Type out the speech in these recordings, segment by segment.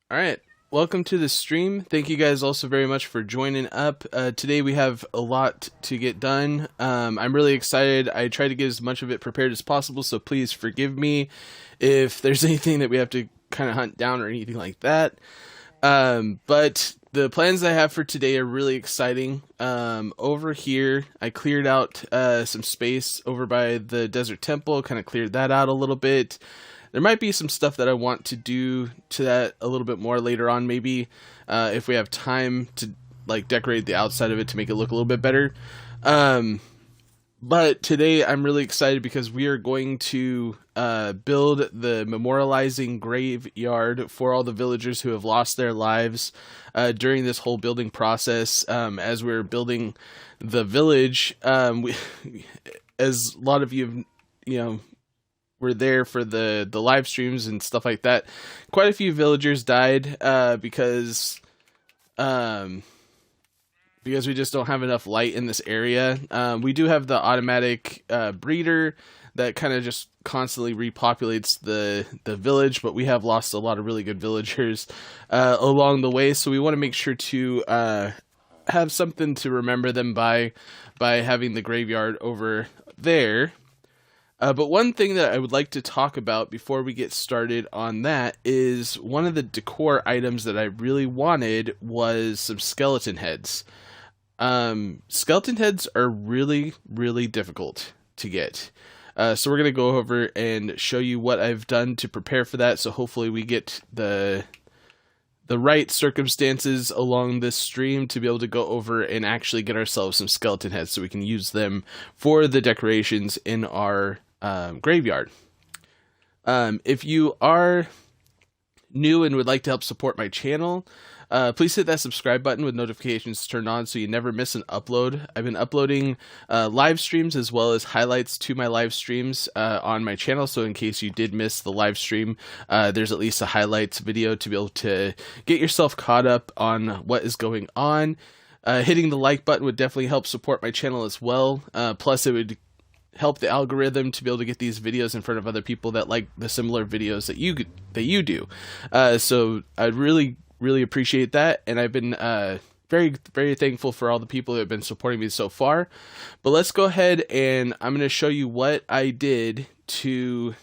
All right. Welcome to the stream. Thank you guys also very much for joining up. Today we have a lot to get done. I'm really excited. I tried to get as much of it prepared as possible, so please forgive me if there's anything that we have to kind of hunt down or anything like that. But the plans I have for today are really exciting. Over here, I cleared out some space over by the Desert Temple, kind of cleared that out a little bit. There might be some stuff that I want to do to that a little bit more later on, maybe if we have time to like decorate the outside of it to make it look a little bit better. Um, but today I'm really excited because we are going to build the memorializing graveyard for all the villagers who have lost their lives during this whole building process. As we're building the village, as a lot of you know were there for the live streams and stuff like that, quite a few villagers died um, because we just don't have enough light in this area. We do have the automatic breeder that kind of just constantly repopulates the village, but we have lost a lot of really good villagers along the way, so we want to make sure to have something to remember them by having the graveyard over there. But one thing that I would like to talk about before we get started on that is one of the decor items that I really wanted was some skeleton heads. Skeleton heads are really, really difficult to get. So we're going to go over and show you what I've done to prepare for that. So hopefully we get the right circumstances along this stream to be able to go over and actually get ourselves some skeleton heads so we can use them for the decorations in our graveyard. If you are new and would like to help support my channel, please hit that subscribe button with notifications turned on so you never miss an upload. I've been uploading live streams as well as highlights to my live streams on my channel, so in case you did miss the live stream, there's at least a highlights video to be able to get yourself caught up on what is going on. Hitting the like button would definitely help support my channel as well. Plus, it would help the algorithm to be able to get these videos in front of other people that like the similar videos that you do. So I'd really appreciate that, and I've been very, very thankful for all the people that have been supporting me so far. But let's go ahead and I'm going to show you what I did to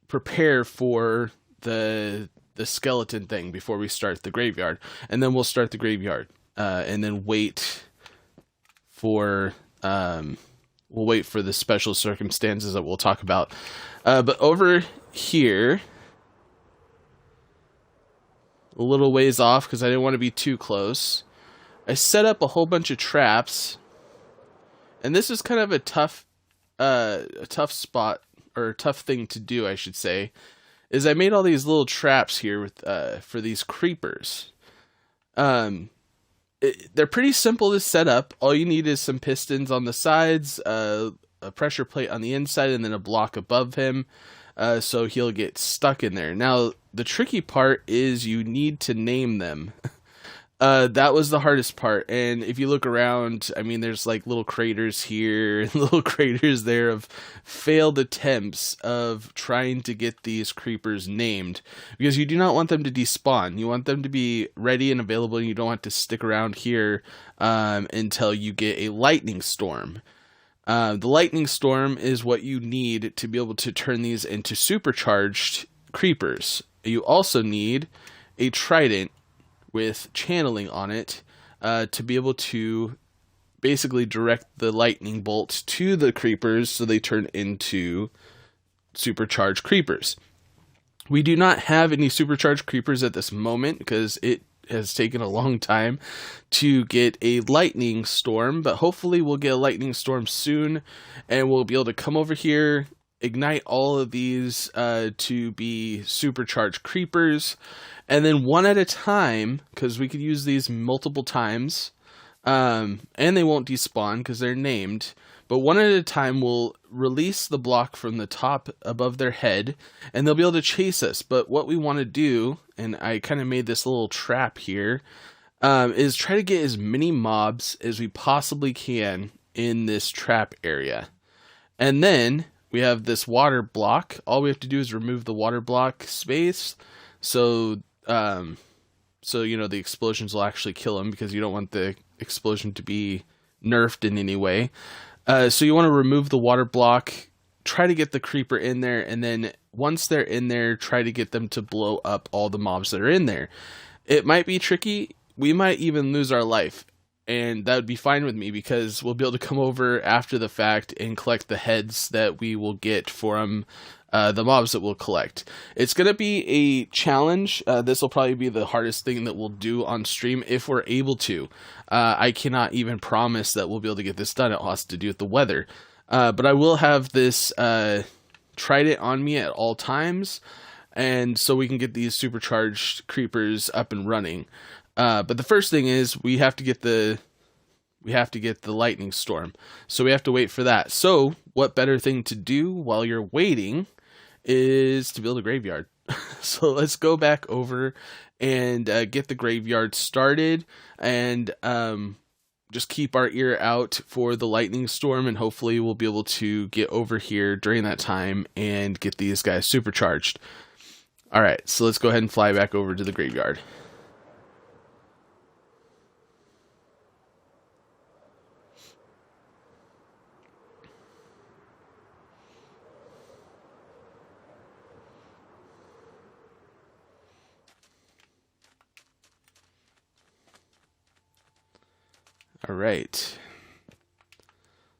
prepare for the skeleton thing before we start the graveyard, and then we'll start the graveyard and then for we'll wait for the special circumstances that we'll talk about. But over here, a little ways off because I didn't want to be too close, I set up a whole bunch of traps, and this is kind of a tough spot, or a tough thing to do, I should say, is I made all these little traps here with for these creepers. They're pretty simple to set up. All you need is some pistons on the sides, a pressure plate on the inside, and then a block above him, so he'll get stuck in there. Now, the tricky part is you need to name them. That was the hardest part, and if you look around, I mean, there's like little craters here and little craters there of failed attempts of trying to get these creepers named, because you do not want them to despawn. You want them to be ready and available, and you don't want to stick around here until you get a lightning storm. The lightning storm is what you need to be able to turn these into supercharged creepers. You also need a trident with channeling on it to be able to basically direct the lightning bolts to the creepers so they turn into supercharged creepers. We do not have any supercharged creepers at this moment because it has taken a long time to get a lightning storm, but hopefully we'll get a lightning storm soon, and we'll be able to come over here, ignite all of these to be supercharged creepers, and then one at a time, because we could use these multiple times, and they won't despawn because they're named, but one at a time we'll release the block from the top above their head, and they'll be able to chase us. But what we want to do, and I kind of made this little trap here, is try to get as many mobs as we possibly can in this trap area. And then we have this water block. All we have to do is remove the water block space, so So, you know, the explosions will actually kill them, because you don't want the explosion to be nerfed in any way. So you want to remove the water block, try to get the creeper in there, and then once they're in there, try to get them to blow up all the mobs that are in there. It might be tricky. We might even lose our life, and that would be fine with me, because we'll be able to come over after the fact and collect the heads that we will get from the mobs that we'll collect. It's going to be a challenge. This will probably be the hardest thing that we'll do on stream if we're able to. I cannot even promise that we'll be able to get this done. It has to do with the weather. But I will have this trident on me at all times, and so we can get these supercharged creepers up and running. But the first thing is we have to get the lightning storm. So we have to wait for that. So what better thing to do while you're waiting is to build a graveyard. So let's go back over and get the graveyard started, and just keep our ear out for the lightning storm, and hopefully we'll be able to get over here during that time and get these guys supercharged. All right, so let's go ahead and fly back over to the graveyard. All right.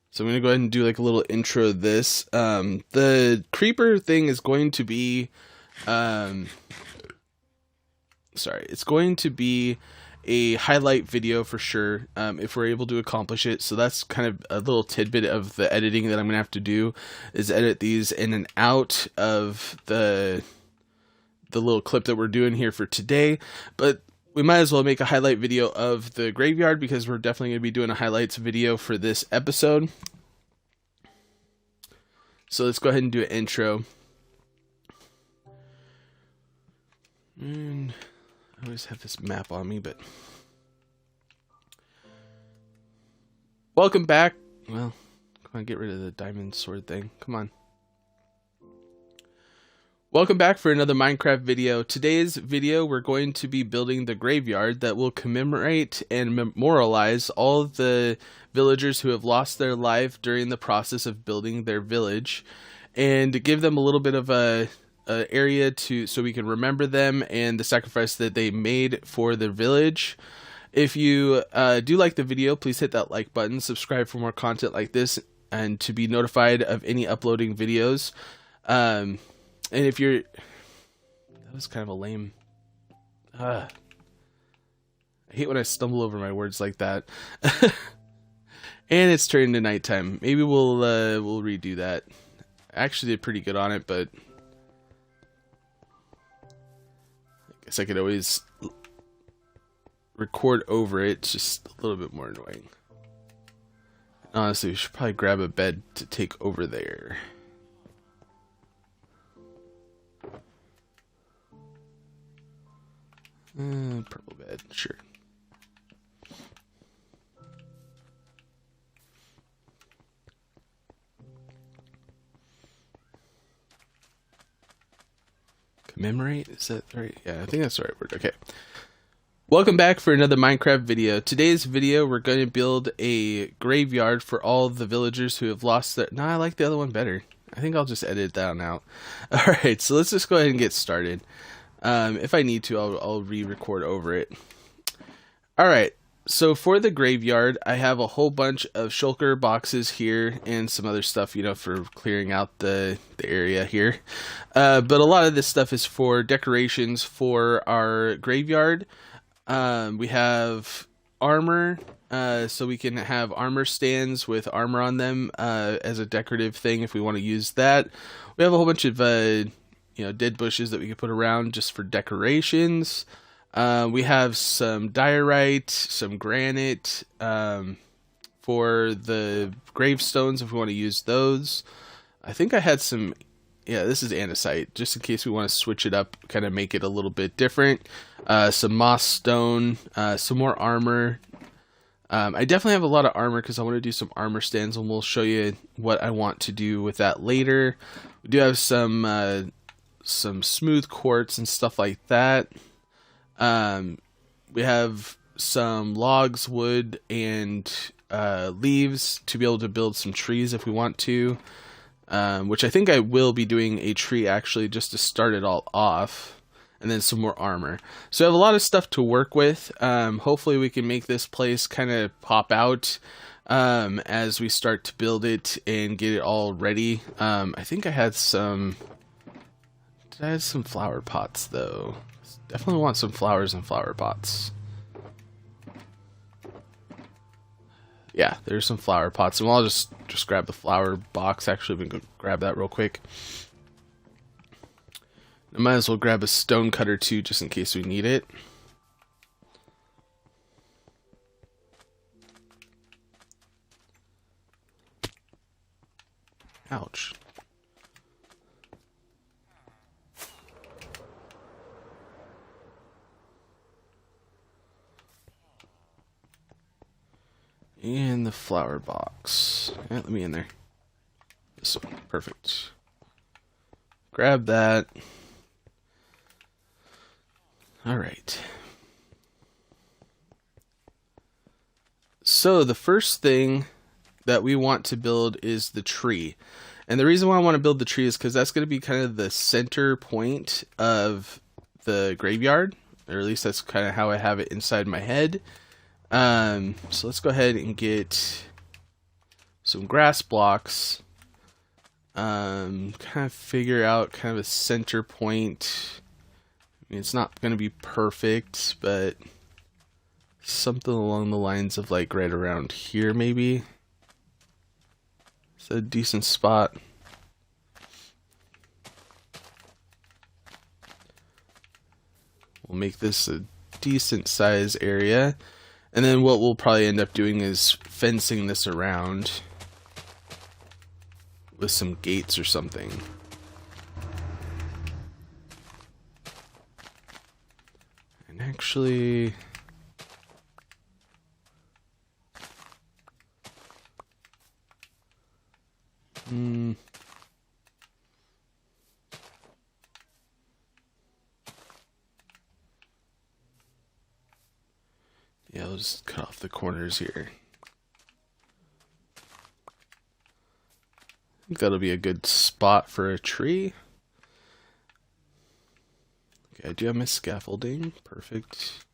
So I'm going to go ahead and do like a little intro of this. The creeper thing is going to be, it's going to be a highlight video for sure, if we're able to accomplish it. So that's kind of a little tidbit of the editing that I'm going to have to do, is edit these in and out of the little clip that we're doing here for today. But we might as well make a highlight video of the graveyard, because we're definitely going to be doing a highlights video for this episode. So let's go ahead and do an intro. And I always have this map on me, but welcome back. Well, come on, get rid of the diamond sword thing. Come on. Welcome back for another Minecraft video. Today's video, we're going to be building the graveyard that will commemorate and memorialize all of the villagers who have lost their life during the process of building their village, and to give them a little bit of a area so we can remember them and the sacrifice that they made for their village. If you do like the video, please hit that like button, subscribe for more content like this, and to be notified of any uploading videos. And if you're... That was kind of a lame... I hate when I stumble over my words like that. And it's turning to nighttime. Maybe we'll redo that. I actually did pretty good on it, but I guess I could always record over it. It's just a little bit more annoying. Honestly, we should probably grab a bed to take over there. Purple bed, sure. Commemorate? Is that right? Yeah, I think that's the right word. Okay. Welcome back for another Minecraft video. Today's video, we're going to build a graveyard for all the villagers who have lost their... No, I like the other one better. I think I'll just edit that one out. Alright, so let's just go ahead and get started. If I need to, I'll re-record over it. Alright, so for the graveyard, I have a whole bunch of shulker boxes here and some other stuff, you know, for clearing out the area here. But a lot of this stuff is for decorations for our graveyard. We have armor, so we can have armor stands with armor on them as a decorative thing if we want to use that. We have a whole bunch of dead bushes that we can put around just for decorations. We have some diorite, some granite for the gravestones if we want to use those. I think I had some... Yeah, this is andesite, just in case we want to switch it up, kind of make it a little bit different. Some moss stone, some more armor. I definitely have a lot of armor because I want to do some armor stands, and we'll show you what I want to do with that later. We do have some smooth quartz and stuff like that. We have some logs, wood, and leaves to be able to build some trees if we want to, which I think I will be doing a tree actually just to start it all off, and then some more armor. So I have a lot of stuff to work with. Hopefully we can make this place kind of pop out as we start to build it and get it all ready. I think I had some... Did I have some flower pots though? Definitely want some flowers and flower pots. Yeah, there's some flower pots, and I'll just grab the flower box. Actually, we can go grab that real quick. I might as well grab a stone cutter too, just in case we need it. Ouch. And the flower box. Yeah, let me in there. This one. Perfect. Grab that. Alright. So the first thing that we want to build is the tree. And the reason why I want to build the tree is because that's going to be kind of the center point of the graveyard. Or at least that's kind of how I have it inside my head. So let's go ahead and get some grass blocks. Kind of figure out kind of a center point. I mean, it's not going to be perfect, but something along the lines of like right around here maybe. It's a decent spot. We'll make this a decent size area. And then what we'll probably end up doing is fencing this around with some gates or something. And actually... Yeah, I'll just cut off the corners here. I think that'll be a good spot for a tree. Okay, I do have my scaffolding. Perfect.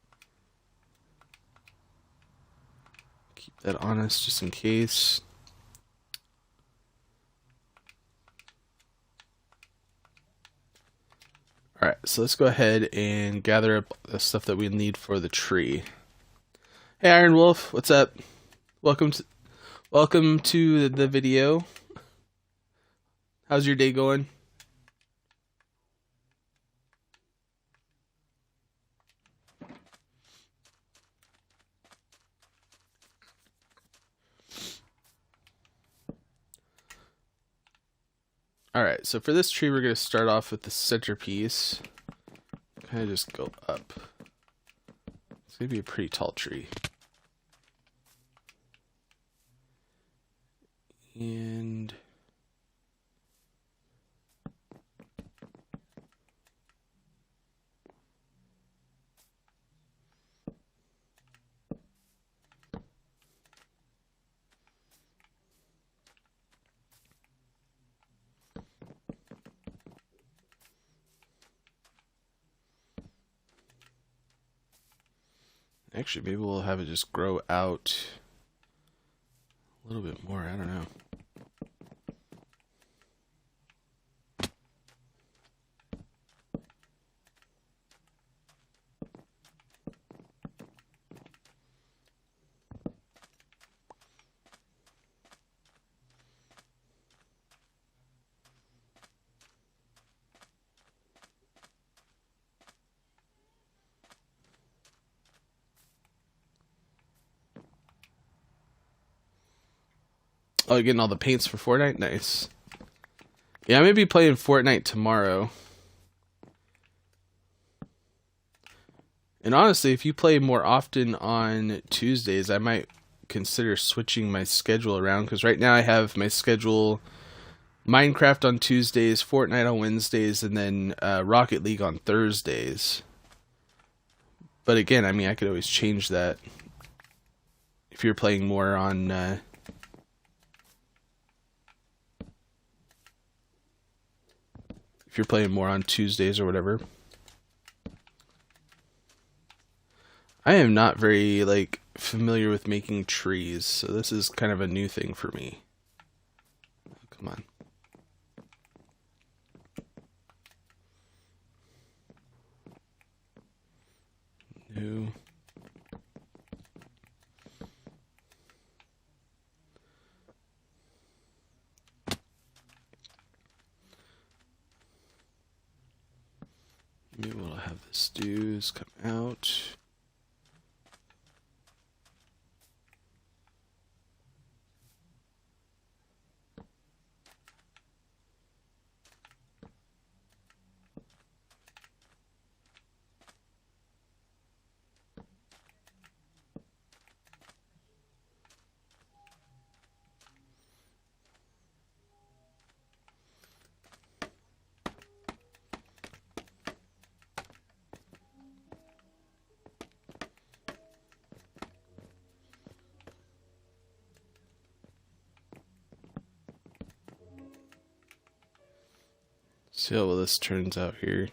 Keep that on us just in case. Alright, so let's go ahead and gather up the stuff that we need for the tree. Hey Iron Wolf, what's up? Welcome to the video. How's your day going? Alright, so for this tree we're going to start off with the centerpiece. Kind of just go up. It's going to be a pretty tall tree. And... Actually, maybe we'll have it just grow out a little bit more. I don't know. Oh, you're getting all the paints for Fortnite? Nice. Yeah, I'm going to be playing Fortnite tomorrow. And honestly, if you play more often on Tuesdays, I might consider switching my schedule around. Because right now I have my schedule Minecraft on Tuesdays, Fortnite on Wednesdays, and then Rocket League on Thursdays. But again, I mean, I could always change that if you're playing more on Tuesdays or whatever. I am not very like familiar with making trees, so this is kind of a new thing for me. Oh, come on. New. Maybe what I'll have this do is come out. See how well this turns out here.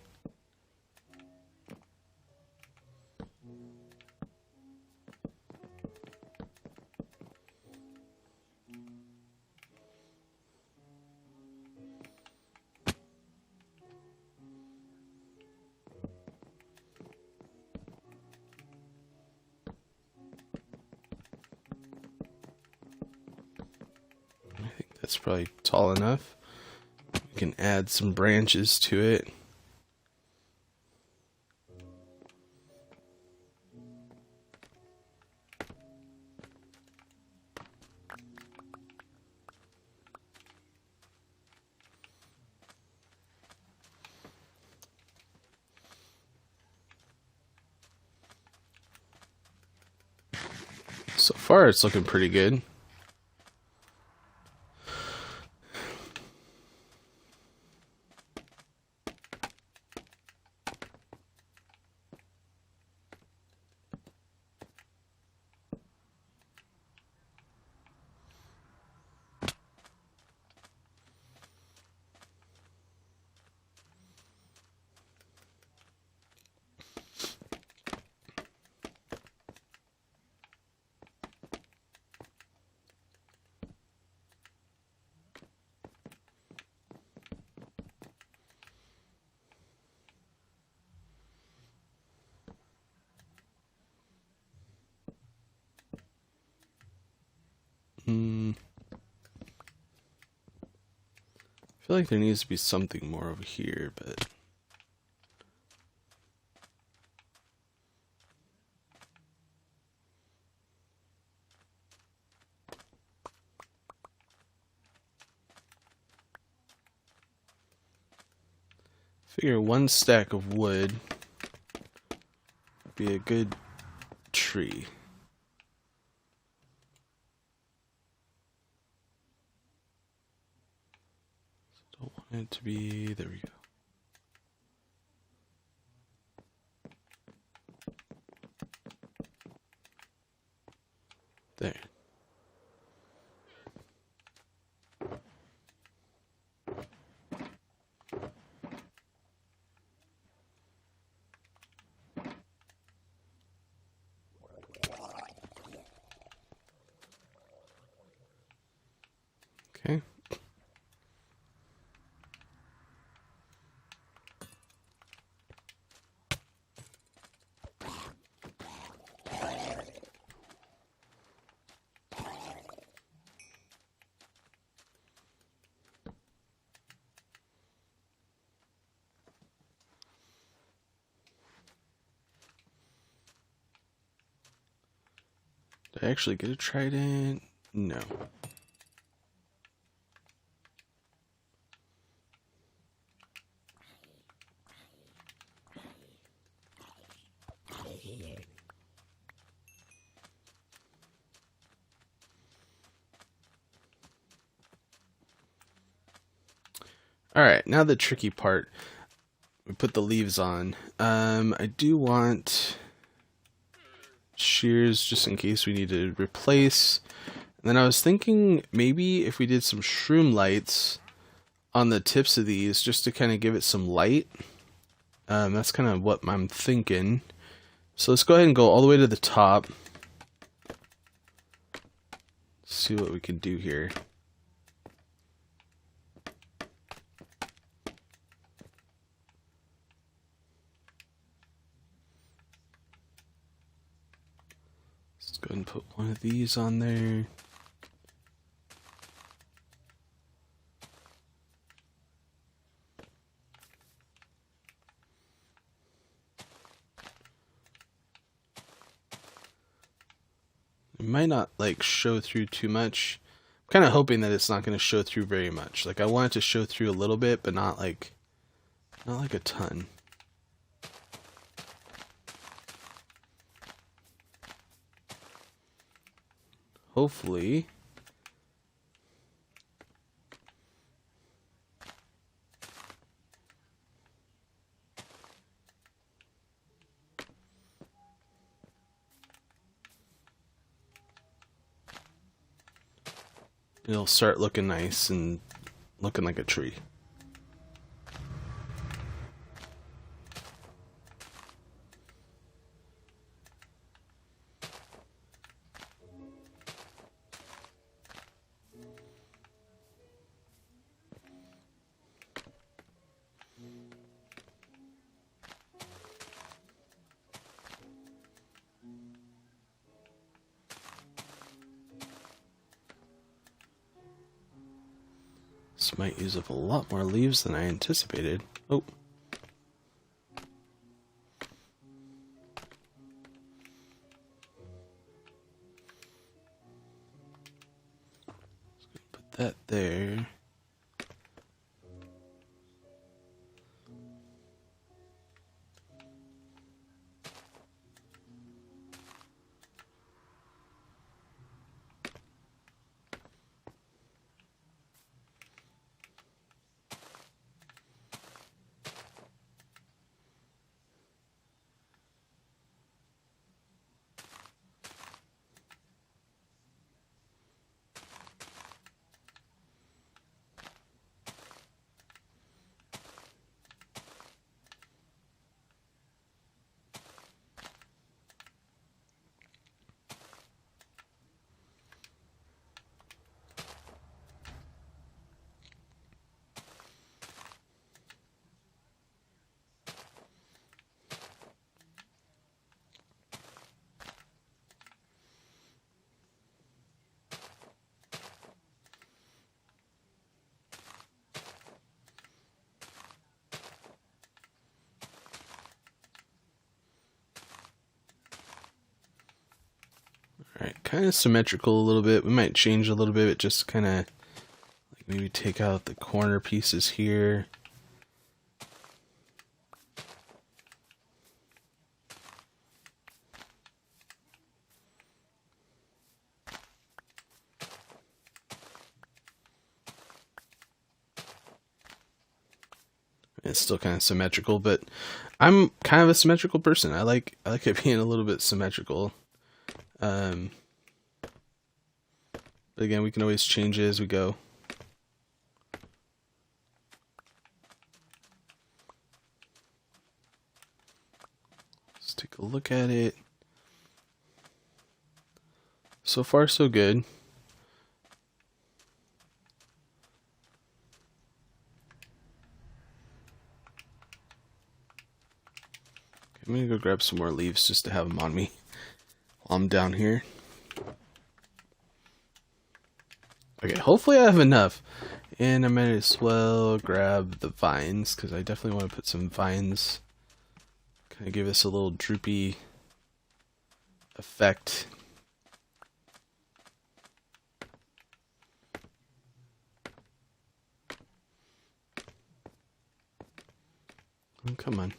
I think that's probably tall enough. We can add some branches to it. So far, it's looking pretty good. I feel like there needs to be something more over here, but figure one stack of wood would be a good tree. Don't want it to be, there we go. There. Okay. Did I actually get a trident? No. Alright, now the tricky part. We put the leaves on. I do want shears just in case we need to replace. And then I was thinking maybe if we did some shroom lights on the tips of these just to kind of give it some light. That's kind of what I'm thinking. So let's go ahead and go all the way to the top. See what we can do here. Let's go ahead and put one of these on there. It might not like show through too much. I'm kind of hoping that it's not going to show through very much. Like I want it to show through a little bit, but not like a ton. Hopefully. It'll start looking nice and looking like a tree. This might use up a lot more leaves than I anticipated. Oh. Put that there. Alright, kind of symmetrical a little bit. We might change a little bit, just kind of like maybe take out the corner pieces here. It's still kind of symmetrical, but I'm kind of a symmetrical person. I like it being a little bit symmetrical. But again, we can always change it as we go. Let's take a look at it. So far, so good. I'm gonna go grab some more leaves just to have them on me while I'm down here. Okay, hopefully I have enough. And I might as well grab the vines, because I definitely want to put some vines. Kind of give us a little droopy effect. Oh, come on.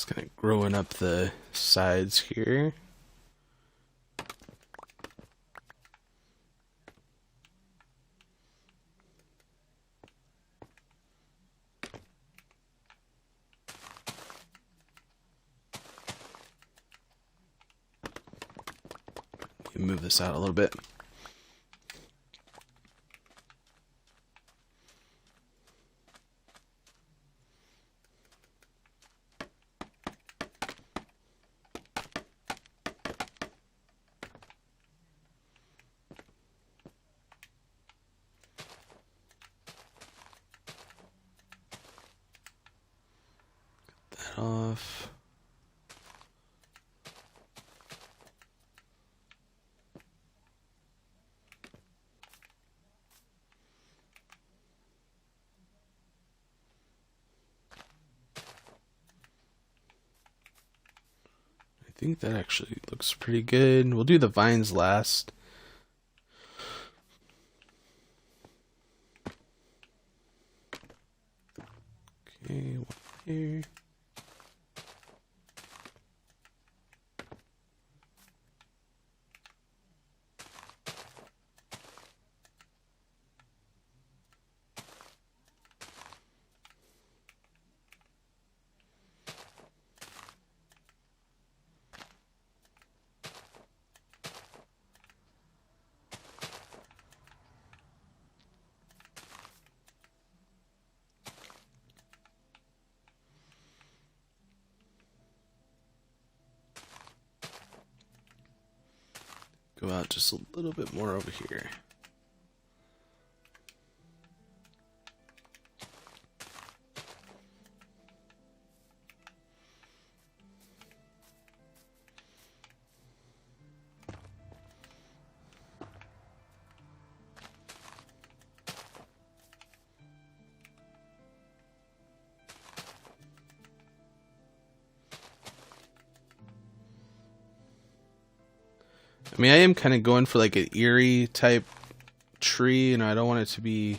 It's kind of growing up the sides here. Move this out a little bit. Get that off. I think that actually looks pretty good. We'll do the vines last. Okay, one here. Go out just a little bit more over here. I mean, I am kind of going for like an eerie type tree, and I don't want it to be...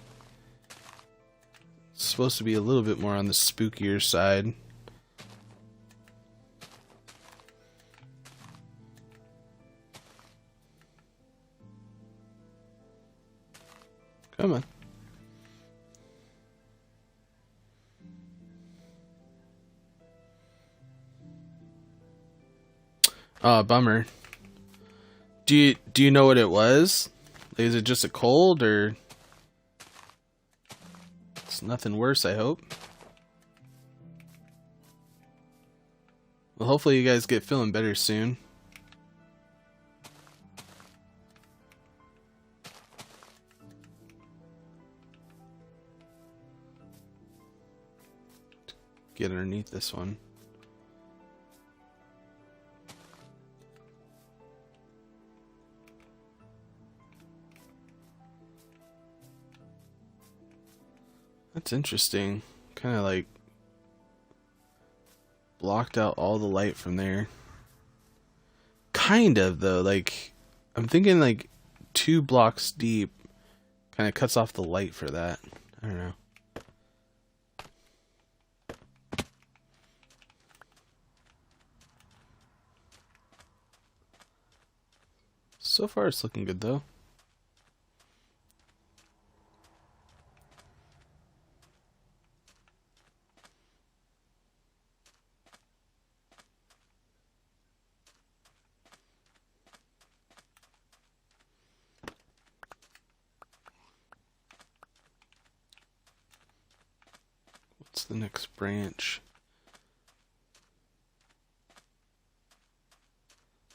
It's supposed to be a little bit more on the spookier side. Come on. Oh, bummer. Do you know what it was? Like, is it just a cold, or it's nothing worse, I hope? Well, hopefully you guys get feeling better soon. Get underneath this one. That's interesting. Kind of like blocked out all the light from there. Kind of, though. Like, I'm thinking like 2 blocks deep kind of cuts off the light for that. I don't know. So far it's looking good though. What's the next branch?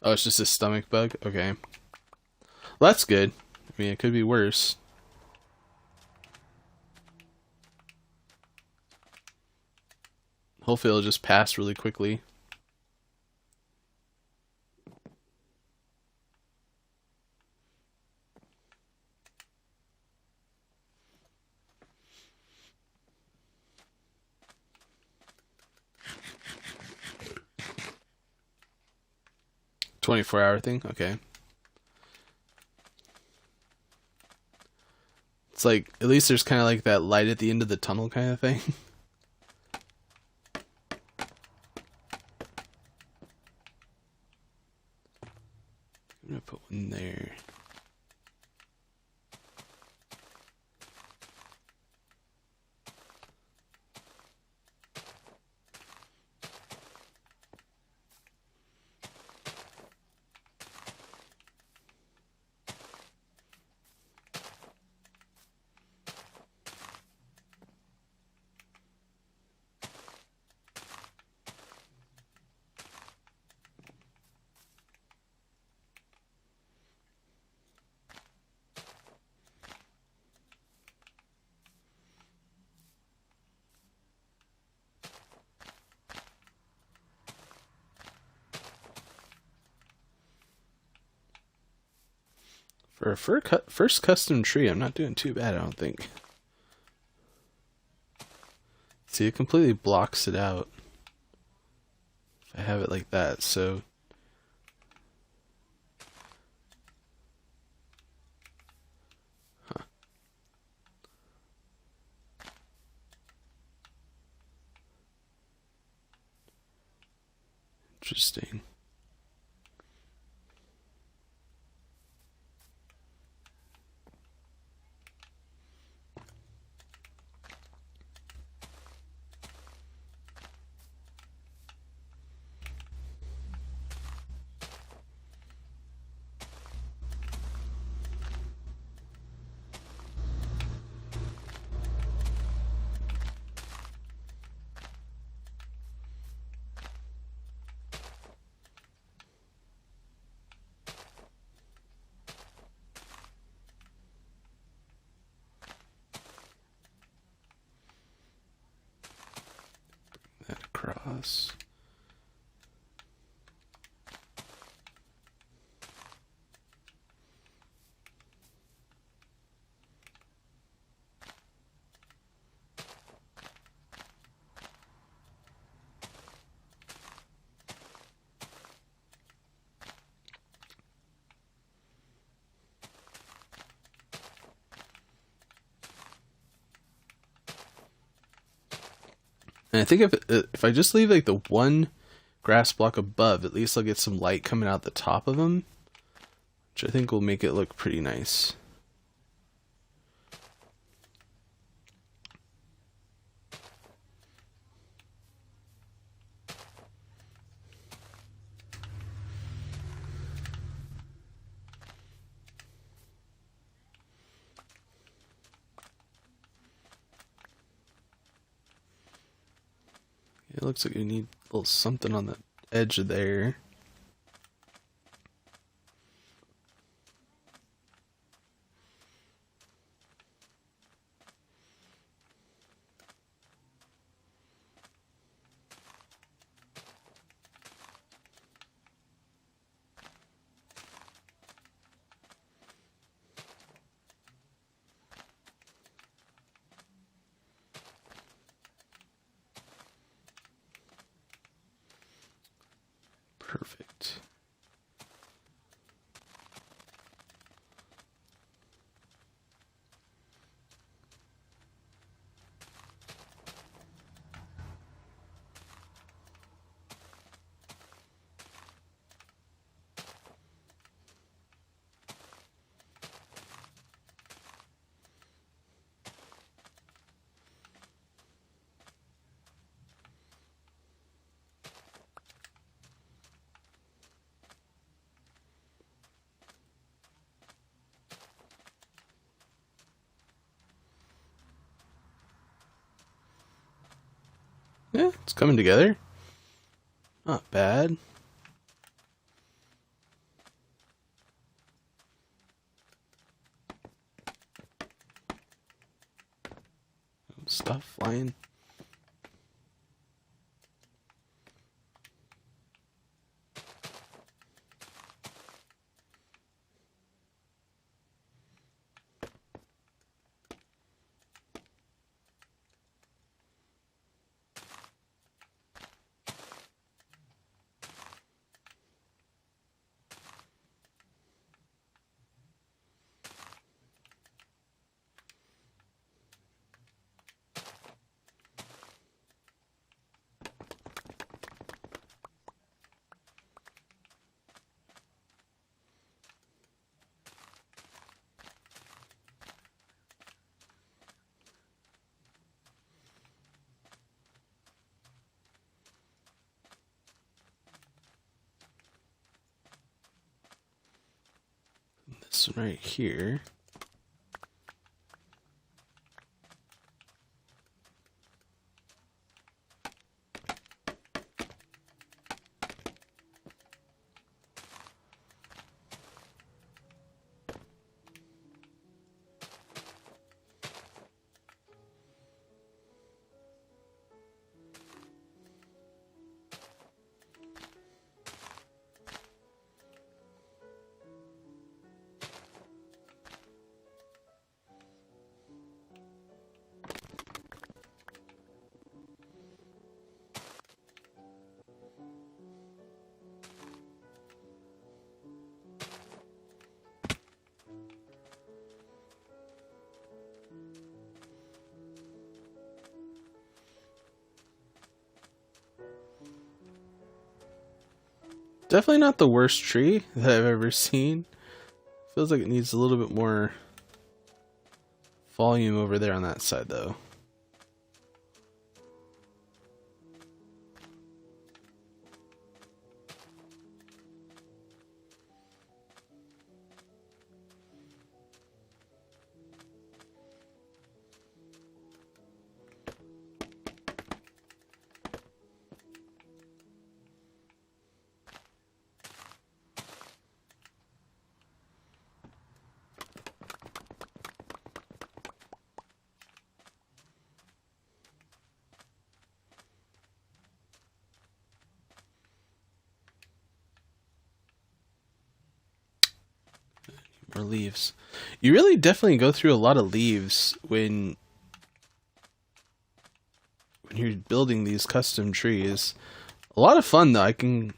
Oh, it's just a stomach bug? Okay. Well, that's good. I mean, it could be worse. Hopefully it'll just pass really quickly. "24-hour thing? Okay. It's like, at least there's kind of like that light at the end of the tunnel kind of thing. I'm gonna put one there. For a first custom tree, I'm not doing too bad, I don't think. See, it completely blocks it out if I have it like that, so... Huh. Interesting. That across. And I think if I just leave like the one grass block above, at least I'll get some light coming out the top of them, which I think will make it look pretty nice. It looks like you need a little something on the edge of there. Perfect. Yeah, it's coming together. Not bad. Stuff flying. this one right here. Definitely not the worst tree that I've ever seen. Feels like it needs a little bit more volume over there on that side though. More leaves. You really definitely go through a lot of leaves when you're building these custom trees. A lot of fun though. I can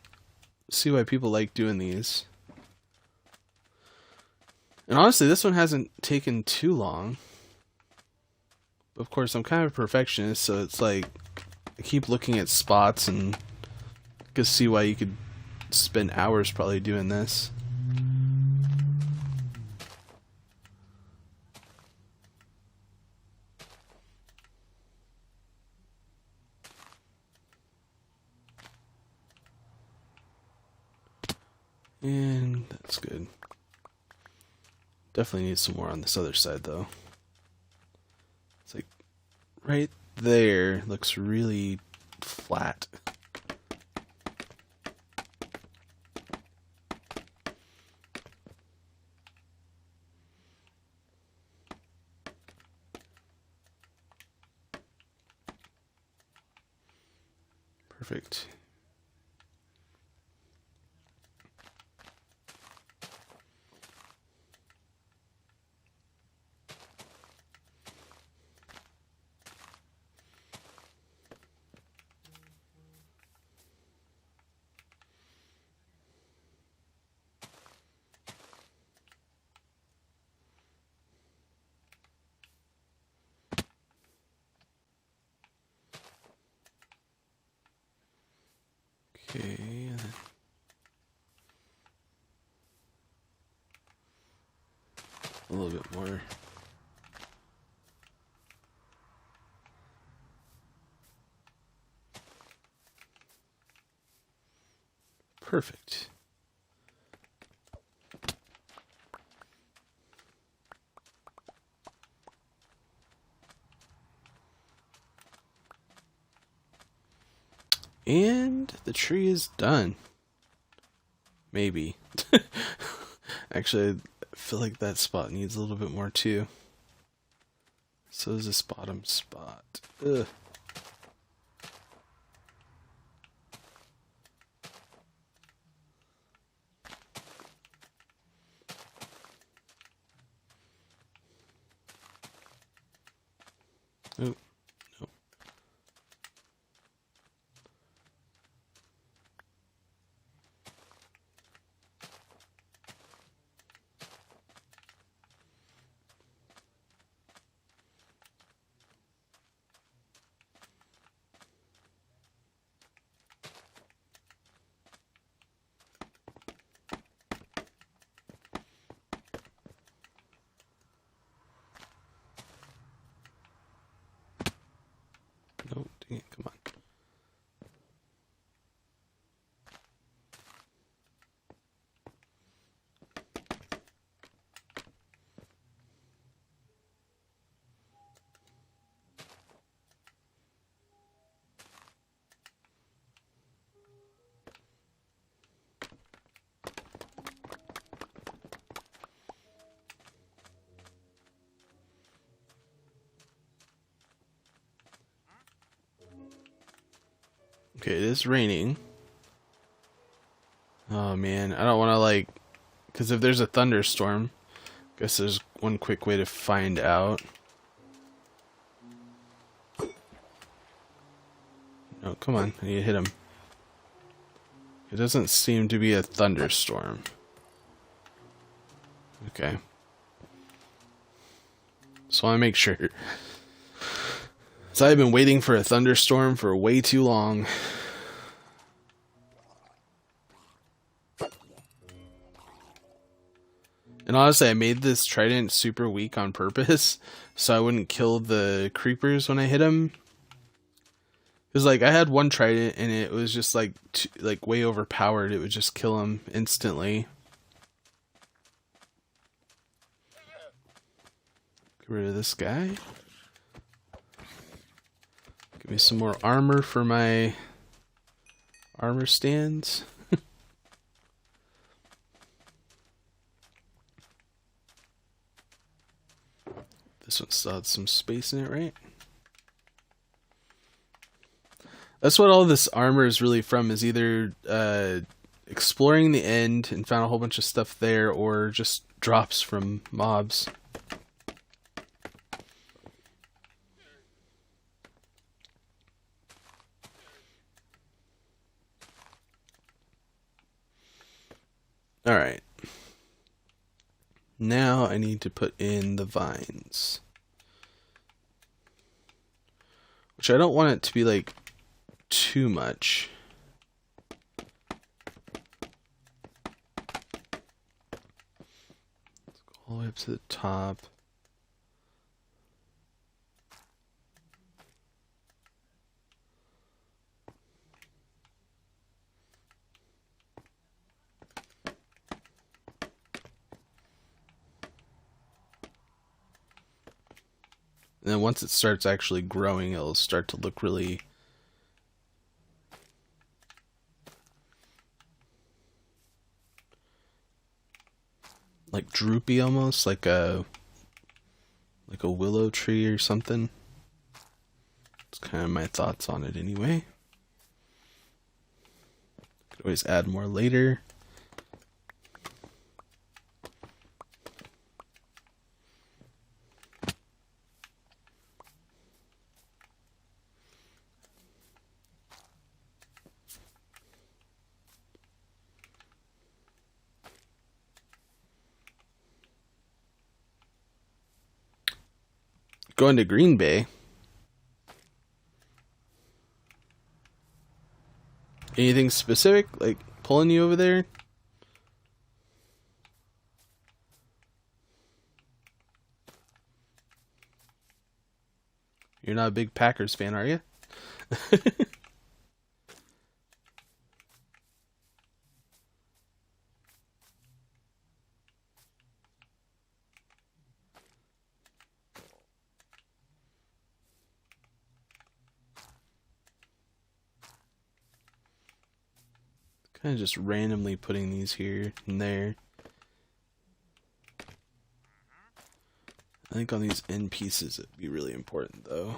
see why people like doing these. And honestly, this one hasn't taken too long. Of course, I'm kind of a perfectionist, so it's like I keep looking at spots and I can see why you could spend hours probably doing this. And that's good. Definitely need some more on this other side though. It's like right there looks really flat. Perfect. Okay. A little bit more. Perfect. And the tree is done. Maybe. Actually, I feel like that spot needs a little bit more too. So is this bottom spot. Ugh. Oh, no. Okay, it is raining. Oh man, I don't want to like, because if there's a thunderstorm, I guess there's one quick way to find out. No, come on, I need to hit him. It doesn't seem to be a thunderstorm. Okay. So I want to make sure. So I've been waiting for a thunderstorm for way too long. And honestly, I made this trident super weak on purpose, so I wouldn't kill the creepers when I hit them. Because like I had one trident and it was just like way overpowered. It would just kill them instantly. Get rid of this guy. Give me some more armor for my armor stands. This one still had some space in it, right? That's what all this armor is really from, is either exploring the end and found a whole bunch of stuff there, or just drops from mobs. Alright. Now I need to put in the vines. Which I don't want it to be like too much. Let's go all the way up to the top. And then once it starts actually growing, it'll start to look really like droopy, almost like a willow tree or something. It's kind of my thoughts on it anyway. Could always add more later. Going to Green Bay. Anything specific, like pulling you over there? You're not a big Packers fan, are you? Kind of just randomly putting these here and there. I think on these end pieces it'd be really important though.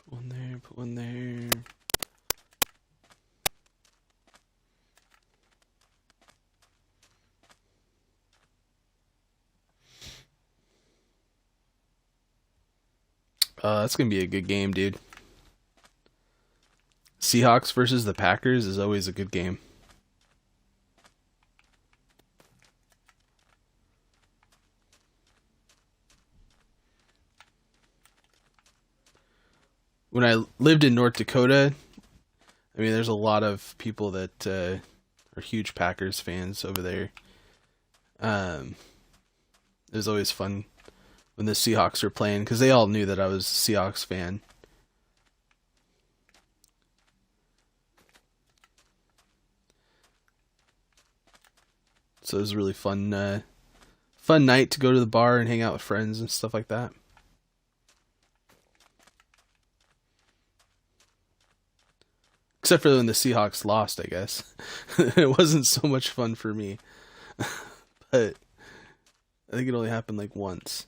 Put one there, put one there. That's gonna be a good game, dude. Seahawks versus the Packers is always a good game. When I lived in North Dakota, I mean, there's a lot of people that are huge Packers fans over there. It was always fun when the Seahawks were playing, because they all knew that I was a Seahawks fan. So it was a really fun night to go to the bar and hang out with friends and stuff like that. Except for when the Seahawks lost, I guess. It wasn't so much fun for me. But I think it only happened like once.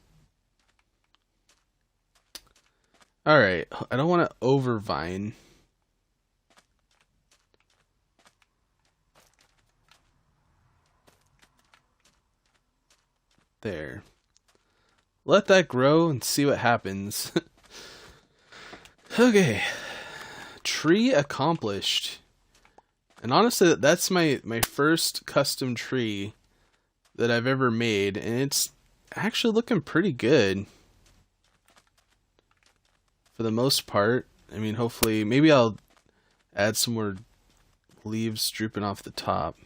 Alright, I don't want to overvine. There. Let that grow and see what happens. Okay. Tree accomplished. And honestly, that's my first custom tree that I've ever made, and it's actually looking pretty good. For the most part. I mean, hopefully, maybe I'll add some more leaves drooping off the top.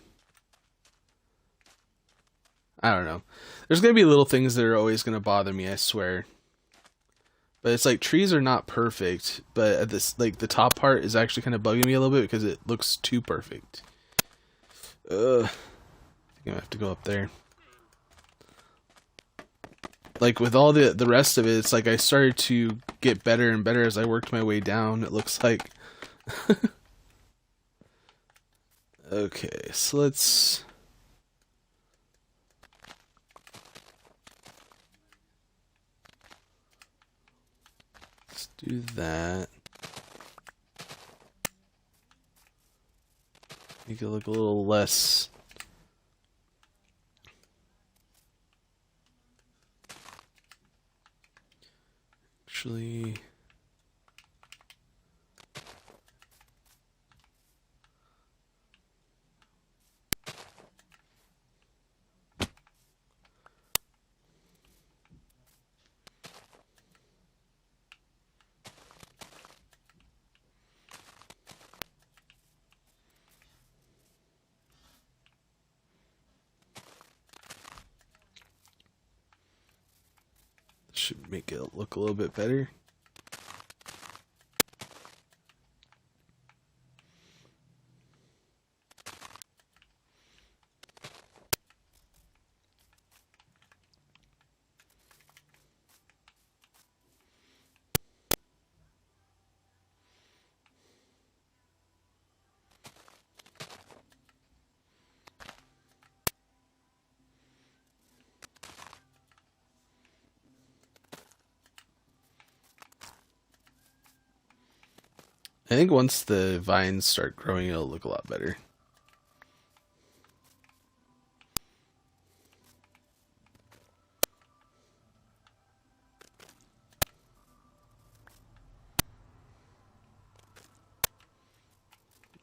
I don't know. There's going to be little things that are always going to bother me, I swear. But it's like trees are not perfect, but at this, like, the top part is actually kind of bugging me a little bit because it looks too perfect. I think I have to go up there. Like with all the rest of it, it's like I started to get better and better as I worked my way down, it looks like. Okay, so let's do that. Make it look a little less. Actually, should make it look a little bit better. I think once the vines start growing, it'll look a lot better.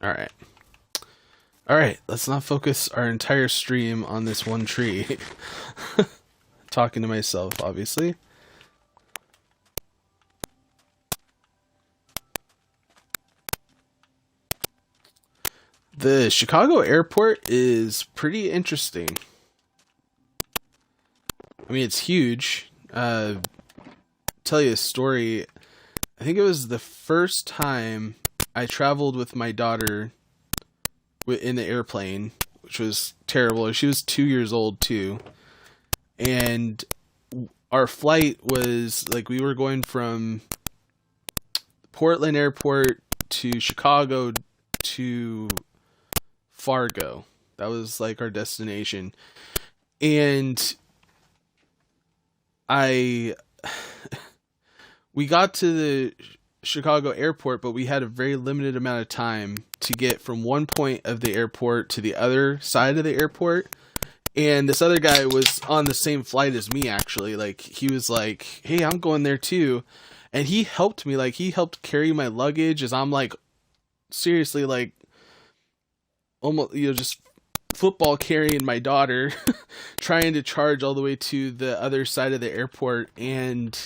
Alright. Alright, let's not focus our entire stream on this one tree. Talking to myself, obviously. The Chicago airport is pretty interesting. I mean, it's huge. Tell you a story. I think it was the first time I traveled with my daughter in the airplane, which was terrible. She was 2 years old too. And our flight was like, we were going from Portland Airport to Chicago to Fargo. That was like our destination. And we got to the Chicago airport, but we had a very limited amount of time to get from one point of the airport to the other side of the airport. And this other guy was on the same flight as me, actually. Like, he was like, hey, I'm going there too. And he helped me. Like, he helped carry my luggage as I'm like, seriously, like, almost, you know, just football carrying my daughter, trying to charge all the way to the other side of the airport. And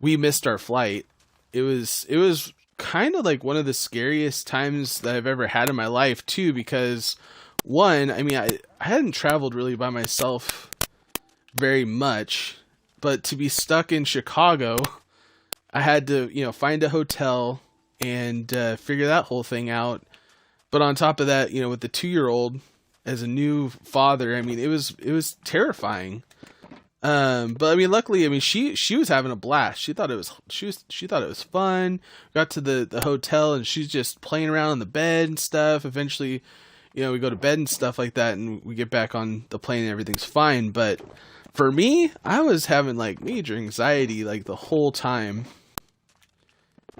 we missed our flight. It was kind of like one of the scariest times that I've ever had in my life too, because one, I mean, I hadn't traveled really by myself very much, but to be stuck in Chicago, I had to, you know, find a hotel and figure that whole thing out. But on top of that, you know, with the 2-year-old, as a new father, I mean, it was terrifying. But I mean, luckily, I mean, she was having a blast. She thought it was fun. Got to the hotel and she's just playing around on the bed and stuff. Eventually, we go to bed and stuff like that, and we get back on the plane and everything's fine. But for me, I was having like major anxiety like the whole time.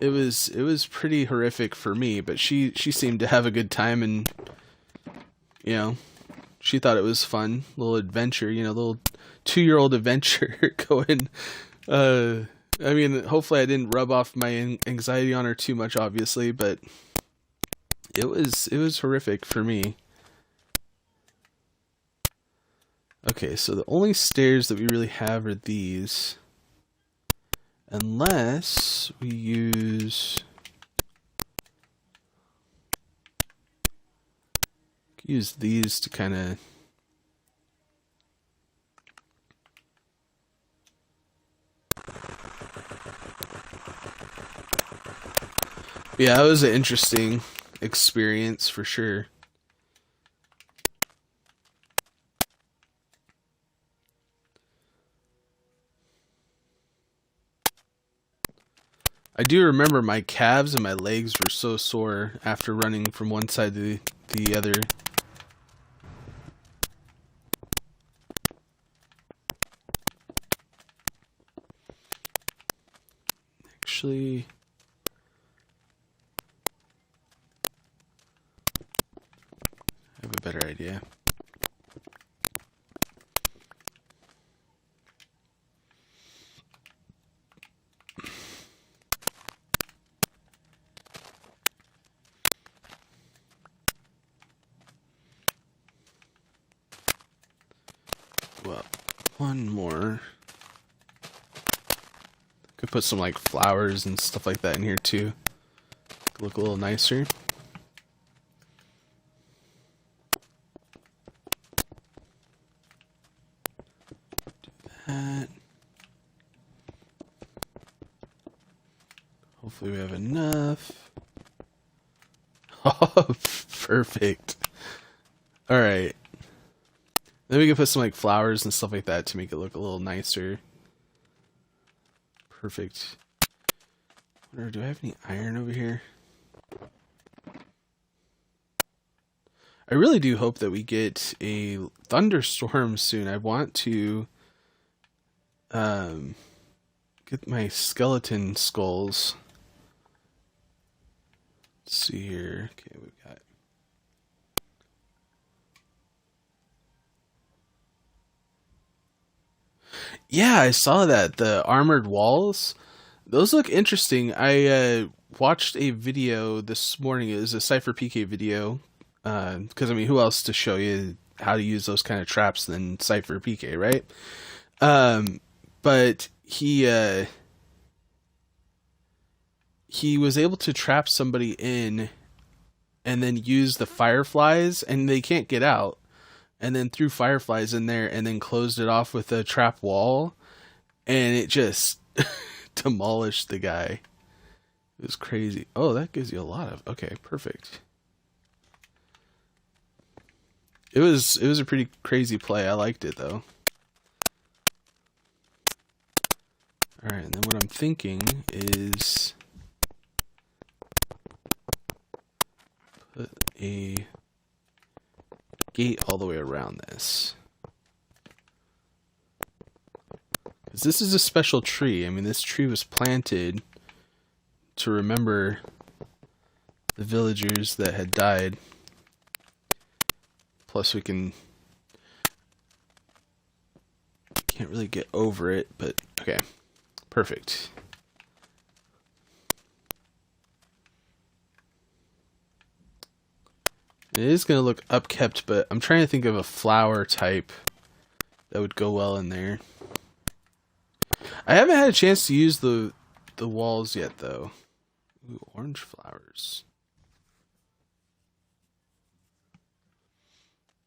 It was pretty horrific for me, but she seemed to have a good time, and she thought it was fun, little adventure, little 2-year-old adventure going. I mean, hopefully I didn't rub off my anxiety on her too much, obviously, but it was horrific for me. Okay, so the only stairs that we really have are these. Unless we use these to kind of yeah, it was an interesting experience for sure. I do remember my calves and my legs were so sore after running from one side to the other. Actually, I have a better idea. Well, one more. Could put some like flowers and stuff like that in here too. Look a little nicer. Do that. Hopefully we have enough. Oh, perfect. All right. Then we can put some like flowers and stuff like that to make it look a little nicer. Perfect. Do I have any iron over here? I really do hope that we get a thunderstorm soon. I want to get my skeleton skulls. Let's see here. Okay, we've got yeah, I saw that. The armored walls. Those look interesting. I watched a video this morning. It was a Cypher PK video. Because, I mean, who else to show you how to use those kind of traps than Cypher PK, right? But he was able to trap somebody in and then use the fireflies, and they can't get out. And then threw fireflies in there and then closed it off with a trap wall, and it just demolished the guy. It was crazy. Oh, that gives you a lot of... Okay, perfect. It was a pretty crazy play. I liked it though. Alright, and then what I'm thinking is put a gate all the way around this. Because this is a special tree. I mean, this tree was planted to remember the villagers that had died. Plus we can't really get over it, but okay. Perfect. It is going to look upkept, but I'm trying to think of a flower type that would go well in there. I haven't had a chance to use the walls yet, though. Ooh, orange flowers.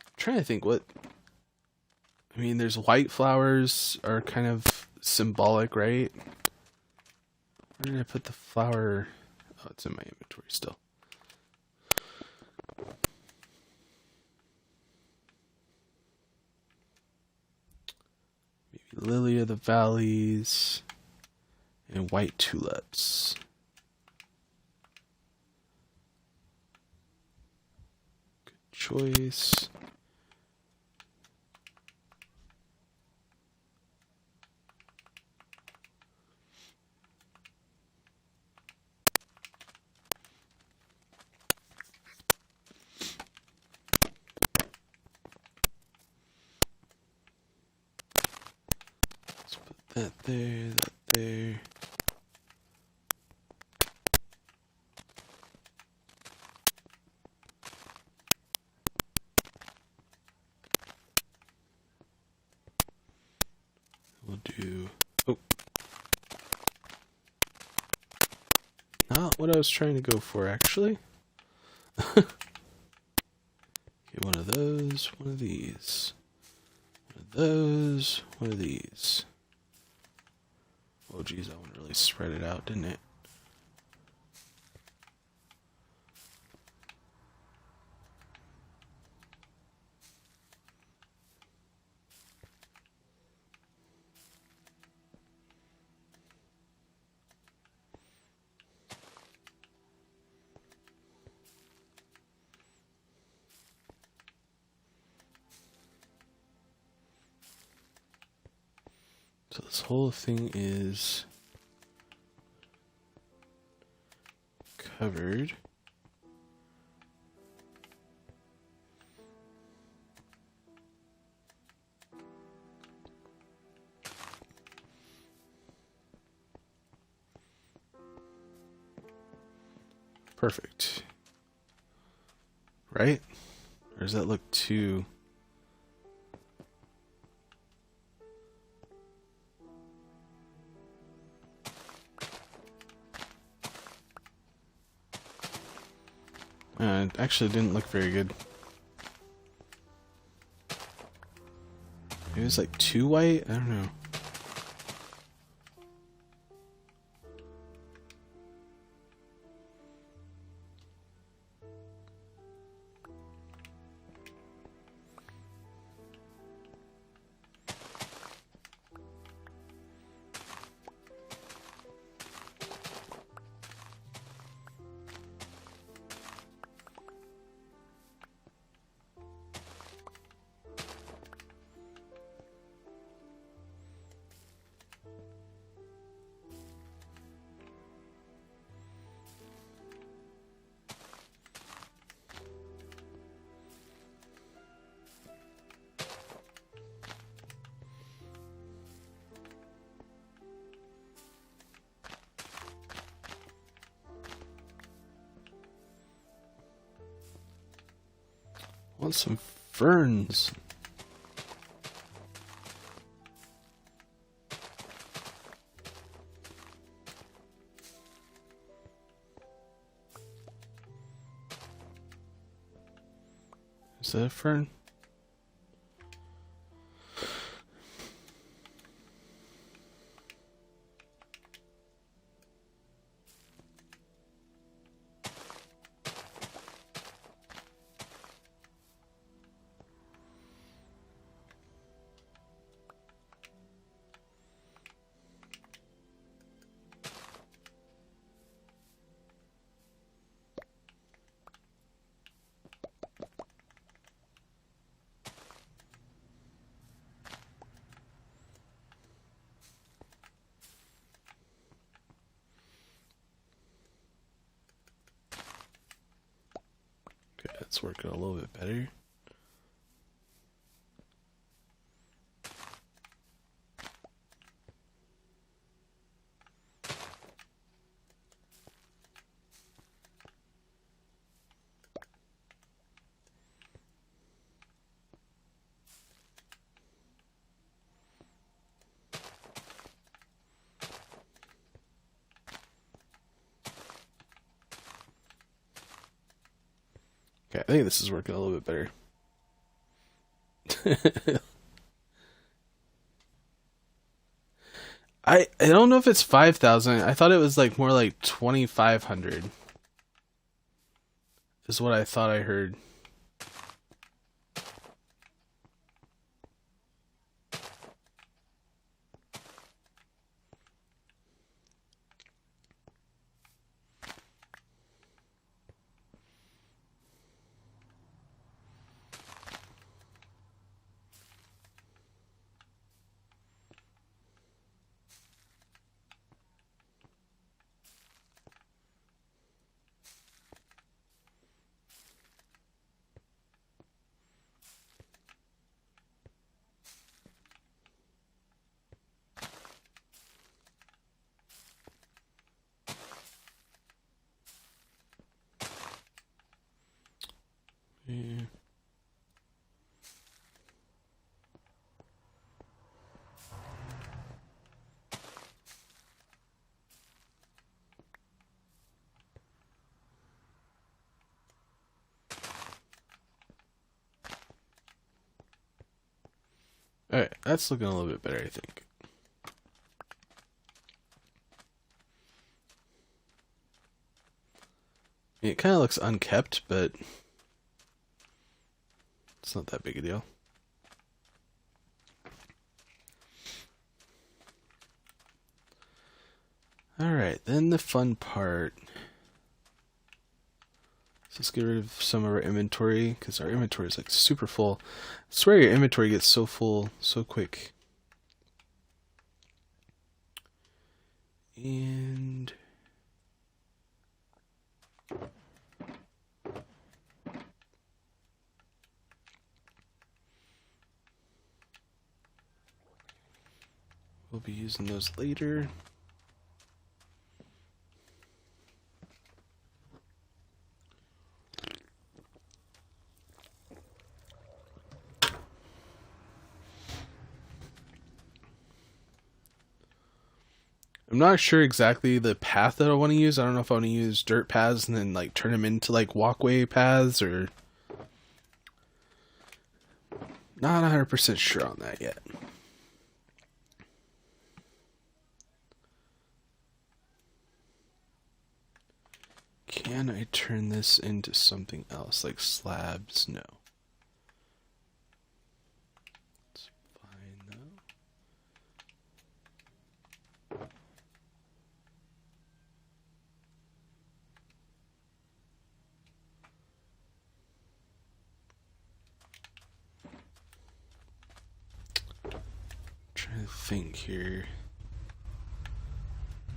I'm trying to think what... I mean, there's white flowers are kind of symbolic, right? Where did I put the flower? Oh, it's in my inventory still. Lily of the Valleys, and white tulips. Good choice. Let's put that there, that there. We'll do, oh, not what I was trying to go for, actually. Okay, one of those, one of these. One of those, one of these. Oh geez, that one really spread it out, didn't it? So this whole thing is covered. Perfect. Right? Or does that look too... it actually didn't look very good. It was like too white? I don't know. I want some ferns. Is that a fern? Okay, that's working a little bit better. Okay, I think this is working a little bit better. I don't know if it's 5,000. I thought it was like more like 2,500. Is what I thought I heard. Yeah. Alright, that's looking a little bit better, I think. It kind of looks unkept, but it's not that big a deal. Alright, then the fun part. So let's get rid of some of our inventory, because our inventory is like super full. I swear your inventory gets so full so quick. And we'll be using those later. I'm not sure exactly the path that I want to use. I don't know if I want to use dirt paths and then like turn them into like walkway paths, or not 100% sure on that yet. Can I turn this into something else like slabs? No. It's fine though. Trying to think here.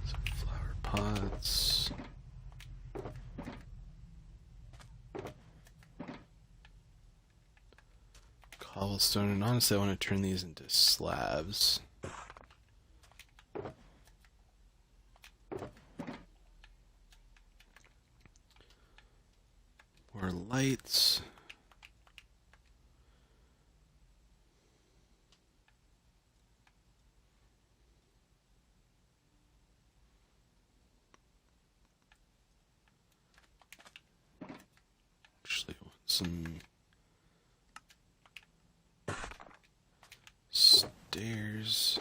Some flower pots. Cobblestone, and honestly I want to turn these into slabs. More lights. Actually, I want some stairs.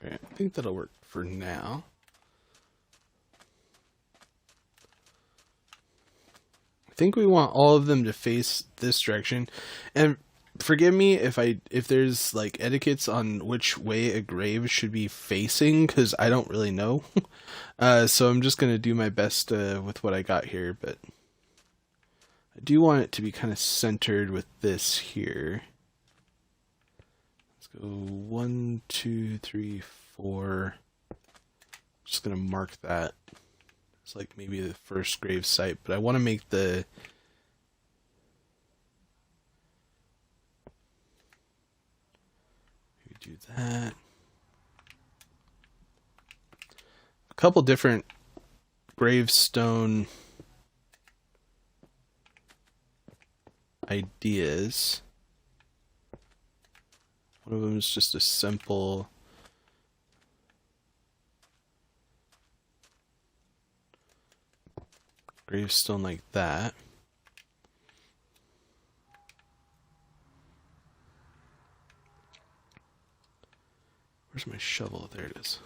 Alright, I think that'll work for now. I think we want all of them to face this direction. And forgive me if there's like etiquettes on which way a grave should be facing, because I don't really know. So I'm just gonna do my best with what I got here, but I do want it to be kind of centered with this here. Let's go 1, 2, 3, 4. Just gonna mark that. It's like maybe the first grave site, but I want to make the maybe do that. A couple different gravestone ideas. One of them is just a simple gravestone like that. Where's my shovel? There it is.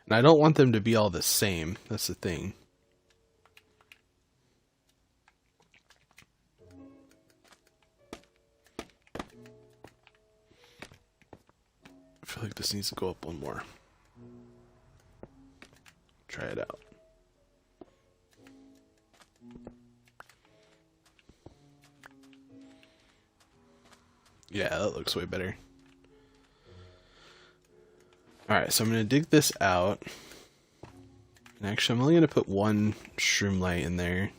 And I don't want them to be all the same. That's the thing. I feel like this needs to go up one more. Try it out. Yeah, that looks way better. Alright, so I'm going to dig this out. And actually, I'm only going to put one shroom light in there.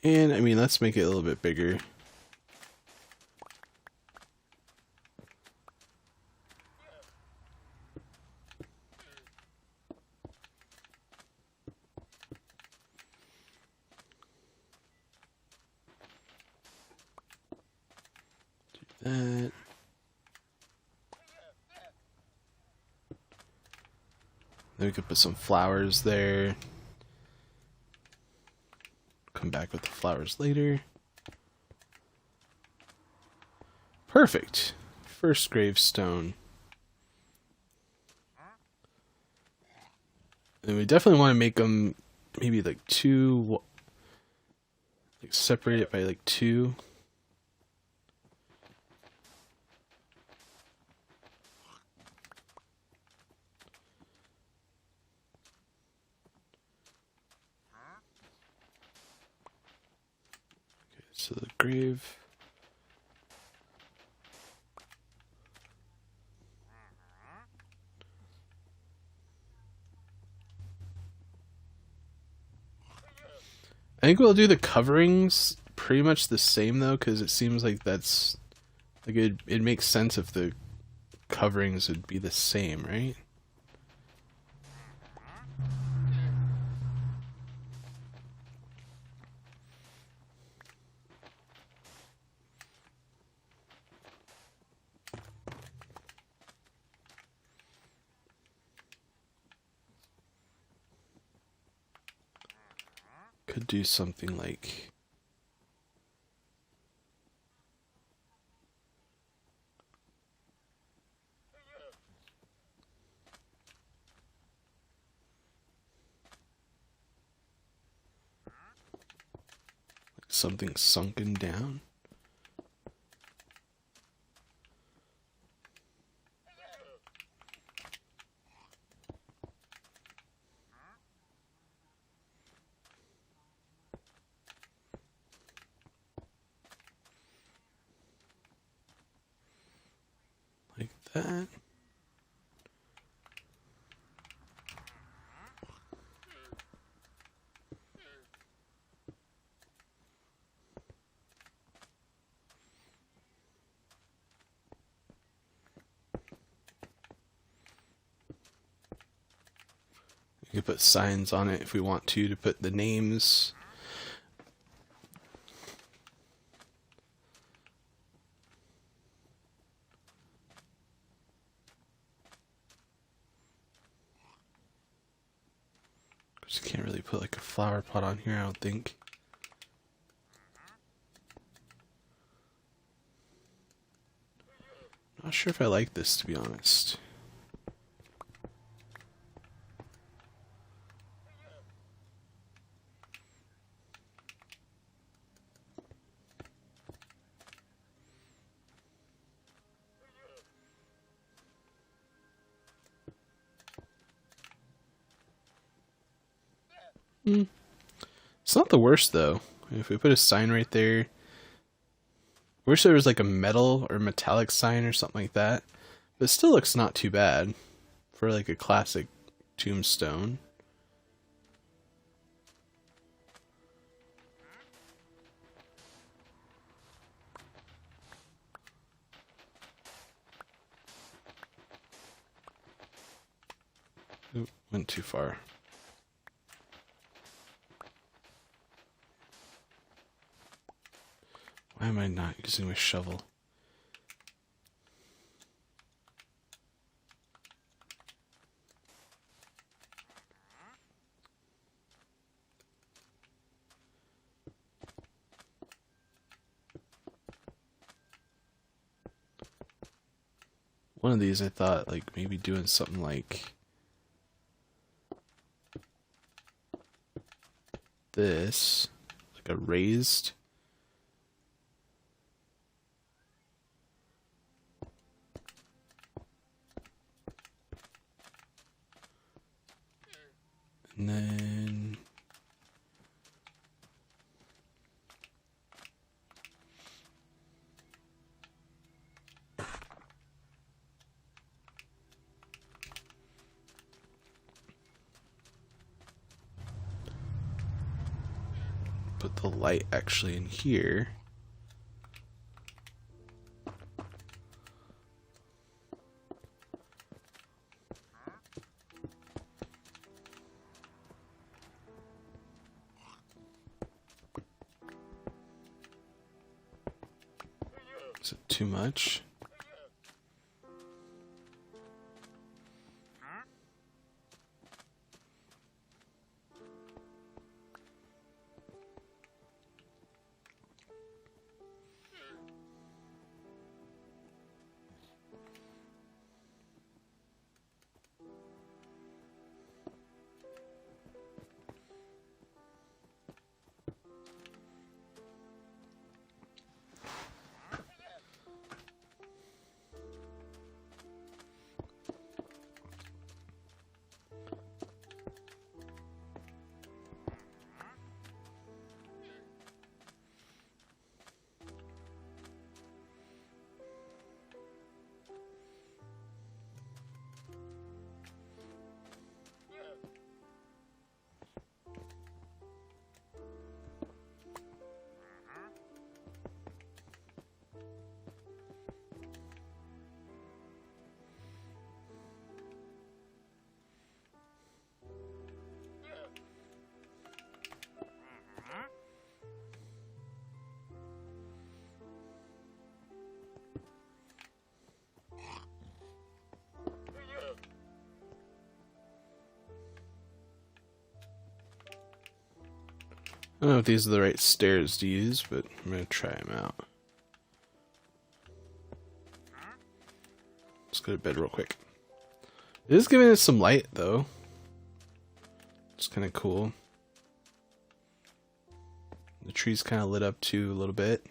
And, I mean, let's make it a little bit bigger. Do that. Then we could put some flowers there. Come back with the flowers later. Perfect. First gravestone. And we definitely want to make them maybe like two, like separate it by like two. Okay, so the grave. I think we'll do the coverings pretty much the same though, because it seems like that's like it makes sense if the coverings would be the same, right? Could do something like something sunken down. Like that. We could put signs on it if we want to put the names. Just can't really put like a flower pot on here, I don't think. Not sure if I like this, to be honest. It's not the worst though. If we put a sign right there. I wish there was like a metal or metallic sign or something like that. But it still looks not too bad for like a classic tombstone. Oop, went too far. Why am I not using my shovel? One of these I thought like maybe doing something like this, like a raised. And then put the light actually in here. Is it too much? I don't know if these are the right stairs to use, but I'm going to try them out. Let's go to bed real quick. It is giving us some light, though. It's kind of cool. The tree's kind of lit up, too, a little bit.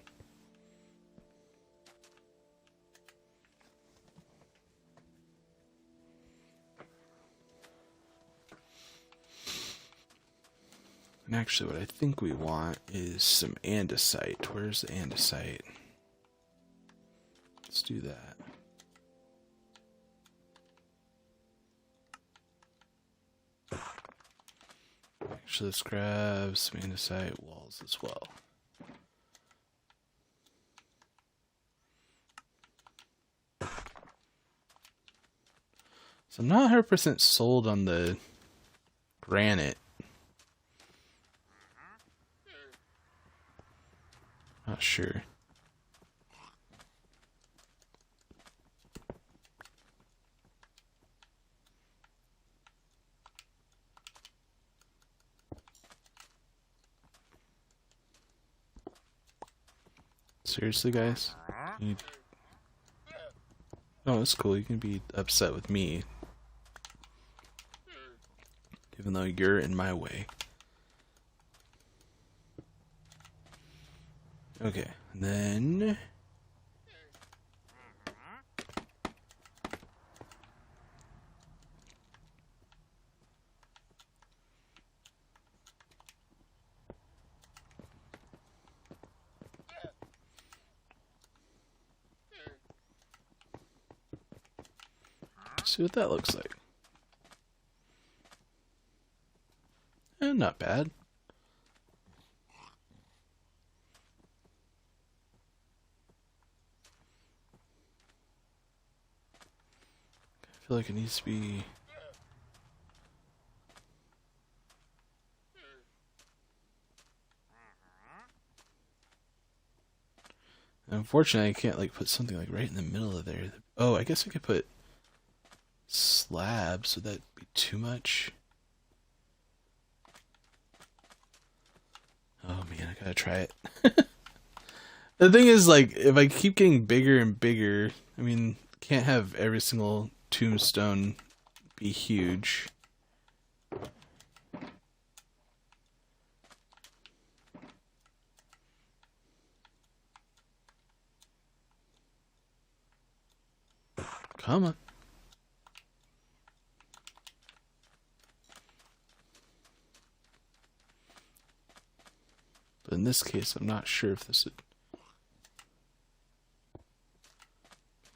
And actually, what I think we want is some andesite. Where's the andesite? Let's do that. Actually, let's grab some andesite walls as well. So I'm not 100% sold on the granite. Not sure. Seriously, guys? Oh, that's cool. You can be upset with me. Even though you're in my way. Okay, and then... see what that looks like. Not bad. I feel like it needs to be... Unfortunately, I can't like put something like right in the middle of there. Oh, I guess I could put slabs. Would that be too much? Oh man, I gotta try it. The thing is, like, if I keep getting bigger and bigger, I mean, can't have every single tombstone be huge. Come on. But in this case, I'm not sure if this would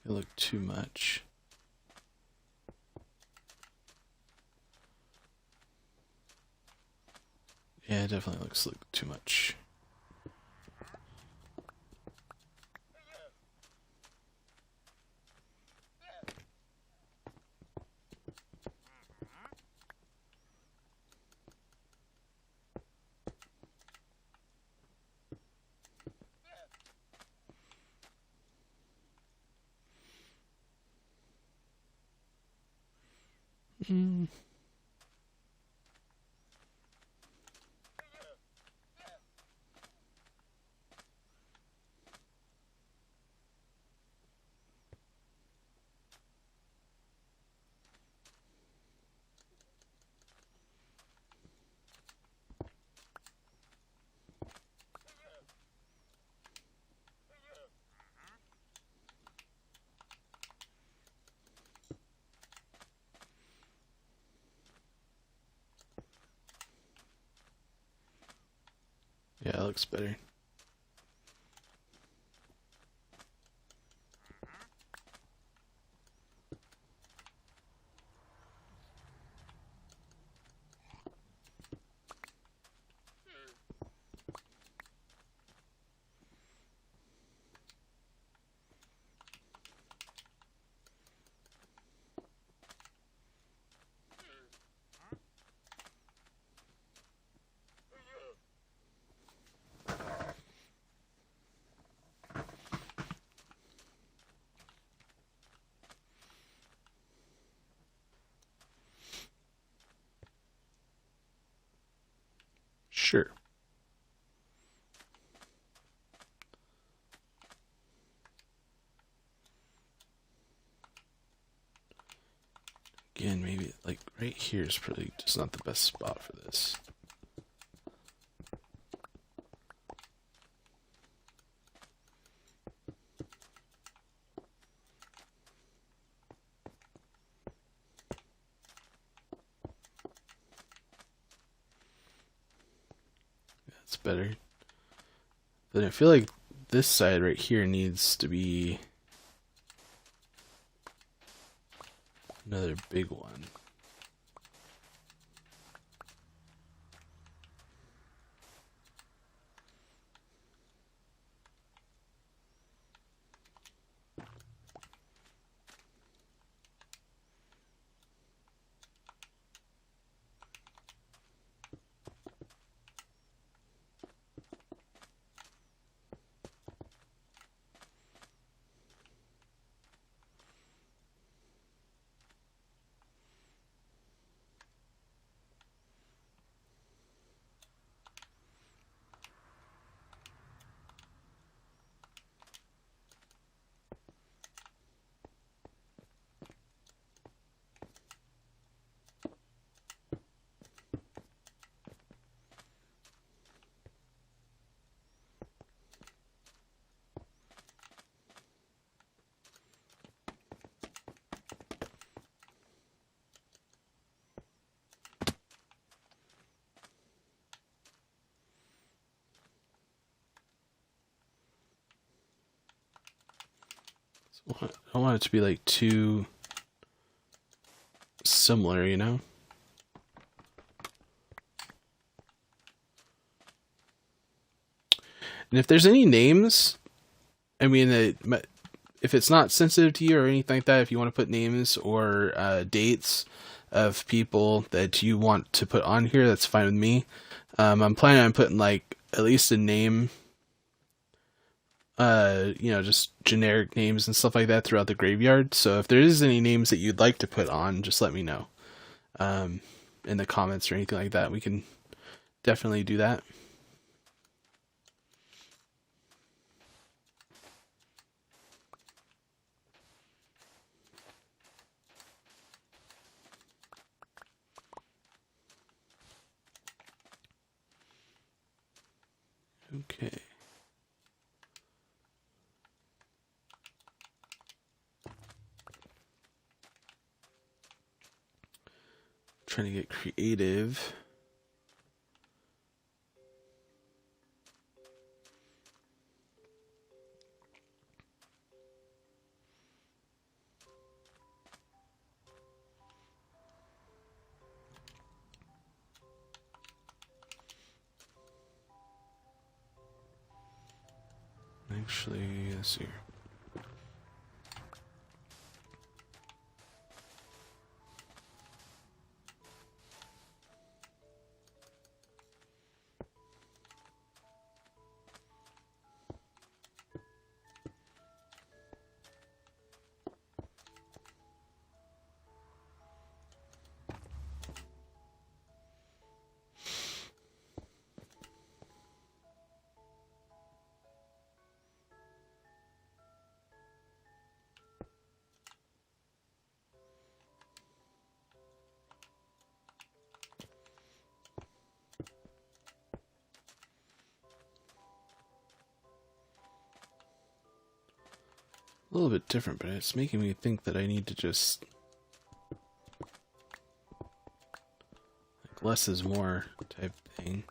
look too much. Yeah, it definitely looks like too much. Mm. Yeah, it looks better. Sure. Again, maybe like right here is probably just not the best spot for this. That's better. Then I feel like this side right here needs to be another big one. I don't want it to be like too similar, you know? And if there's any names, I mean, if it's not sensitive to you or anything like that, if you want to put names or dates of people that you want to put on here, that's fine with me. I'm planning on putting like at least a name, just generic names and stuff like that throughout the graveyard. So if there is any names that you'd like to put on, just let me know in the comments or anything like that. We can definitely do that. Okay. trying to get creative. Actually, let's see. A little bit different, but it's making me think that I need to just like less is more type thing.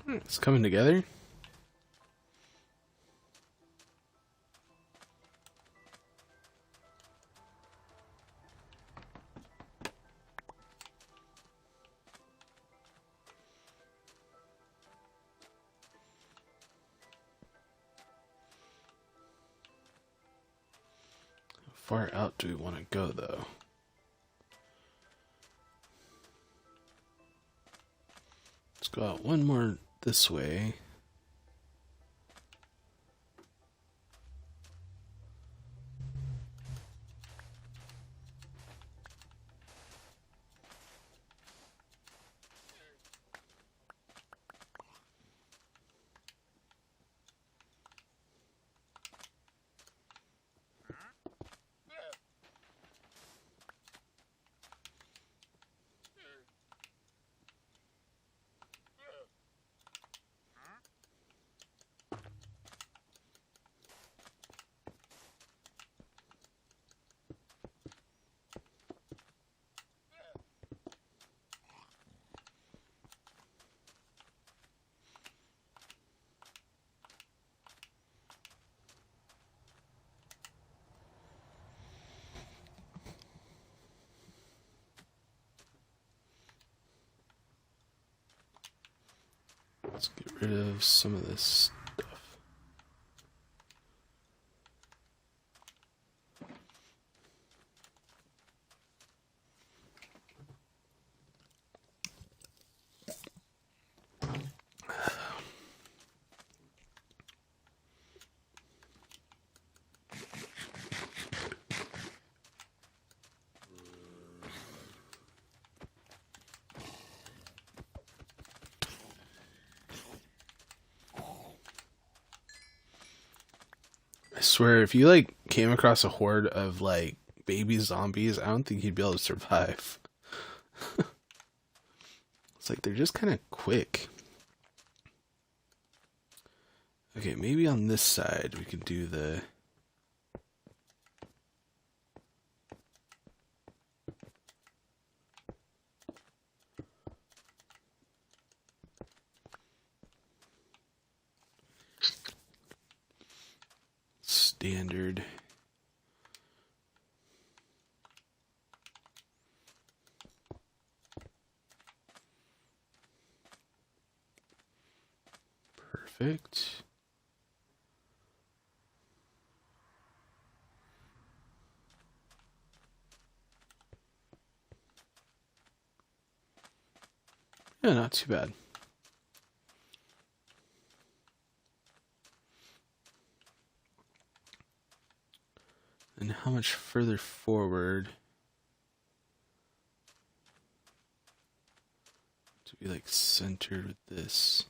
It's coming together. How far out do we want to go, though? Let's go out one more this way. Let's get rid of some of this stuff. I swear, if you like came across a horde of like baby zombies, I don't think you'd be able to survive. It's like they're just kind of quick. Okay, maybe on this side we can do the standard. Perfect. Yeah, not too bad. And how much further forward to be like centered with this?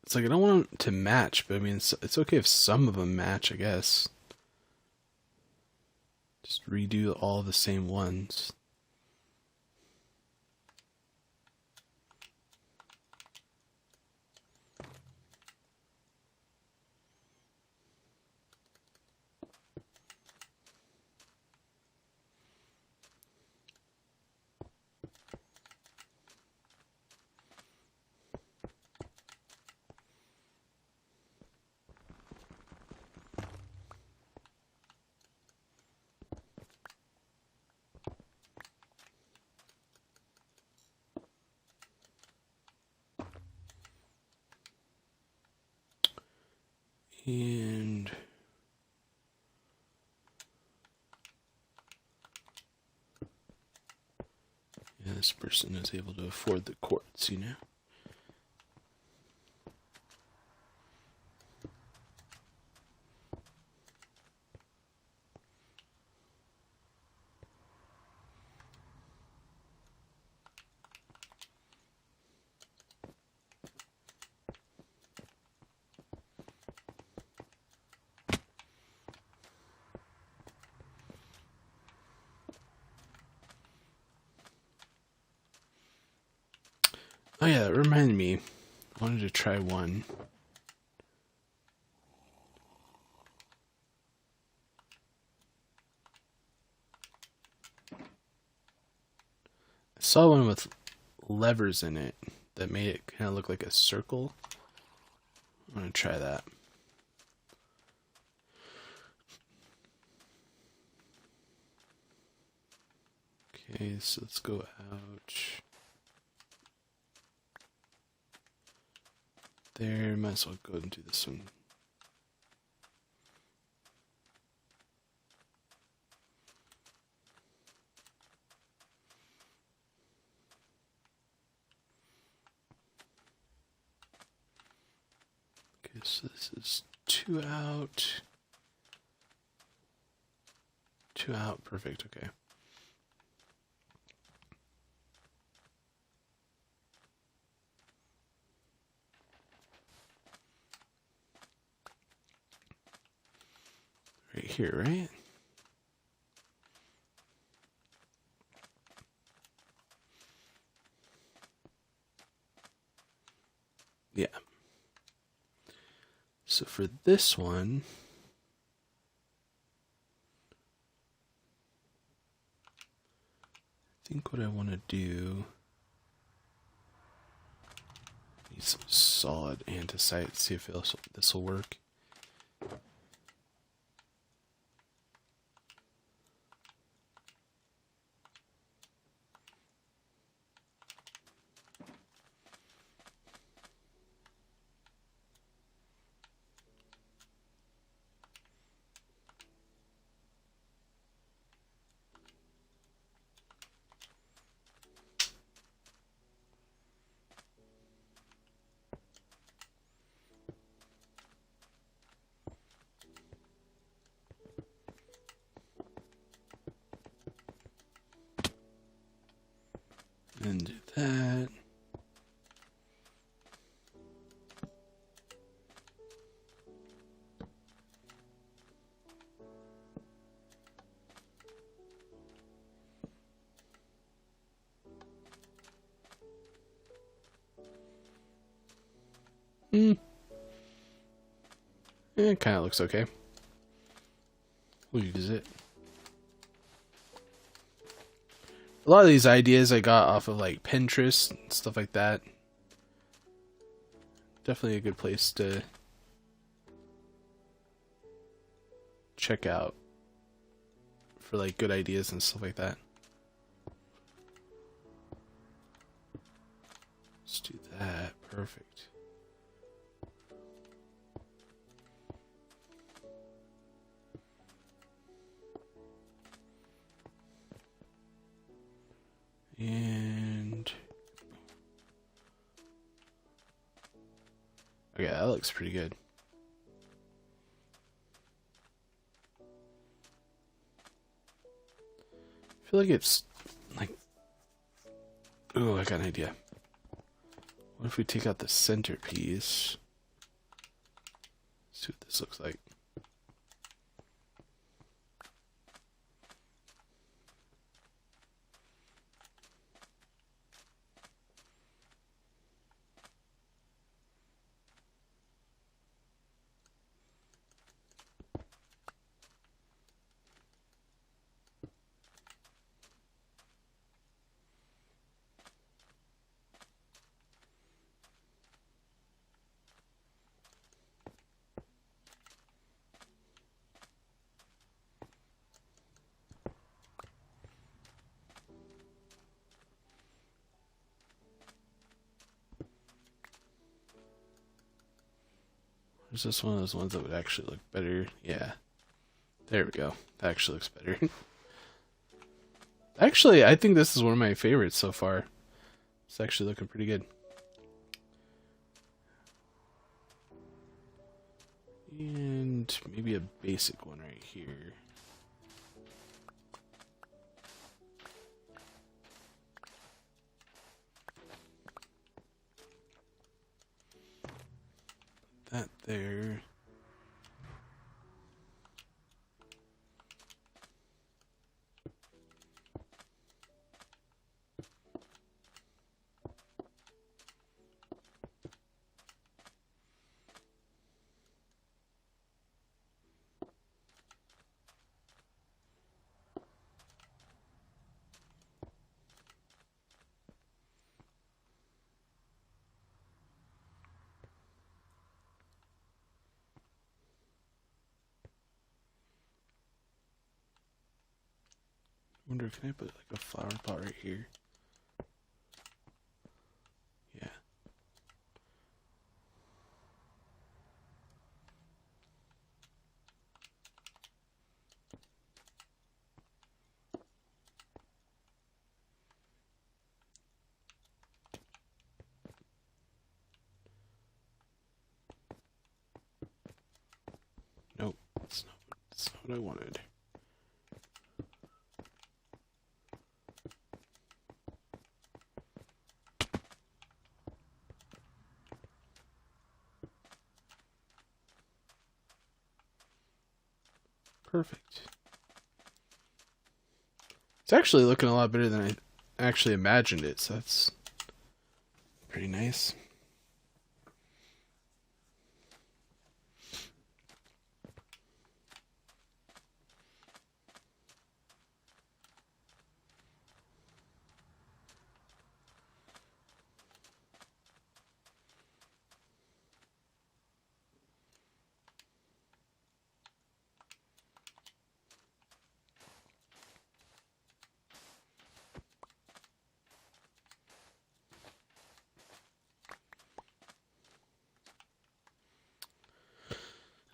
It's like I don't want them to match, but I mean it's okay if some of them match, I guess. Just redo all the same ones. And yeah, this person is able to afford the quartz, you know. Oh yeah, that reminded me. I wanted to try one. I saw one with levers in it that made it kind of look like a circle. I'm gonna try that. Okay, so let's go out. There, might as well go and do this one. Okay, so this is 2 out. 2 out, perfect, okay. Right here, right? Yeah. So for this one, I think what I want to do, need some solid andesite, see if this will work. It kind of looks okay. We'll use it. A lot of these ideas I got off of like Pinterest and stuff like that. Definitely a good place to check out for like good ideas and stuff like that. Let's do that. Perfect. And okay, that looks pretty good. I feel like it's like, oh, I got an idea. What if we take out the centerpiece? See what this looks like. Is this one of those ones that would actually look better? Yeah. There we go. That actually looks better. Actually, I think this is one of my favorites so far. It's actually looking pretty good. And maybe a basic one right here. That there. I wonder, can I put like a flower pot right here? Yeah. Nope, that's not what I wanted. Perfect. It's actually looking a lot better than I actually imagined it, so that's pretty nice.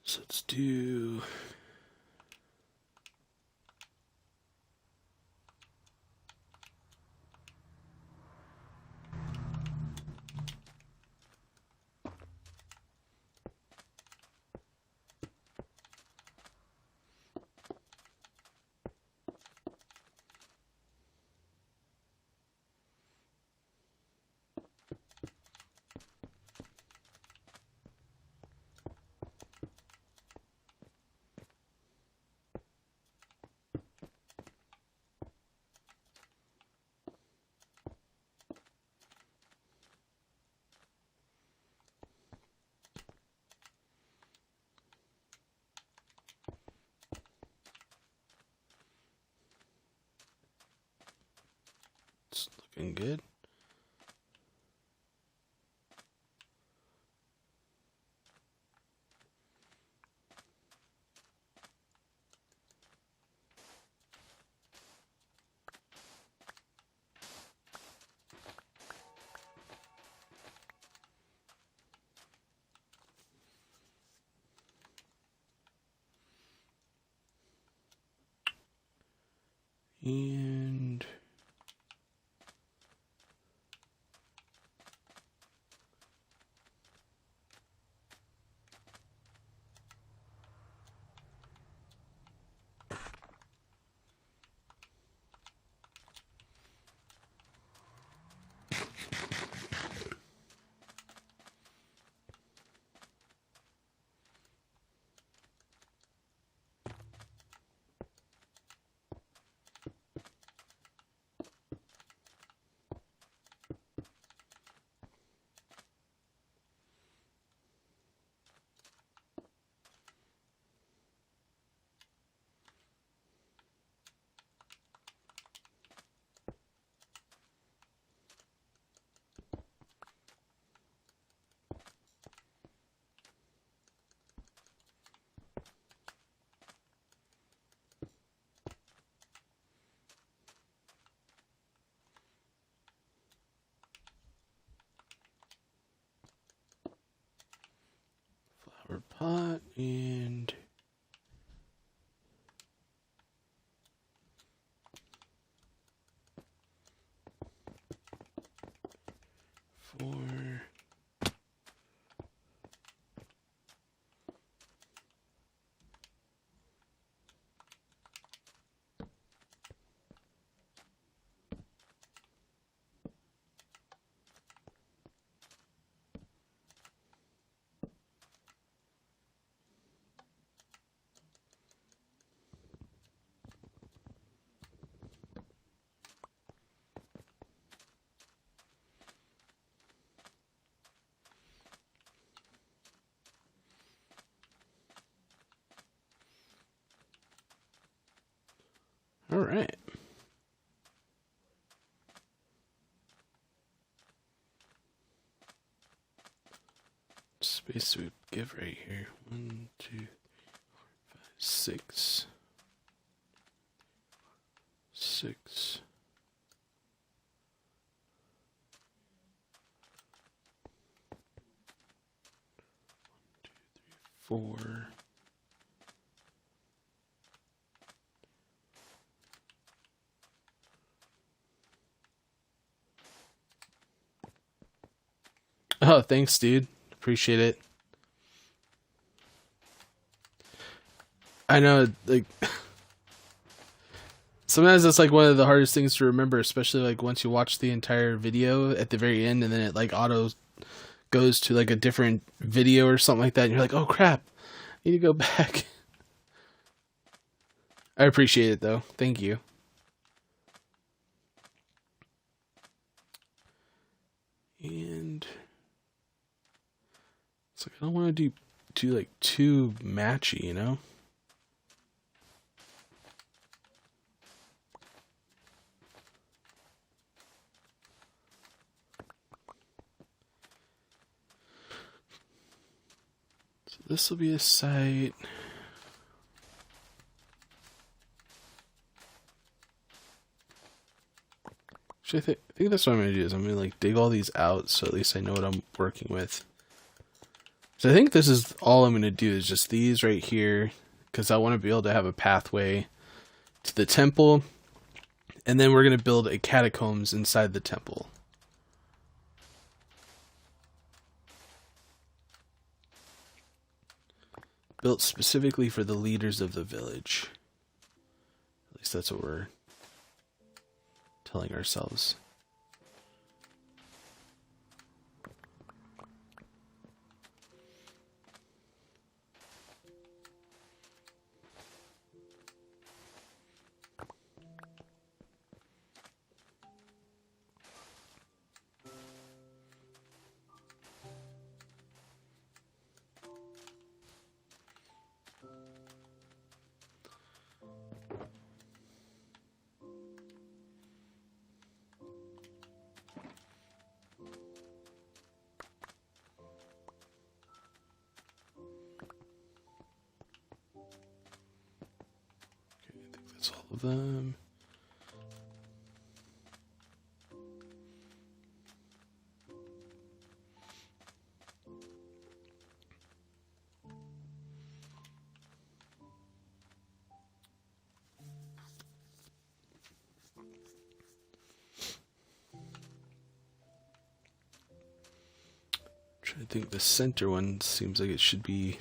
So let's do... looking good. And flower pot and four. All right. Space we give right here. 1, 2, 4, 5, 6. 6. 4. Oh, thanks, dude. Appreciate it. I know, like, sometimes it's like one of the hardest things to remember, especially like once you watch the entire video at the very end and then it like auto goes to like a different video or something like that, and you're like, oh crap, I need to go back. I appreciate it though. Thank you. And it's like I don't want to do like too matchy, you know? So this will be a site. Actually, I think that's what I'm gonna do is I'm gonna like dig all these out so at least I know what I'm working with. So I think this is all I'm gonna do is just these right here because I want to be able to have a pathway to the temple, and then we're gonna build a catacombs inside the temple. Built specifically for the leaders of the village. At least that's what we're telling ourselves. of them. I think the center one seems like it should be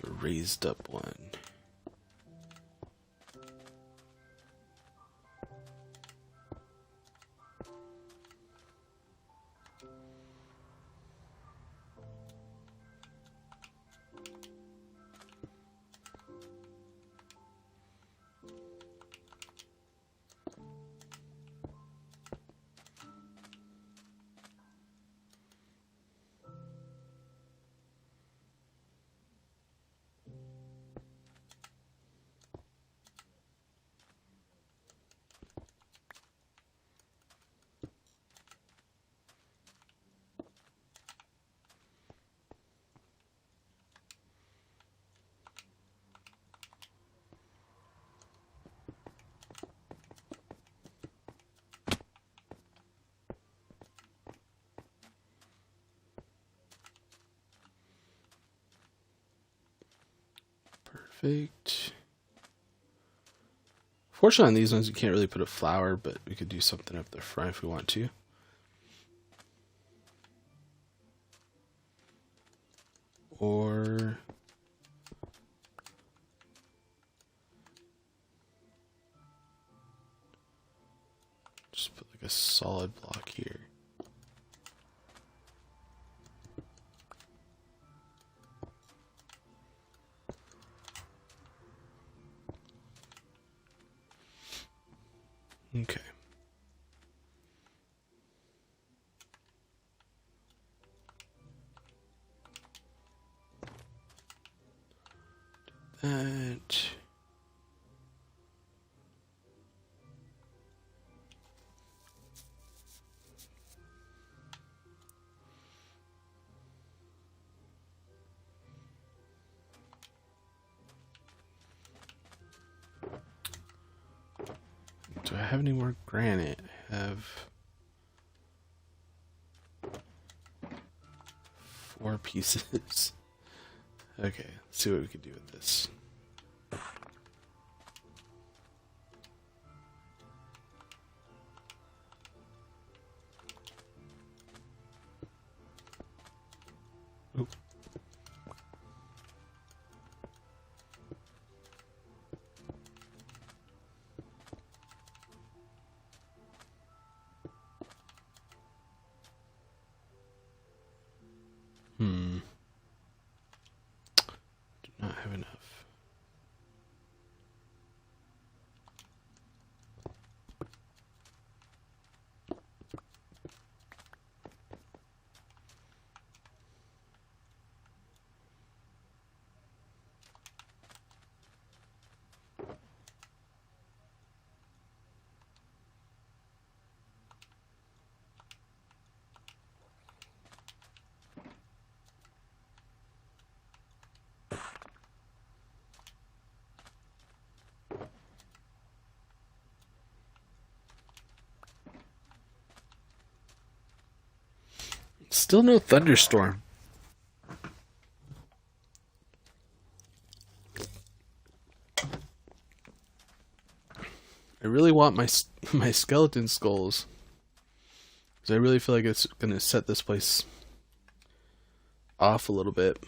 a raised up one. Perfect. Fortunately, on these ones, you can't really put a flower, but we could do something up the front if we want to. Or just put like a solid block here. Okay. That. Do I have any more granite? I have 4 pieces. Okay, let's see what we can do with this. Oop. Do not have enough. Still no thunderstorm. I really want my skeleton skulls, because I really feel like it's going to set this place off a little bit.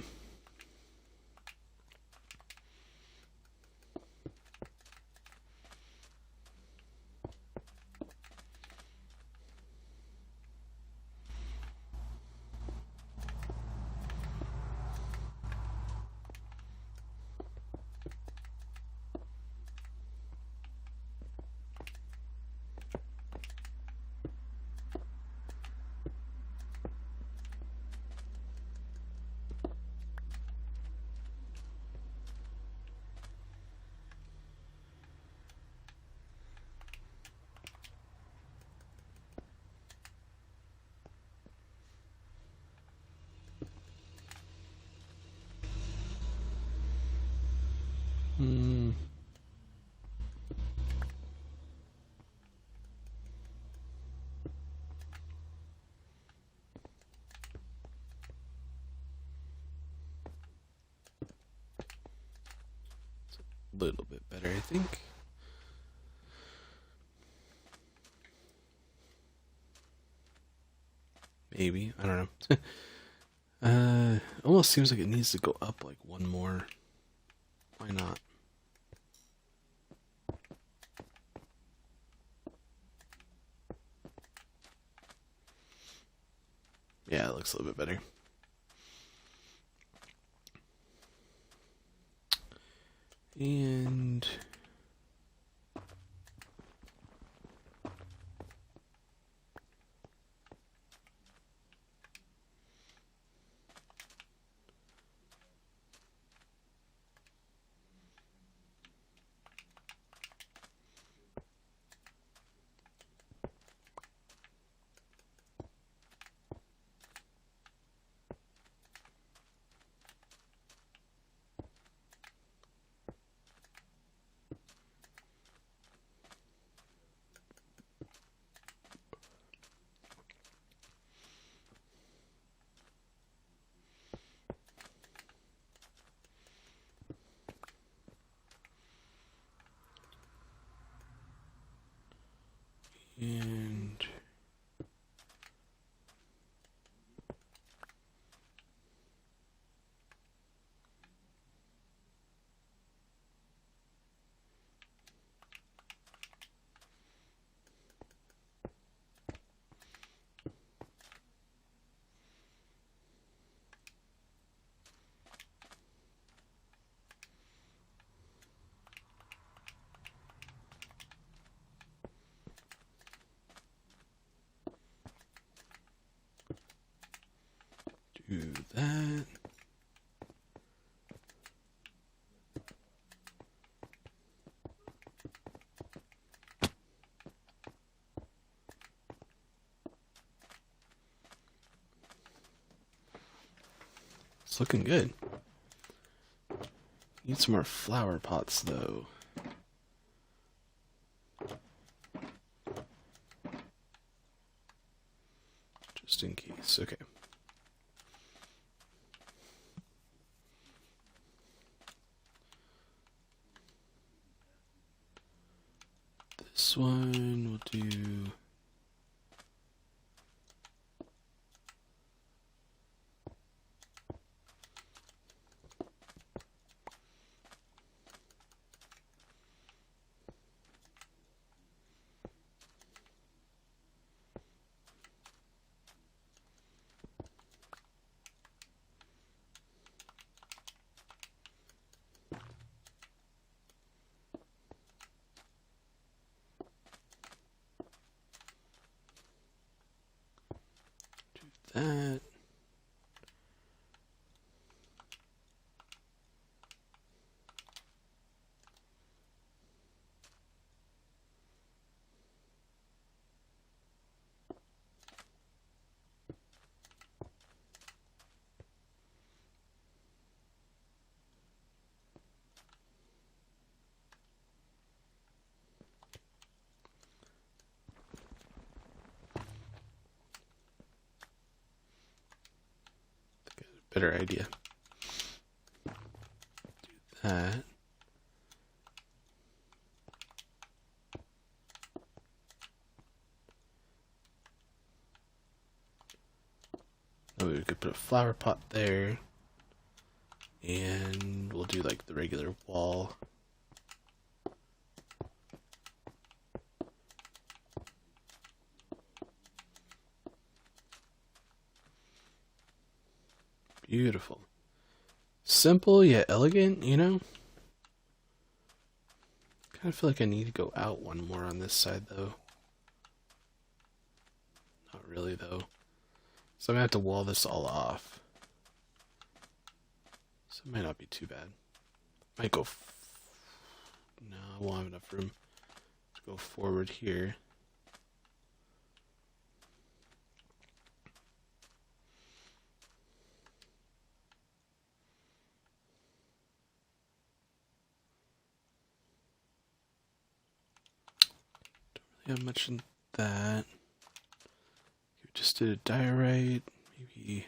Hmm. A little bit better, I think. Maybe. I don't know. Almost seems like it needs to go up like one more. Why not? Yeah, it looks a little bit better. And and do that. It's looking good. Need some more flower pots though. Just in case. Okay. This one we'll do. That. Better idea. Do that. Oh, we could put a flower pot there. And we'll do like the regular wall. Beautiful. Simple yet elegant, you know? Kind of feel like I need to go out one more on this side though. Not really though. So I'm gonna have to wall this all off. So it might not be too bad. Might go. No, I won't have enough room to go forward here. have much in that. You just did a diorite, maybe.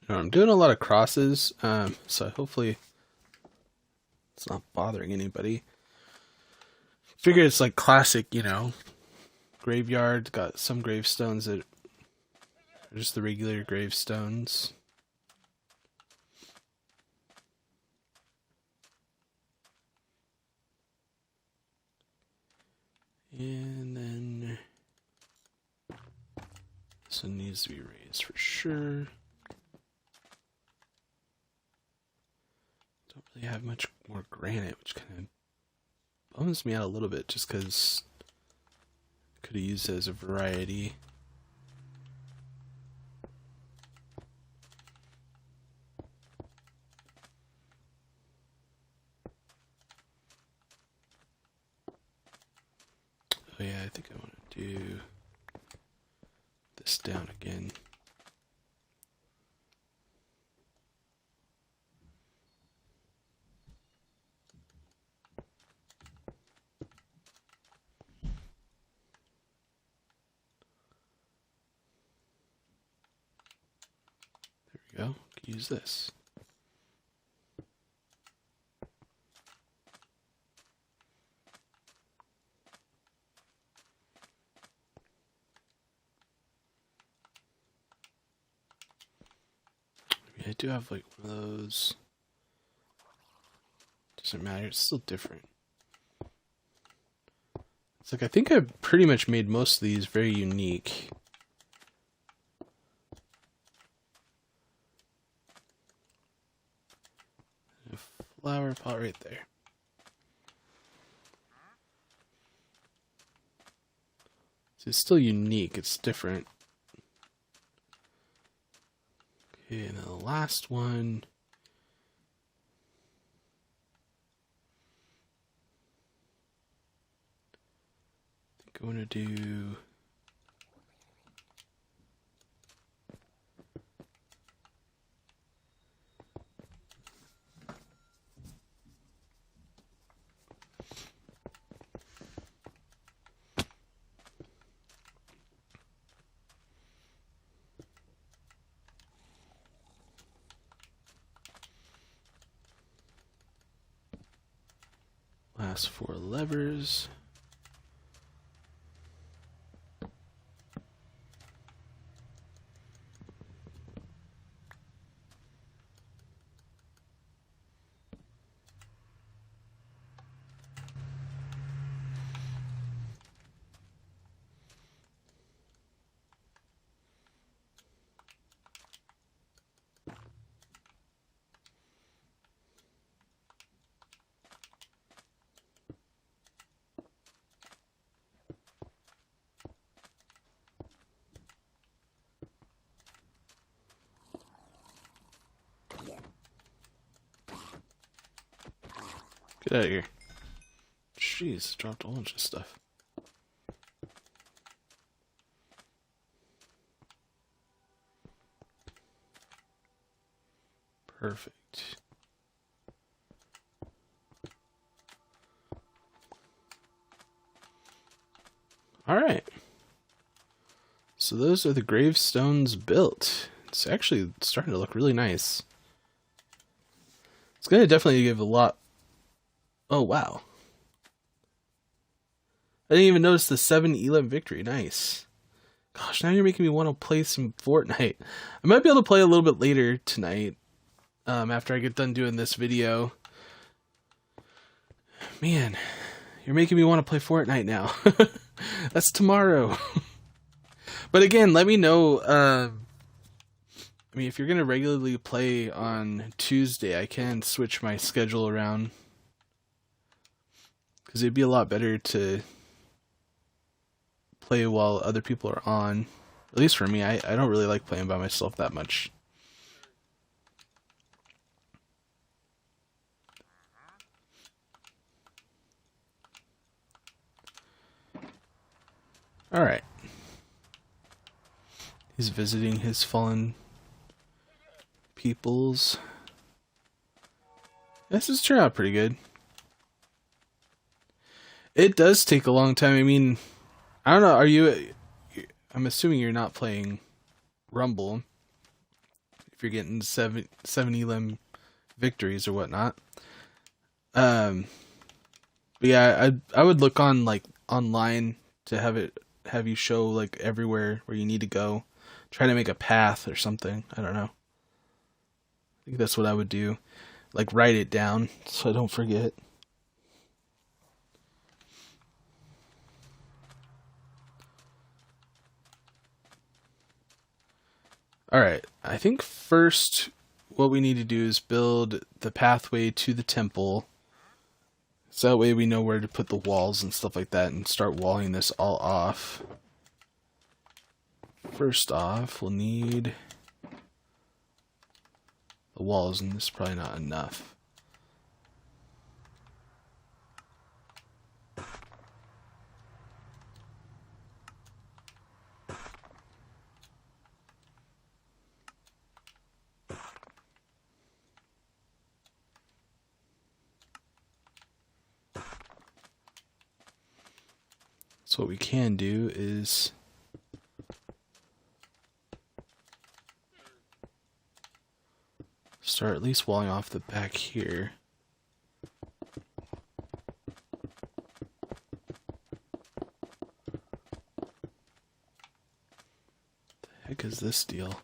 I'm doing a lot of crosses, so hopefully it's not bothering anybody. Figure it's like classic, graveyard. Got some gravestones that are just the regular gravestones. And then this one needs to be raised for sure. Don't really have much more granite, which kind of bums me out a little bit just because I could have used it as a variety. Oh yeah, I think I want to do this down again. There we go. Use this. I do have like one of those. Doesn't matter, it's still different. It's like I think I pretty much made most of these very unique. A flower pot right there. So it's still unique, it's different. Okay, and then the last one. I think I want to do. Last 4 levers. Get out of here. Jeez, dropped a whole bunch of stuff. Perfect. Alright. So those are the gravestones built. It's actually starting to look really nice. It's going to definitely give a lot... Oh, wow. I didn't even notice the 7 Elam victory. Nice. Gosh, now you're making me want to play some Fortnite. I might be able to play a little bit later tonight, after I get done doing this video. Man, you're making me want to play Fortnite now. That's tomorrow. But again, let me know, I mean, if you're going to regularly play on Tuesday, I can switch my schedule around. Because it'd be a lot better to play while other people are on. At least for me, I don't really like playing by myself that much. Alright. He's visiting his fallen peoples. This has turned out pretty good. It does take a long time. I mean, I don't know, are you... I'm assuming you're not playing Rumble. If you're getting 7 Elam victories or whatnot. But yeah, I would look on, like, online to have you show, like, everywhere where you need to go. Try to make a path or something. I don't know. I think that's what I would do. Like, write it down so I don't forget. Alright, I think first what we need to do is build the pathway to the temple. So that way we know where to put the walls and stuff like that and start walling this all off. First off, we'll need the walls, and this is probably not enough. So what we can do is start at least walling off the back here. The heck is this deal?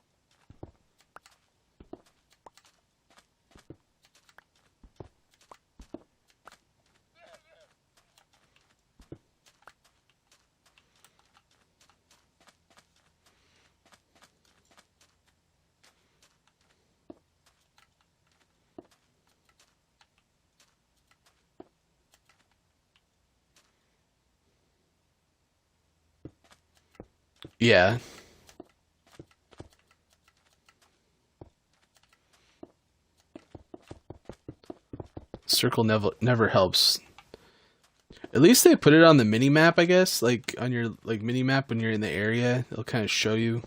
Yeah. Circle never helps. At least they put it on the mini map, I guess. Like on your mini map when you're in the area, it'll kind of show you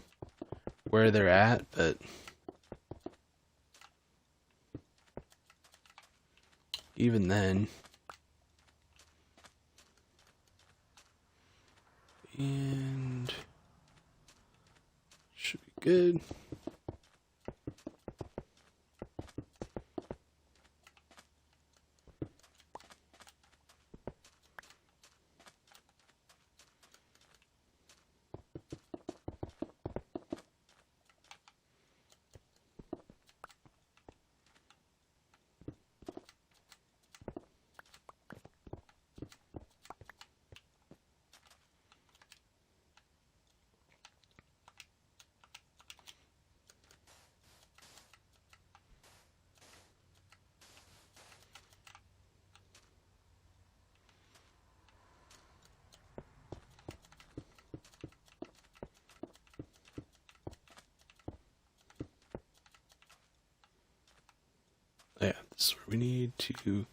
where they're at, but even then. And should be good. Yeah, this is where we need to...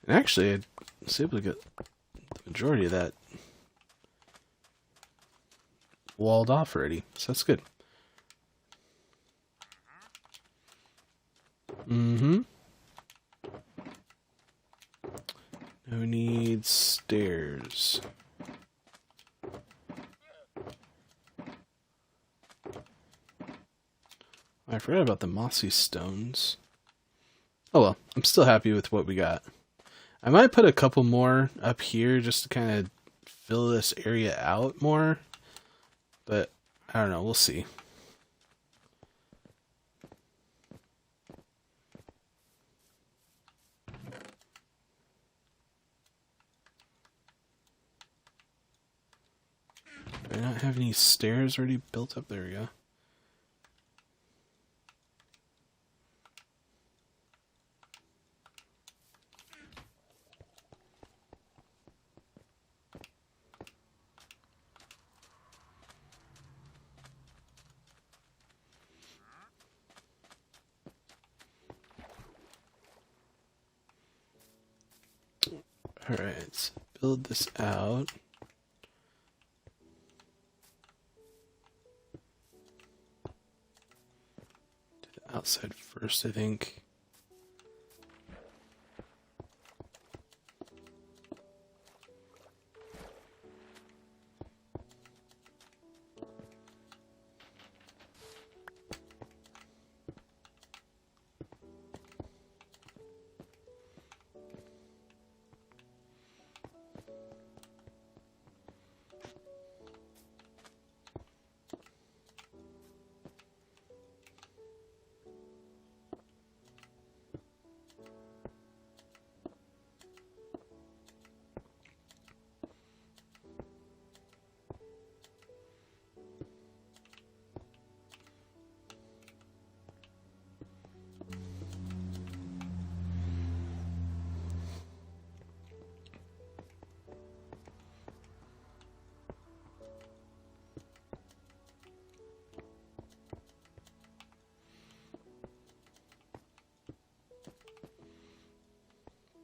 And actually, I was able to get the majority of that walled off already, so that's good. No need stairs. I forgot about the mossy stones. Oh well, I'm still happy with what we got. I might put a couple more up here just to kind of fill this area out more. But, I don't know, we'll see. Do I not have any stairs already built up? There we go. Alright, let's build this out. Do the outside first, I think.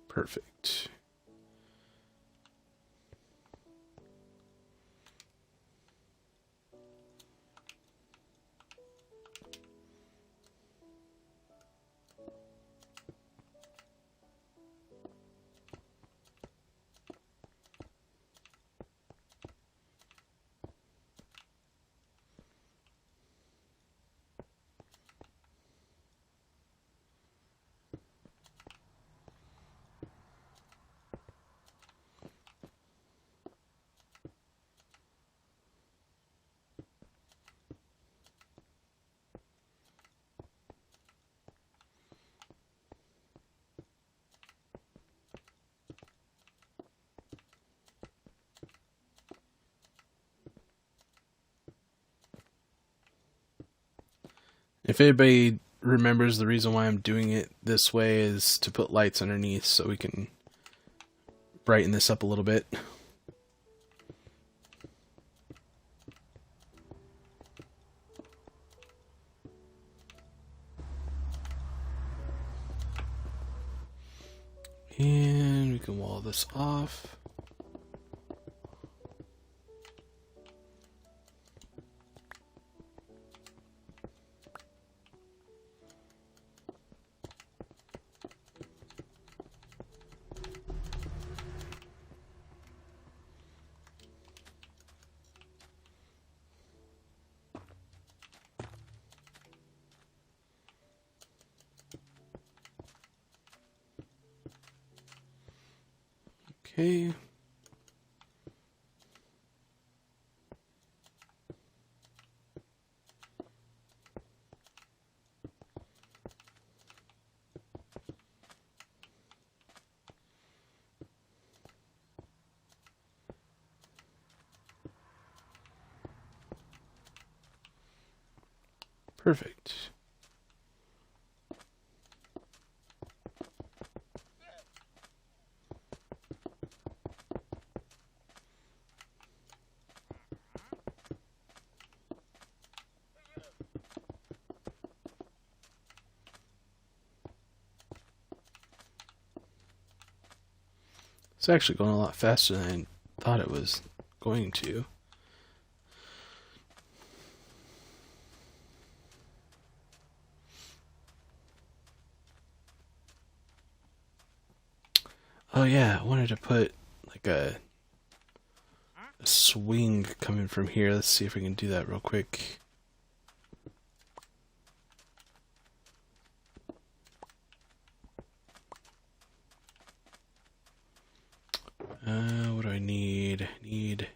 Perfect. If anybody remembers, the reason why I'm doing it this way is to put lights underneath so we can brighten this up a little bit. And we can wall this off. Okay. Perfect. It's actually going a lot faster than I thought it was going to. Oh yeah, I wanted to put like a swing coming from here. Let's see if we can do that real quick. What do I need? Need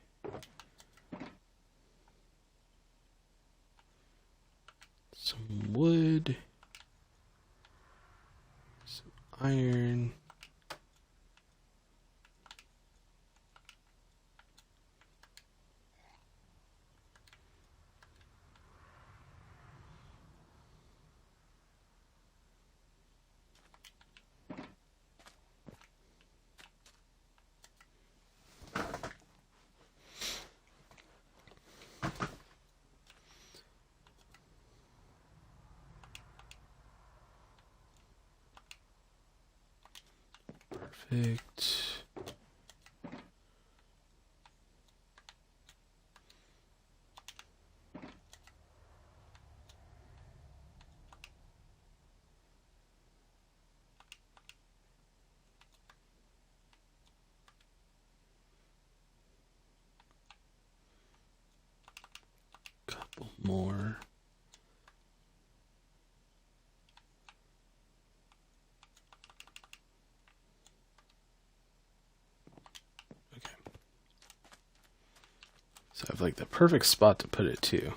some wood, some iron. Perfect. Couple more. So I have like the perfect spot to put it too.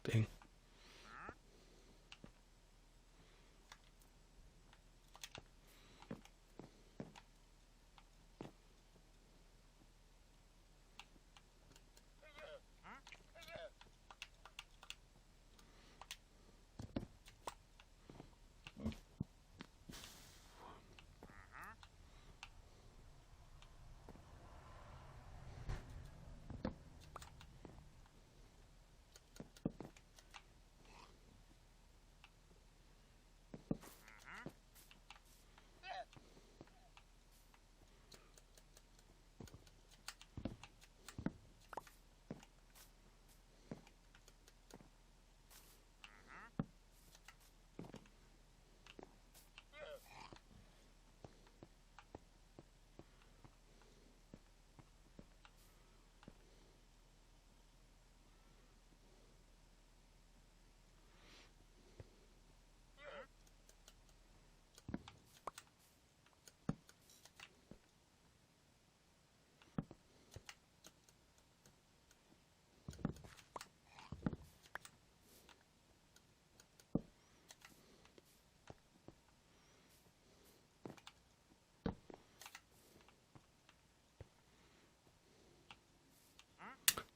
Dang.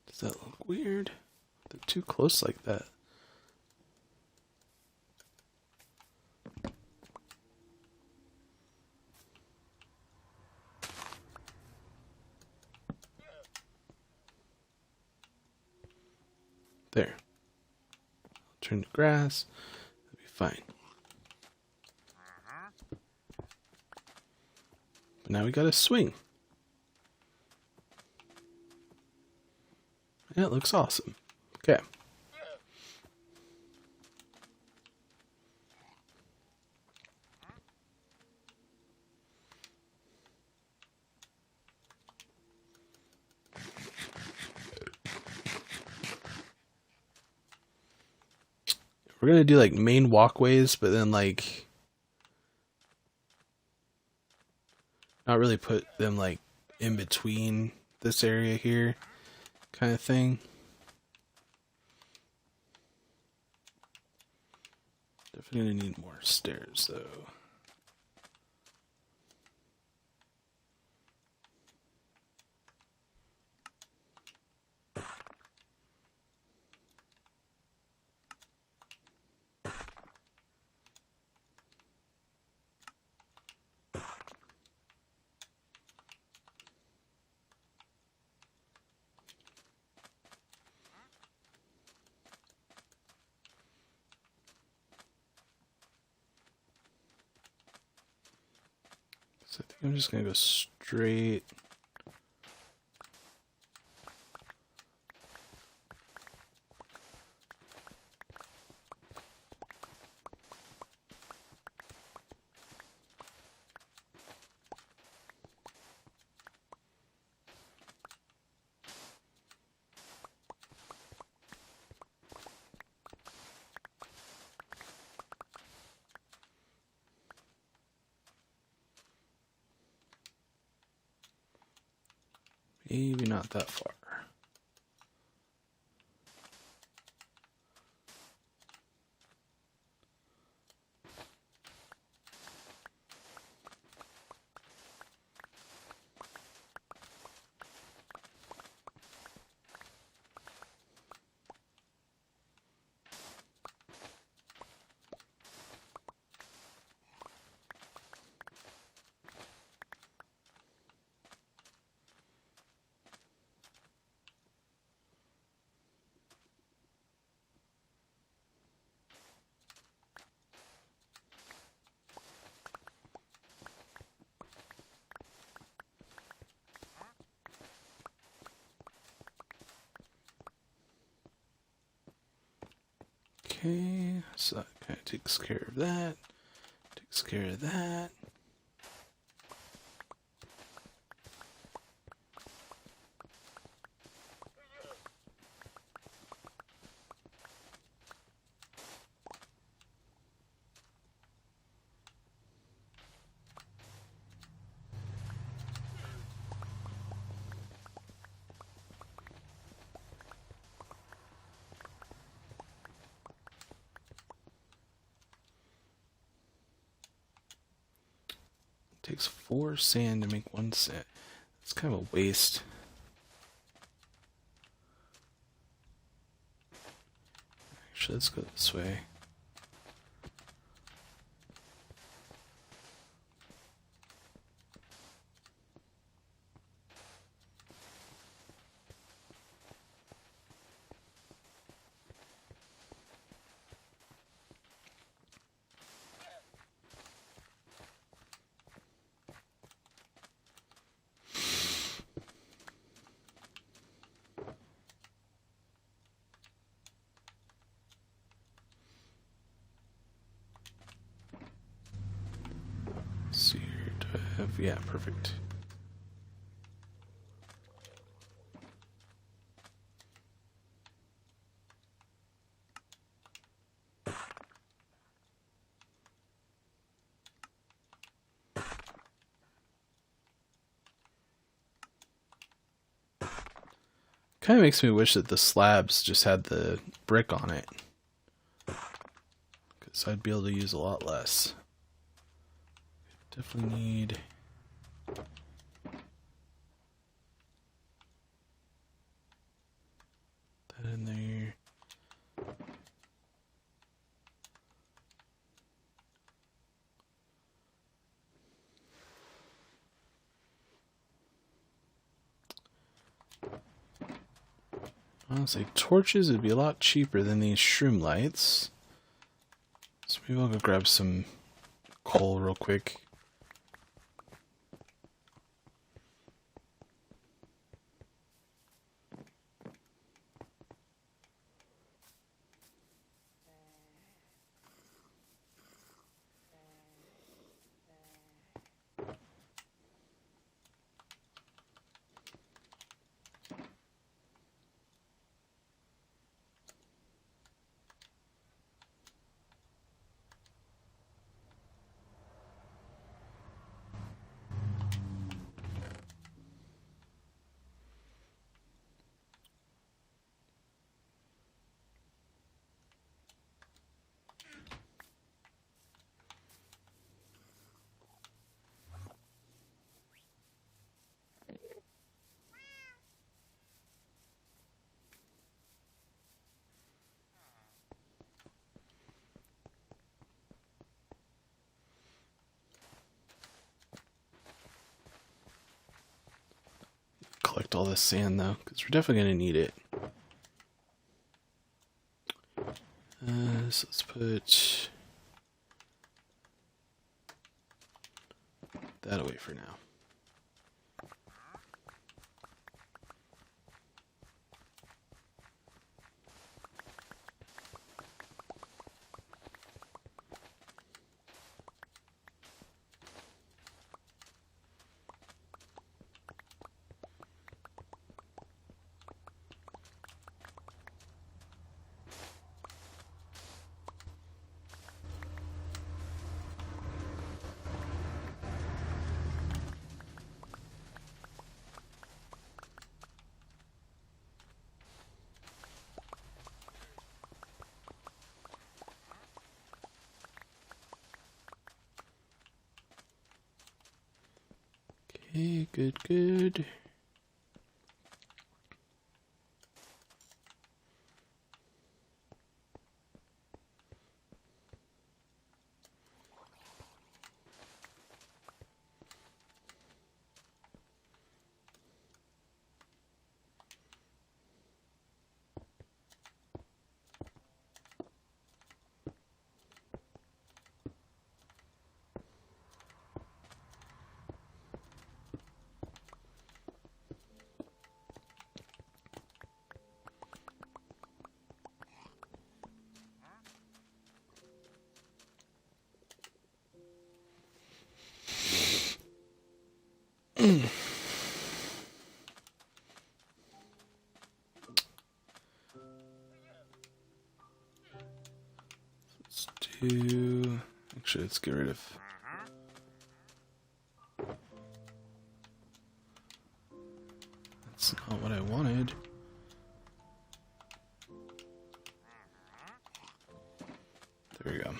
Does that look weird? They're too close like that. There. Turn to grass. That'll be fine. But now we got a swing. And it looks awesome. Okay. We're gonna do like main walkways, but then like not really put them like in between this area here, kind of thing. Definitely gonna need more stairs though. So I think I'm just gonna go straight. Maybe not that far. Okay, so that kind of takes care of that. Takes care of that. Takes 4 sand to make 1 sand. It's kind of a waste. Actually, let's go this way. Let's see here. Do I have? Yeah, perfect. Kind of makes me wish that the slabs just had the brick on it, because I'd be able to use a lot less. Definitely need that in there. Honestly, torches would be a lot cheaper than these shroom lights. So maybe I'll go grab some coal real quick. Collect all this sand though, because we're definitely going to need it. So let's put that away for now. Okay, good. Actually, let's get rid of... That's not what I wanted. There we go.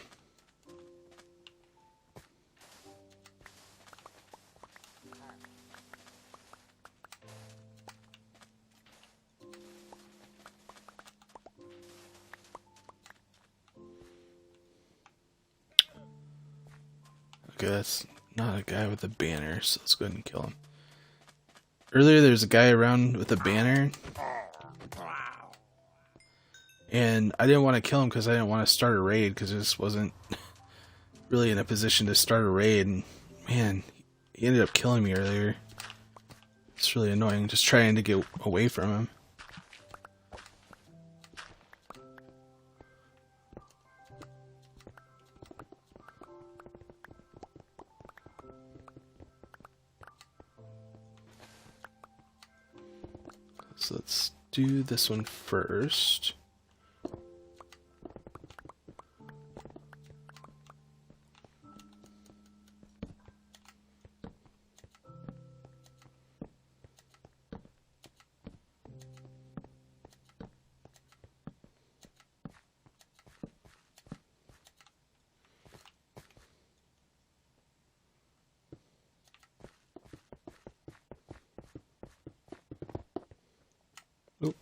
Okay, that's not a guy with a banner, so let's go ahead and kill him. Earlier there's a guy around with a banner, and I didn't want to kill him because I didn't want to start a raid, because I just wasn't really in a position to start a raid, and man, he ended up killing me earlier. It's really annoying, just trying to get away from him. So let's do this one first. Oop.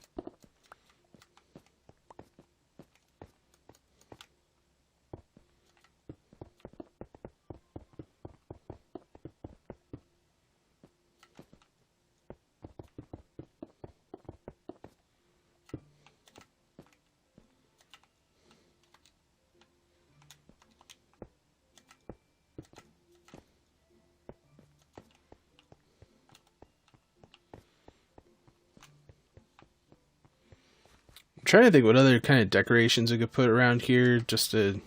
I'm trying to think what other kind of decorations we could put around here, just to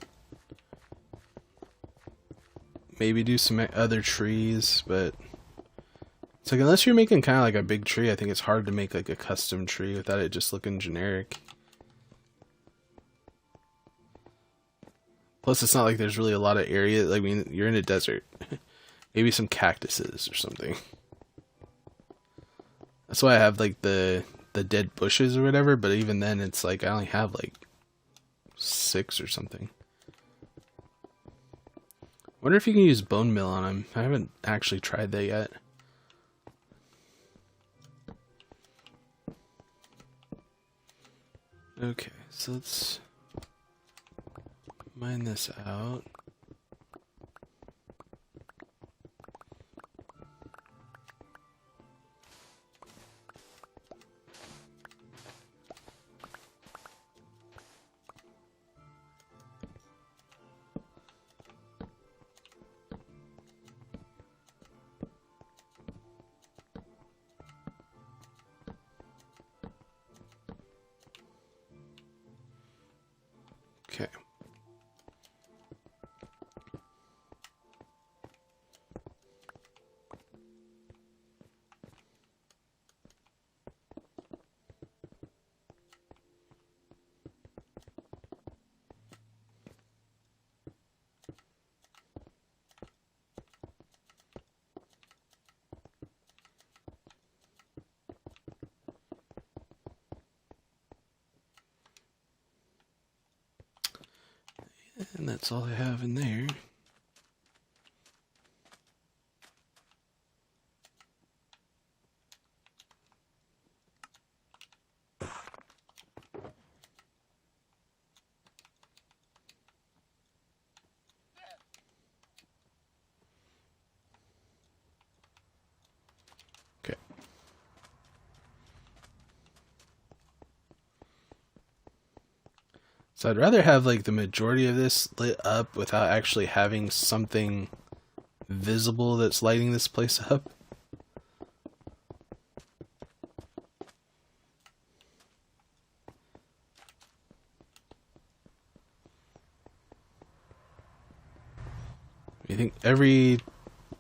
maybe do some other trees, but it's like, unless you're making kind of like a big tree, I think it's hard to make like a custom tree without it just looking generic. Plus, it's not like there's really a lot of area. Like, I mean, you're in a desert. Maybe some cactuses or something. That's why I have like the dead bushes or whatever, but even then it's like I only have like 6 or something. Wonder if you can use bone meal on them. I haven't actually tried that yet. Okay, so let's mine this out. And that's all I have in there. Okay. So I'd rather have like the majority of this lit up without actually having something visible that's lighting this place up. I think every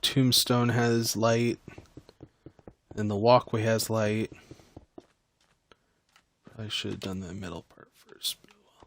tombstone has light, and the walkway has light. Probably should have done the middle part first. But well.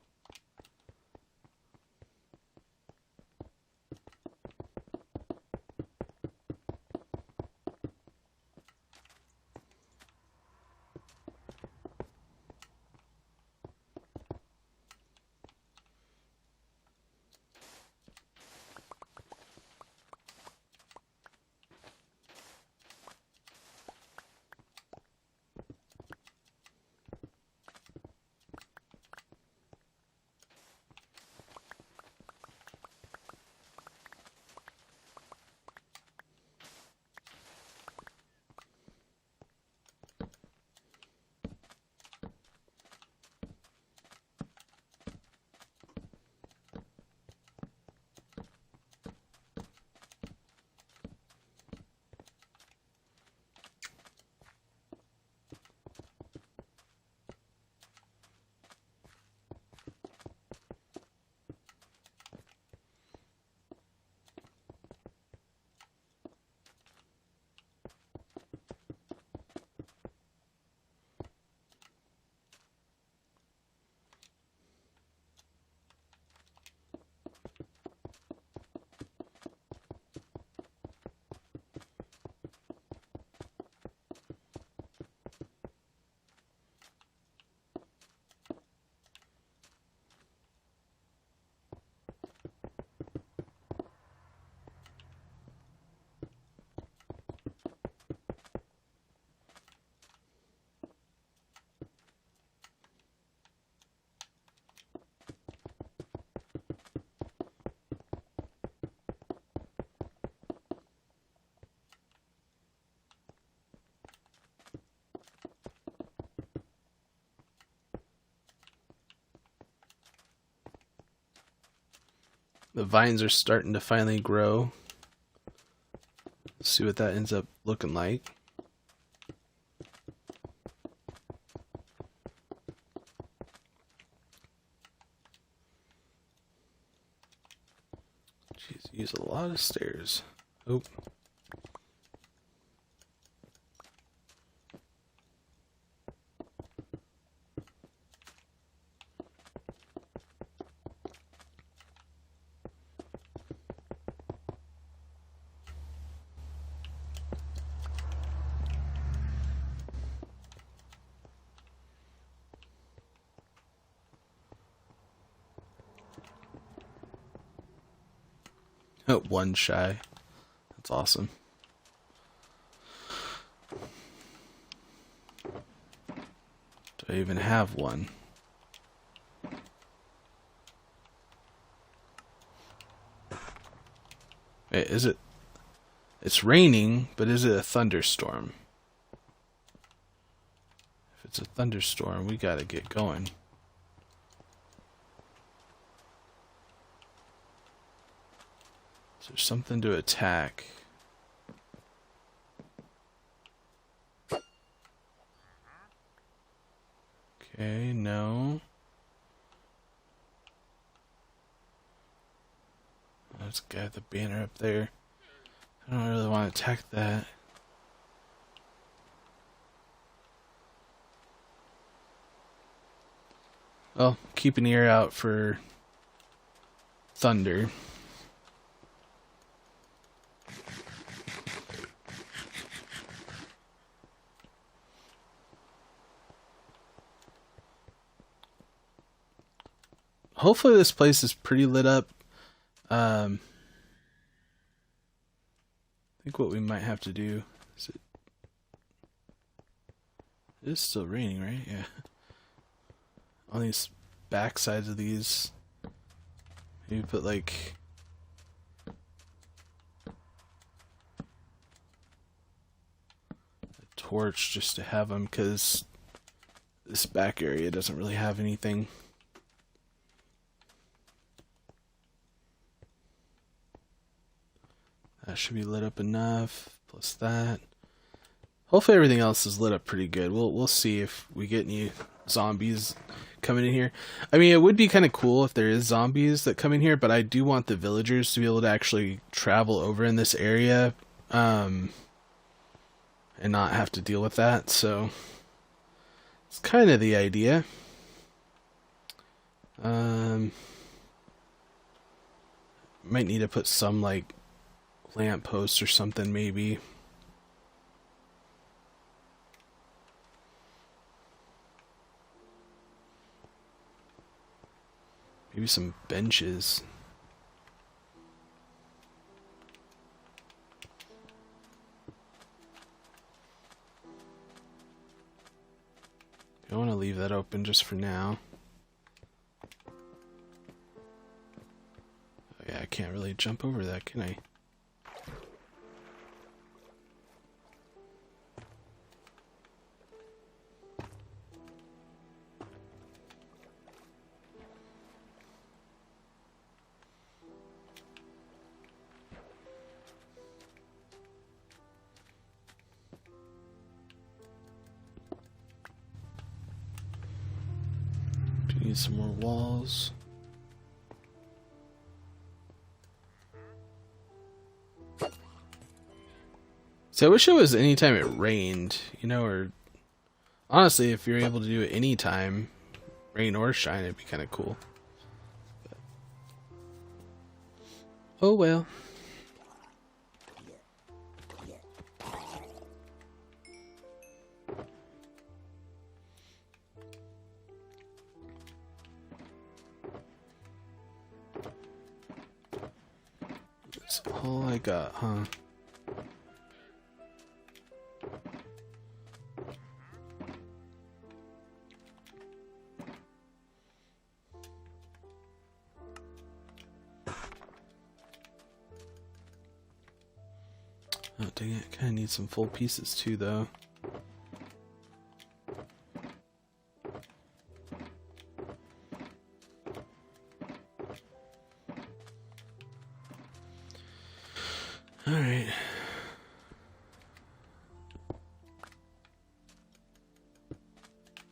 The vines are starting to finally grow. Let's see what that ends up looking like. Jeez, use a lot of stairs. Oh. Oh, one shy. That's awesome. Do I even have one? Wait, is it? It's raining, but is it a thunderstorm? If it's a thunderstorm, we gotta get going. Is there something to attack? Okay, no. Let's get the banner up there. I don't really want to attack that. Well, keep an ear out for thunder. Hopefully this place is pretty lit up. I think what we might have to do is it is still raining, right? Yeah. On these back sides of these, maybe put like a torch just to have them, because this back area doesn't really have anything. That should be lit up enough, plus that. Hopefully everything else is lit up pretty good. We'll see if we get any zombies coming in here. I mean, it would be kind of cool if there is zombies that come in here, but I do want the villagers to be able to actually travel over in this area, and not have to deal with that. So it's kind of the idea. Might need to put some like lamp posts or something, maybe. Maybe some benches. I want to leave that open just for now. Oh yeah, I can't really jump over that, can I? Need some more walls. So I wish it was anytime it rained, you know, or honestly, if you're able to do it anytime, rain or shine, it'd be kind of cool. But, oh well. That's all I got, huh? Oh dang it, kinda need some full pieces too though. Alright.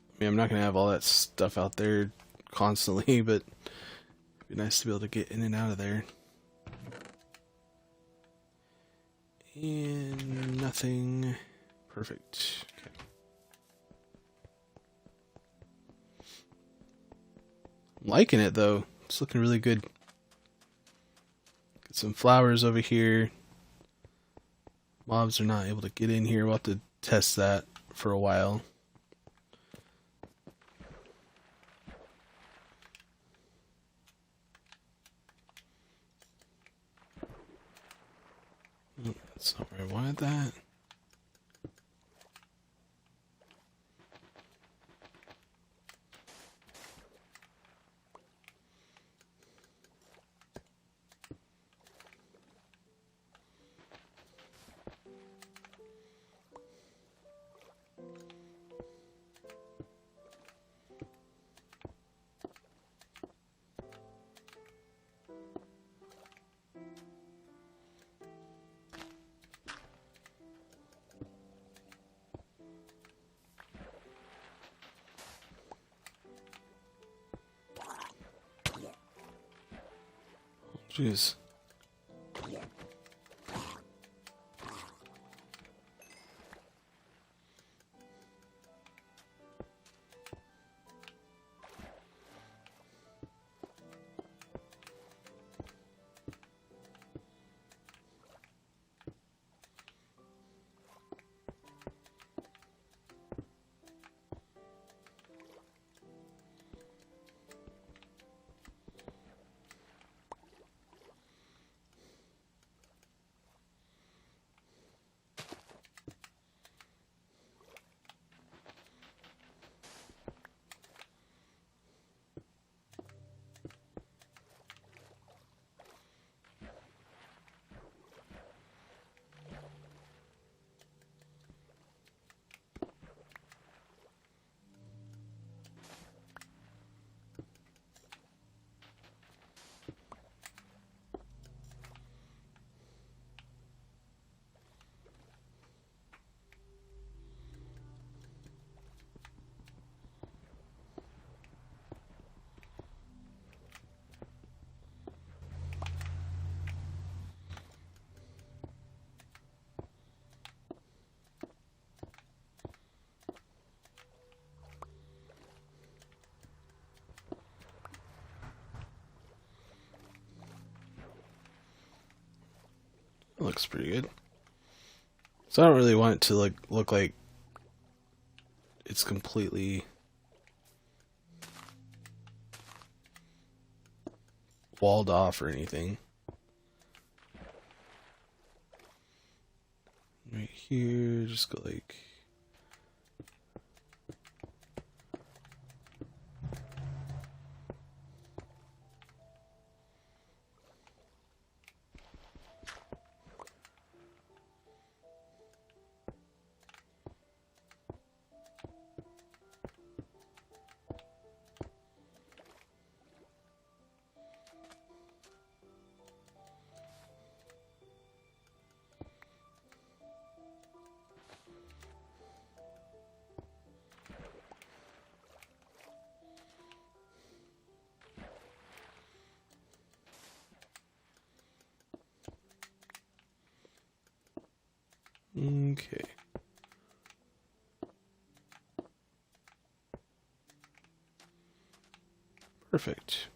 I mean, I'm not gonna have all that stuff out there constantly, but it'd be nice to be able to get in and out of there. And nothing. Perfect. Okay. I'm liking it though. It's looking really good. Get some flowers over here. Mobs are not able to get in here. We'll have to test that for a while. Oh, that's not where I wanted that. Jeez. looks pretty good. So I don't really want it to look like it's completely walled off or anything. Right here, just go like... Okay. Perfect.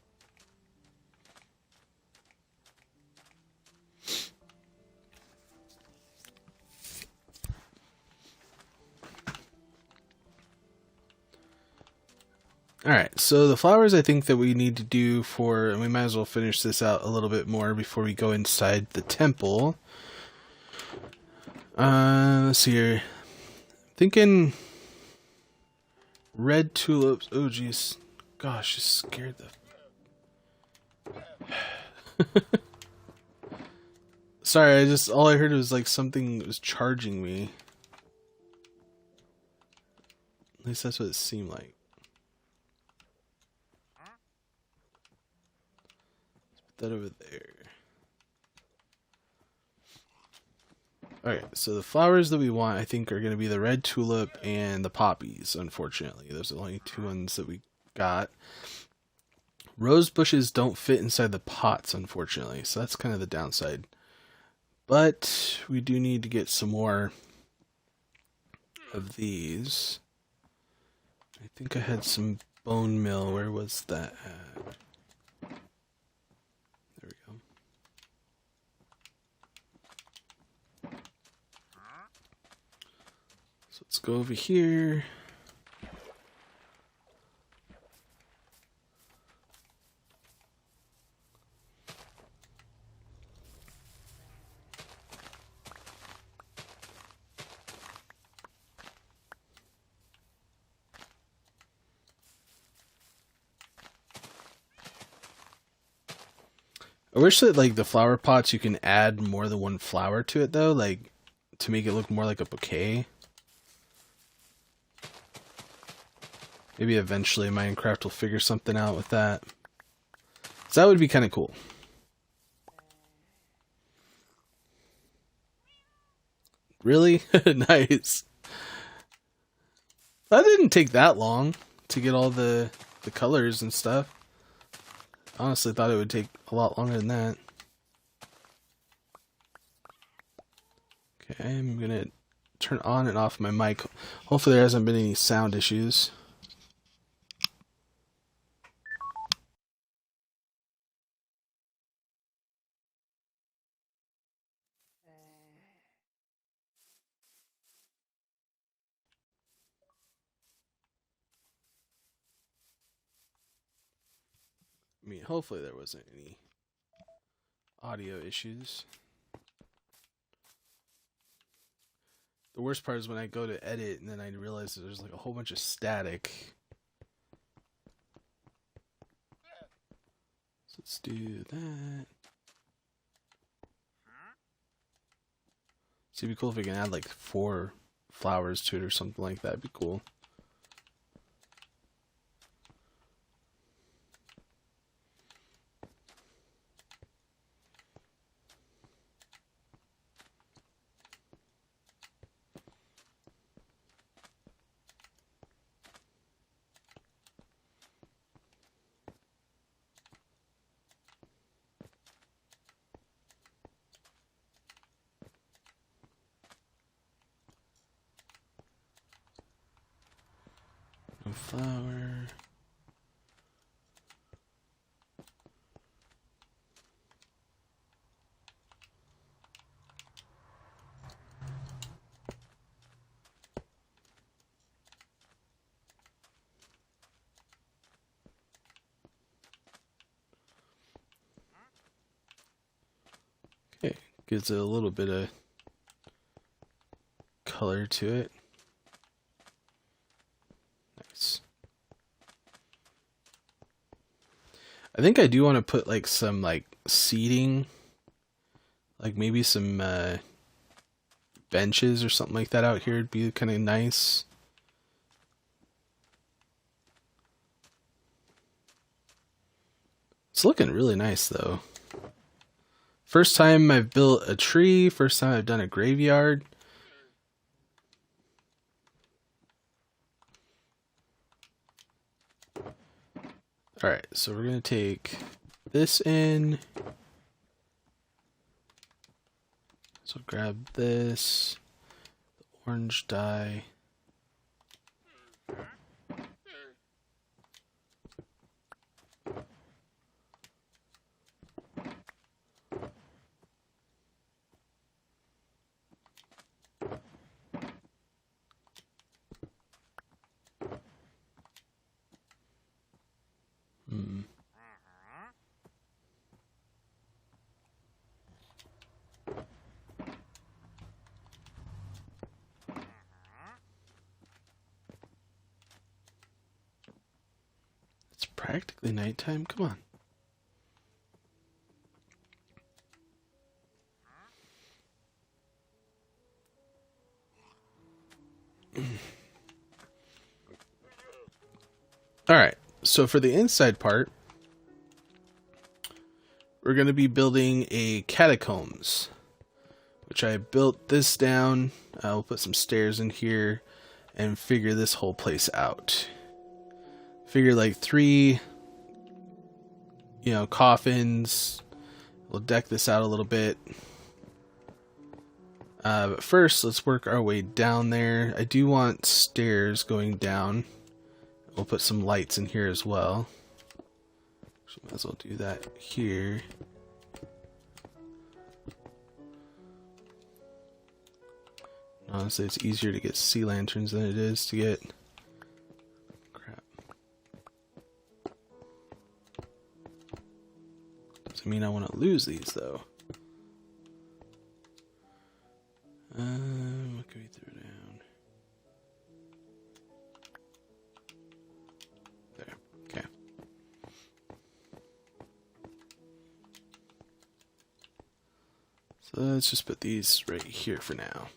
Alright, so the flowers I think that we need to do for, and we might as well finish this out a little bit more before we go inside the temple. Let's see here. Thinking red tulips. Oh, jeez. Gosh, just scared the... Sorry, all I heard was like something was charging me. At least that's what it seemed like. Let's put that over there. Alright, so the flowers that we want, I think, are going to be the red tulip and the poppies, unfortunately. Those are the only two ones that we got. Rose bushes don't fit inside the pots, unfortunately, so that's kind of the downside. But we do need to get some more of these. I think I had some bone meal. Where was that at? There we go. So let's go over here. I wish that like the flower pots you can add more than one flower to it though, like to make it look more like a bouquet. Maybe eventually Minecraft will figure something out with that. So that would be kind of cool. Really? Nice. That didn't take that long to get all the colors and stuff. Honestly thought it would take a lot longer than that. Okay, I'm gonna turn on and off my mic. Hopefully there hasn't been any sound issues. I mean, hopefully there wasn't any audio issues. The worst part is when I go to edit and then I realize that there's like a whole bunch of static. So let's do that. So it'd be cool if we can add like 4 flowers to it or something like that. It'd be cool. A flower. Gives it a little bit of color to it. Nice. I think I do want to put like some like seating, like maybe some benches or something like that out here. It'd be kind of nice. It's looking really nice though. First time I've built a tree, first time I've done a graveyard. Alright, so we're going to take this in. So grab this, the orange dye. It's practically nighttime. Come on. Alright, so for the inside part, we're going to be building a catacombs, which I built this down. I'll put some stairs in here and figure this whole place out. Figure like 3, coffins. We'll deck this out a little bit. But first, let's work our way down there. I do want stairs going down. We'll put some lights in here as well. So might as well do that here. Honestly, it's easier to get sea lanterns than it is to get... Crap. Doesn't mean I want to lose these, though. What can we throw down? There. Okay. So let's just put these right here for now.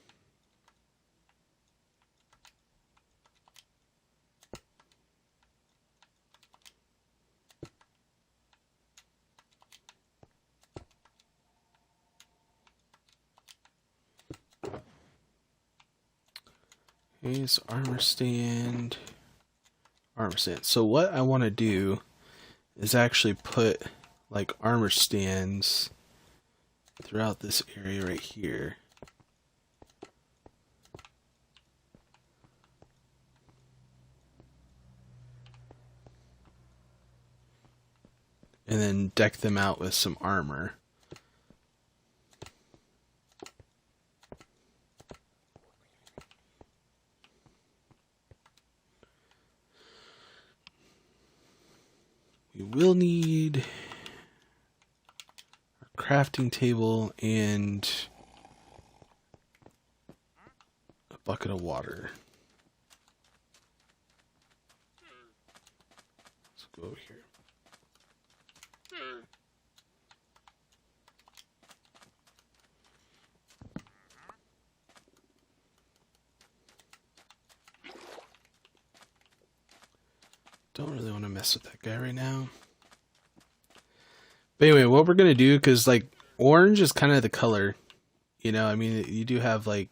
Okay, so armor stand. So what I want to do is actually put like armor stands throughout this area right here. And then deck them out with some armor. We will need a crafting table and a bucket of water. Let's go over here. Don't really want to mess with that guy right now. But anyway, what we're going to do, because like orange is kind of the color, I mean, you do have like,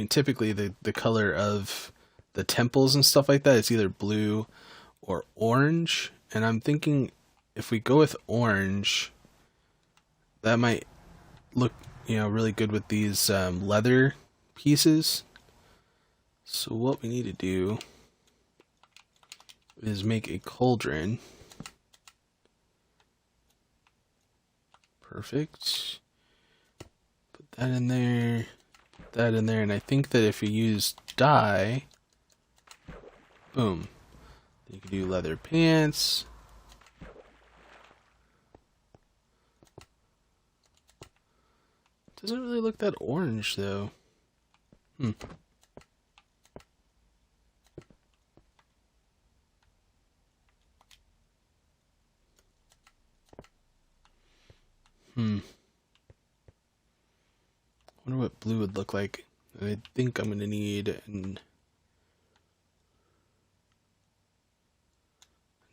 typically the color of the temples and stuff like that, it's either blue or orange. And I'm thinking if we go with orange, that might look, really good with these leather pieces. So what we need to do is make a cauldron. Perfect. Put that in there, put that in there, and I think that if you use dye, boom, you can do leather pants. Doesn't really look that orange though. Hmm. Wonder what blue would look like. I think I'm gonna need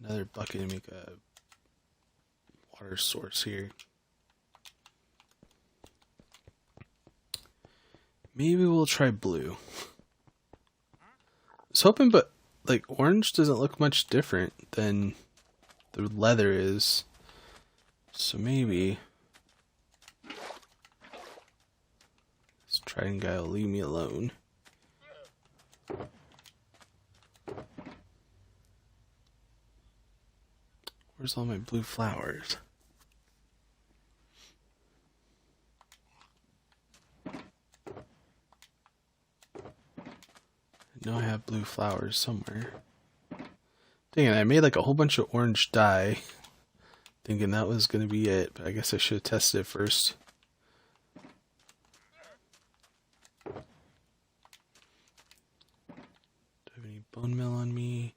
another bucket to make a water source here. Maybe we'll try blue. I was hoping, but like orange doesn't look much different than the leather is. So maybe this trident guy will leave me alone. Where's all my blue flowers? I know I have blue flowers somewhere. Dang it, I made like a whole bunch of orange dye, thinking that was gonna be it, but I guess I should have tested it first. Do I have any bone meal on me?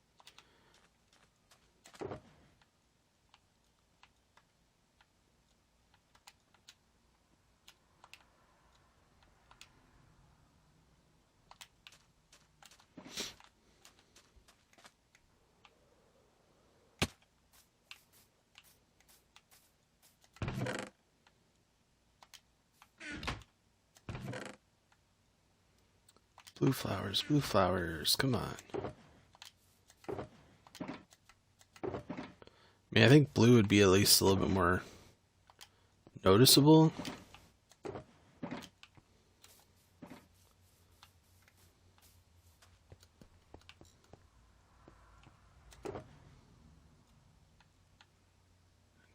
Blue flowers, come on. I mean, I think blue would be at least a little bit more noticeable.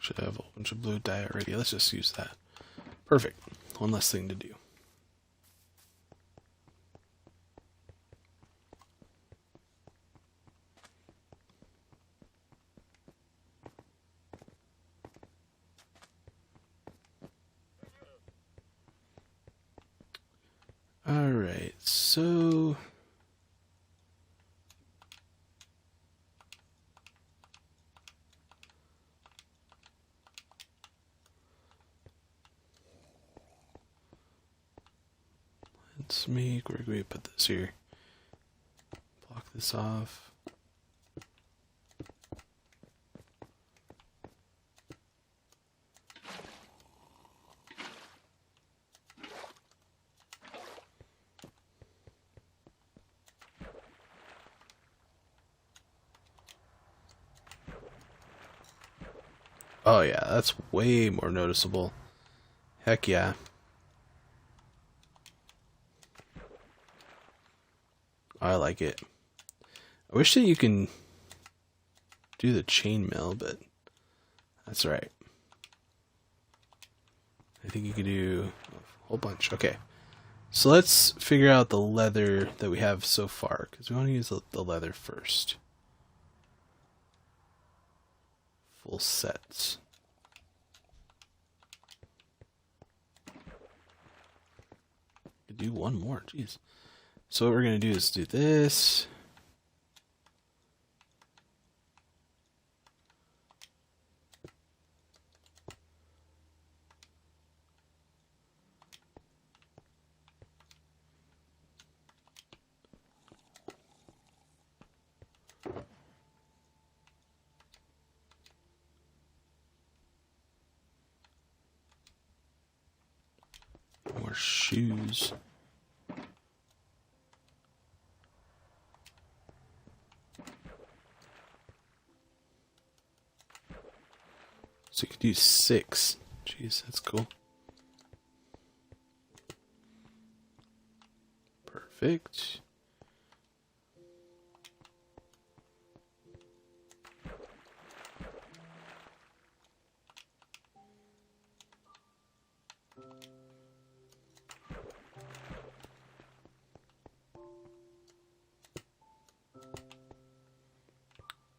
Should have a whole bunch of blue dye already. Let's just use that. Perfect. One less thing to do. Alright, so let's make, where do we put this here? Block this off. Oh yeah, that's way more noticeable. Heck yeah. I like it. I wish that you can do the chainmail, but that's right. I think you could do a whole bunch. Okay. So let's figure out the leather that we have so far, because we want to use the leather first. Full sets. Could do one more, jeez. So what we're gonna do is do this. More shoes. So you could do 6. Jeez, that's cool. Perfect.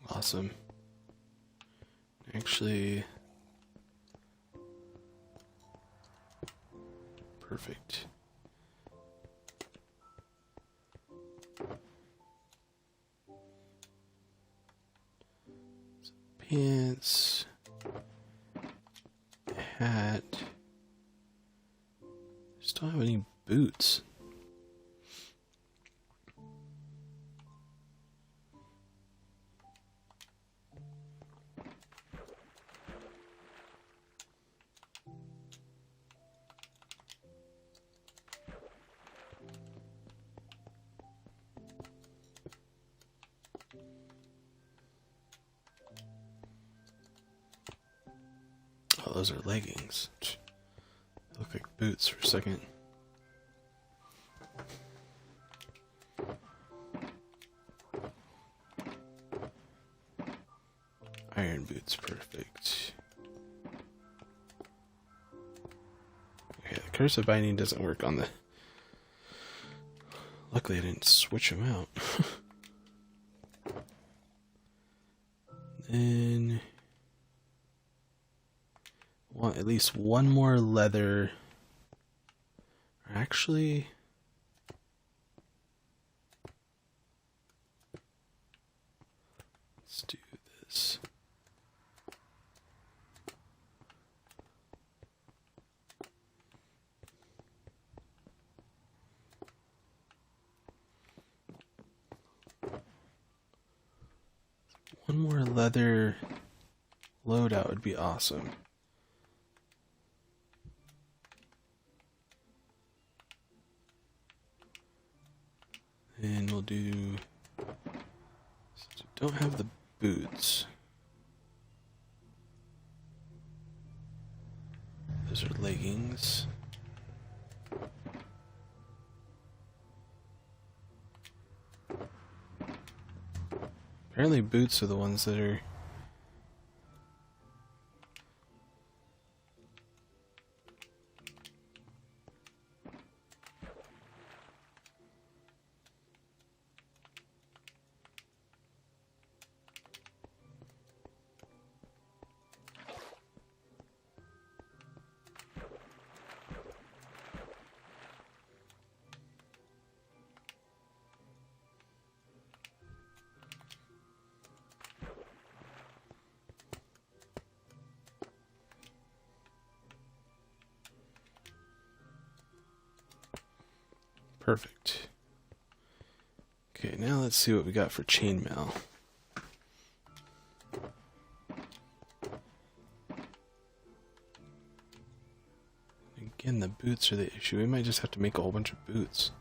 Awesome. Actually, Perfect. Pants. Hat. Just don't have any boots. Oh, those are leggings. They look like boots for a second. Iron boots, perfect. Okay, the cursive binding doesn't work on the... Luckily I didn't switch them out. Then... want at least one more leather. Actually... let's do this. One more leather loadout would be awesome. And we'll do... don't have the boots. Those are leggings. Apparently boots are the ones that are... Perfect. Okay, now let's see what we got for chainmail. Again, the boots are the issue. We might just have to make a whole bunch of boots.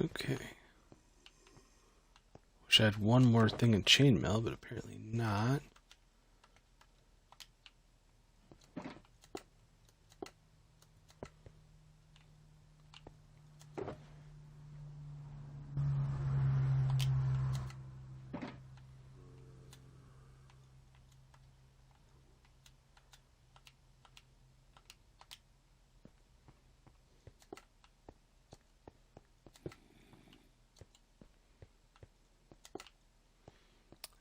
Okay. Wish I had one more thing in chainmail, but apparently not.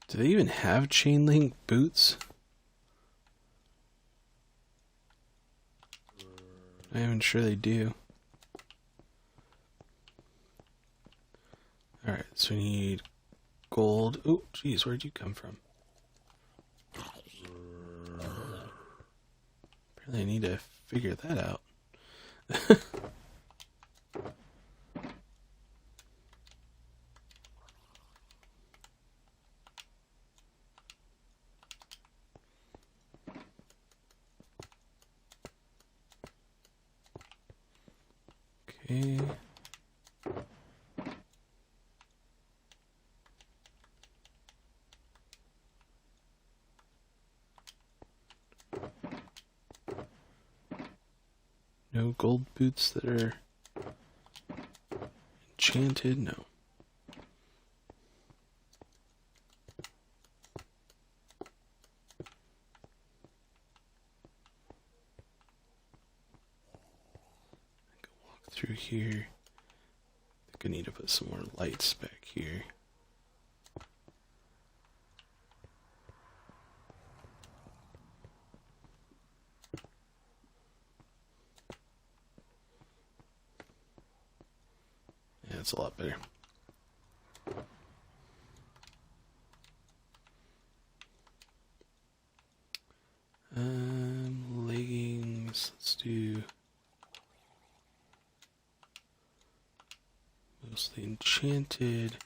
Do they even have chain link boots? I'm not even sure they do. Alright, so we need gold. Oh, geez, where'd you come from? Apparently I need to figure that out. Okay. No gold boots that are enchanted, no. I can walk through here. I think I need to put some more lights back here. Yeah, it's a lot better. Leggings, let's do mostly enchanted.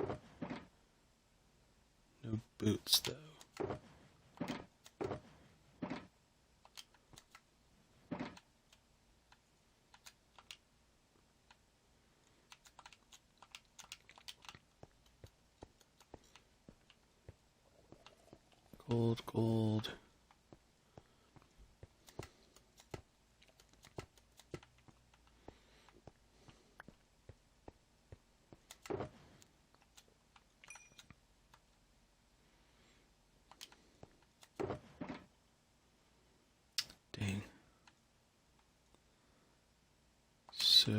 No boots though. Gold, gold. Dang. So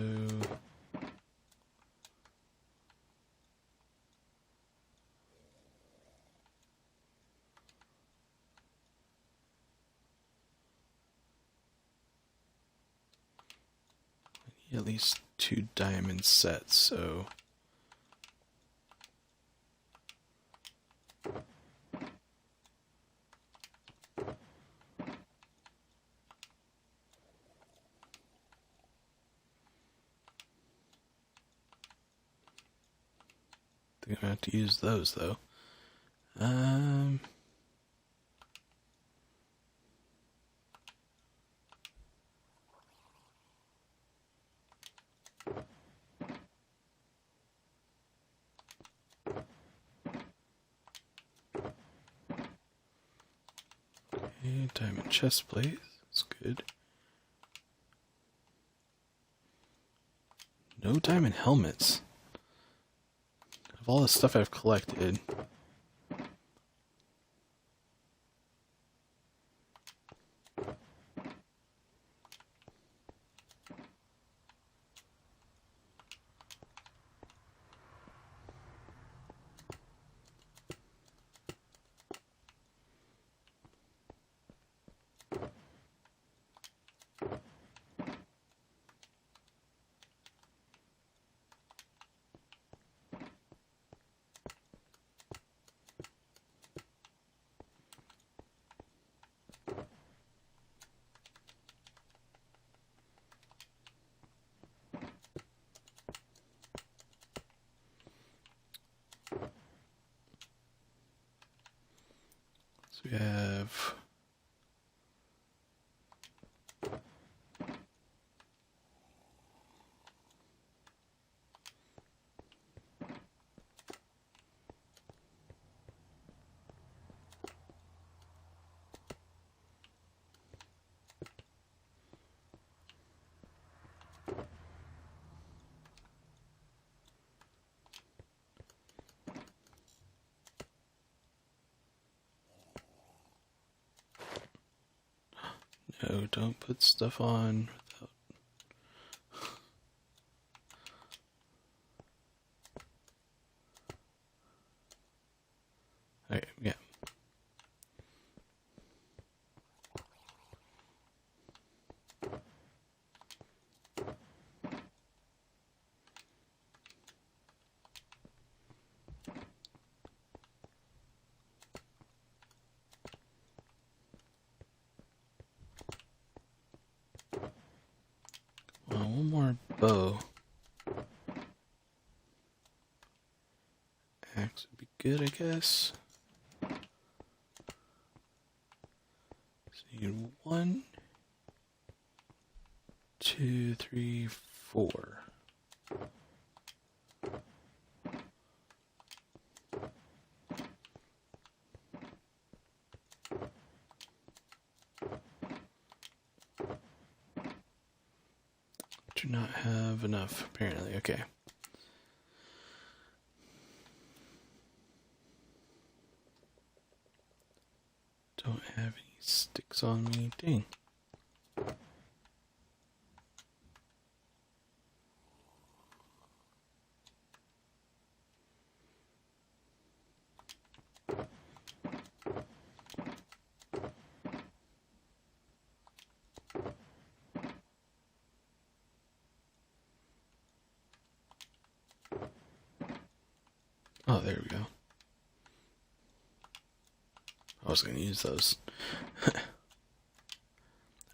at least 2 diamond sets, so I think I'm gonna have to use those though. Okay, diamond chest plate. That's good. No diamond helmets. Of all the stuff I've collected. So we have no, don't put stuff on without. Okay, yeah. bow. Axe would be good, I guess. So you need 1, 2, 3, 4. Do not have enough, apparently. Okay. Don't have any sticks on me. Dang. Oh, there we go. I was going to use those.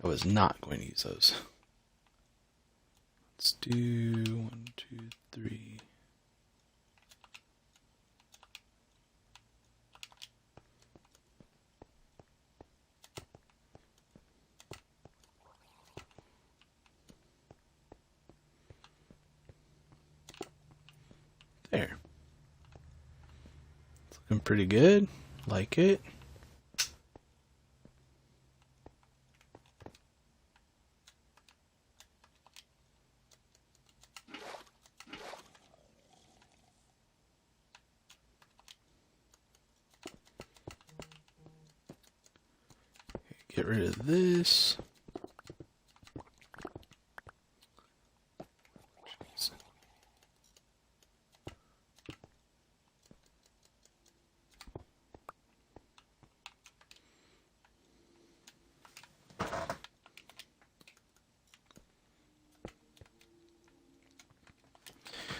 I was not going to use those. Let's do 1, 2, 3. There. It's looking pretty good. Like it. Get rid of this.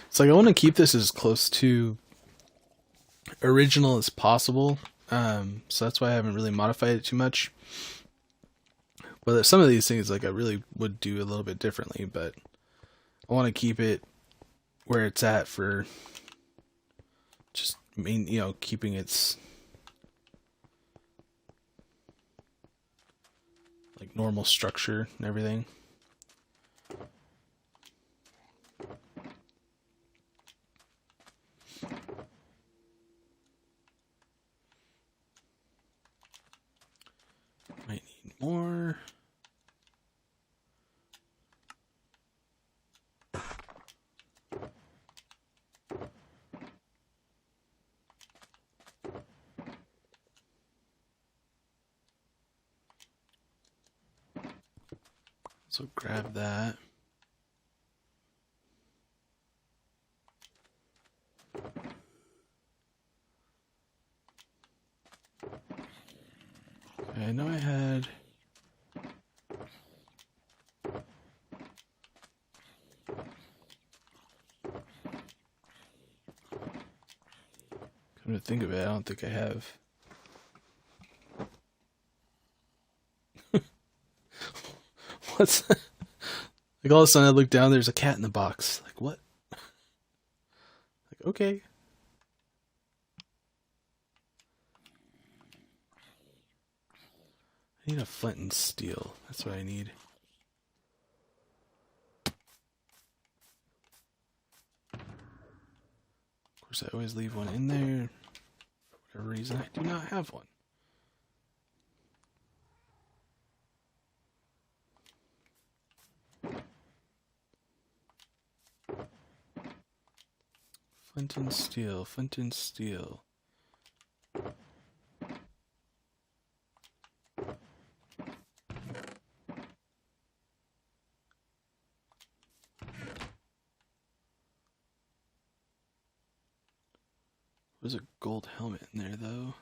It's like I want to keep this as close to original as possible. So that's why I haven't really modified it too much. But some of these things, like, I really would do a little bit differently, but I want to keep it where it's at for just keeping its like normal structure and everything. Might need more. So grab that. Okay, I know I had come to think of it, I don't think I have. What's that? Like, all of a sudden I look down, there's a cat in the box. Like, what? Like, okay. I need a flint and steel. That's what I need. Of course, I always leave one in there. For whatever reason, I do not have one. Flint and steel, flint and steel. There's a gold helmet in there, though.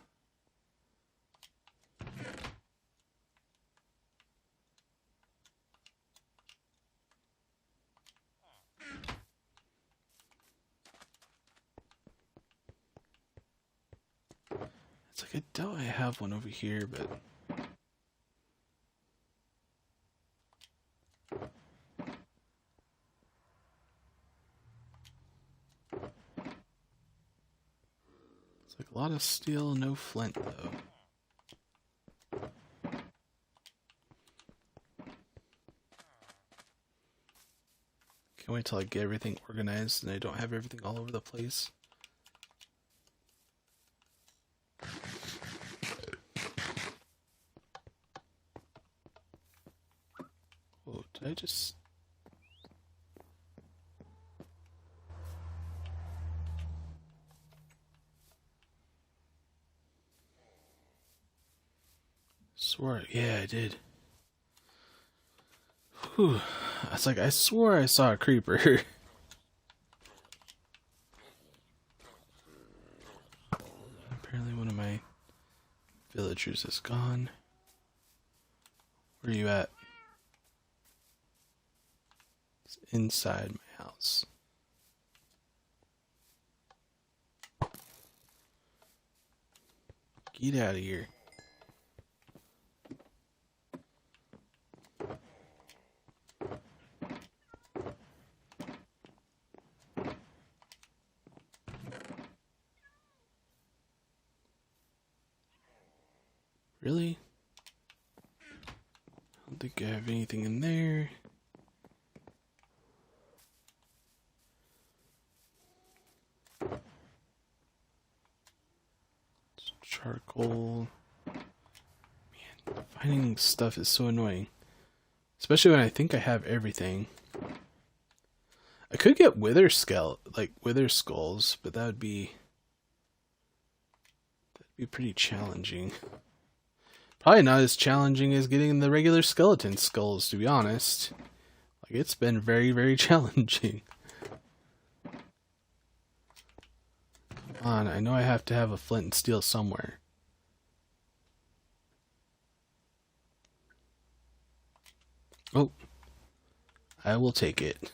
It's like I doubt I have one over here, but Like a lot of steel, no flint though. Can't wait till I get everything organized and I don't have everything all over the place. Whoa, did I just... Swore, yeah, I did. Whew. I was like, I swore I saw a creeper. Apparently one of my villagers is gone. Where are you at? It's inside my house. Get out of here. Really? I don't think I have anything in there. It's charcoal. Man, finding stuff is so annoying. Especially when I think I have everything. I could get wither skulls, but that'd be pretty challenging. Probably not as challenging as getting the regular skeleton skulls, to be honest. Like, it's been very, very challenging. Come on, I know I have to have a flint and steel somewhere. Oh, I will take it.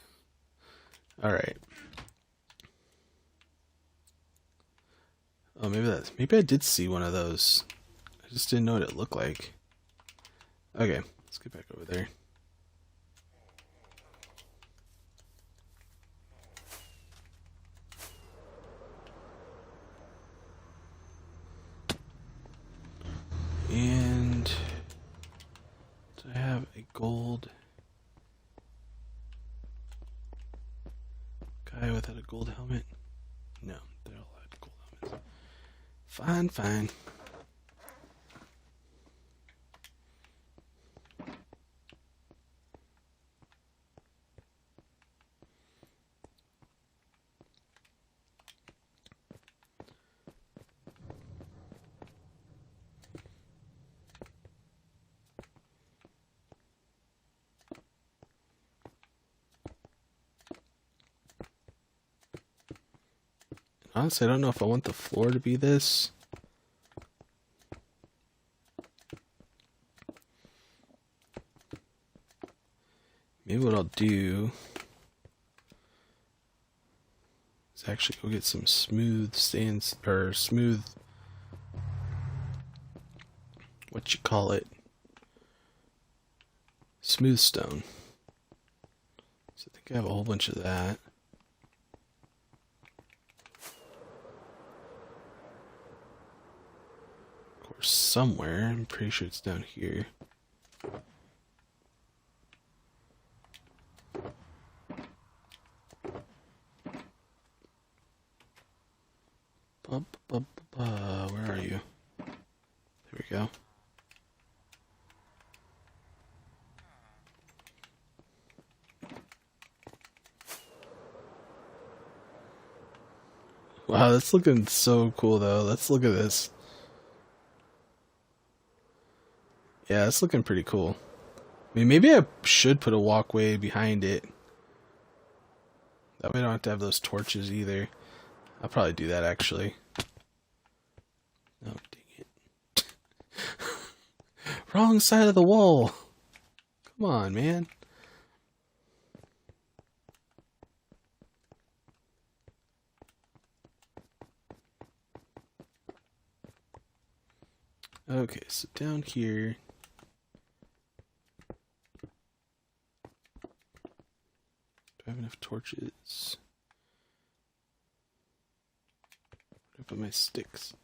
Alright. Oh, maybe I did see one of those. I just didn't know what it looked like. Okay, let's get back over there. And do I have a gold guy without a gold helmet? No, they're all had gold helmets. Fine, fine. Honestly, I don't know if I want the floor to be this. Maybe what I'll do is actually go get some smooth sands, or smooth, what you call it, smooth stone. So I think I have a whole bunch of that. Somewhere, I'm pretty sure it's down here. Where are you? There we go. Wow, that's looking so cool though. Let's look at this. Yeah, it's looking pretty cool. I mean, maybe I should put a walkway behind it. That way I don't have to have those torches either. I'll probably do that actually. Oh, dang it. Wrong side of the wall. Come on, man. Okay, so down here. Do I have enough torches? What put my sticks?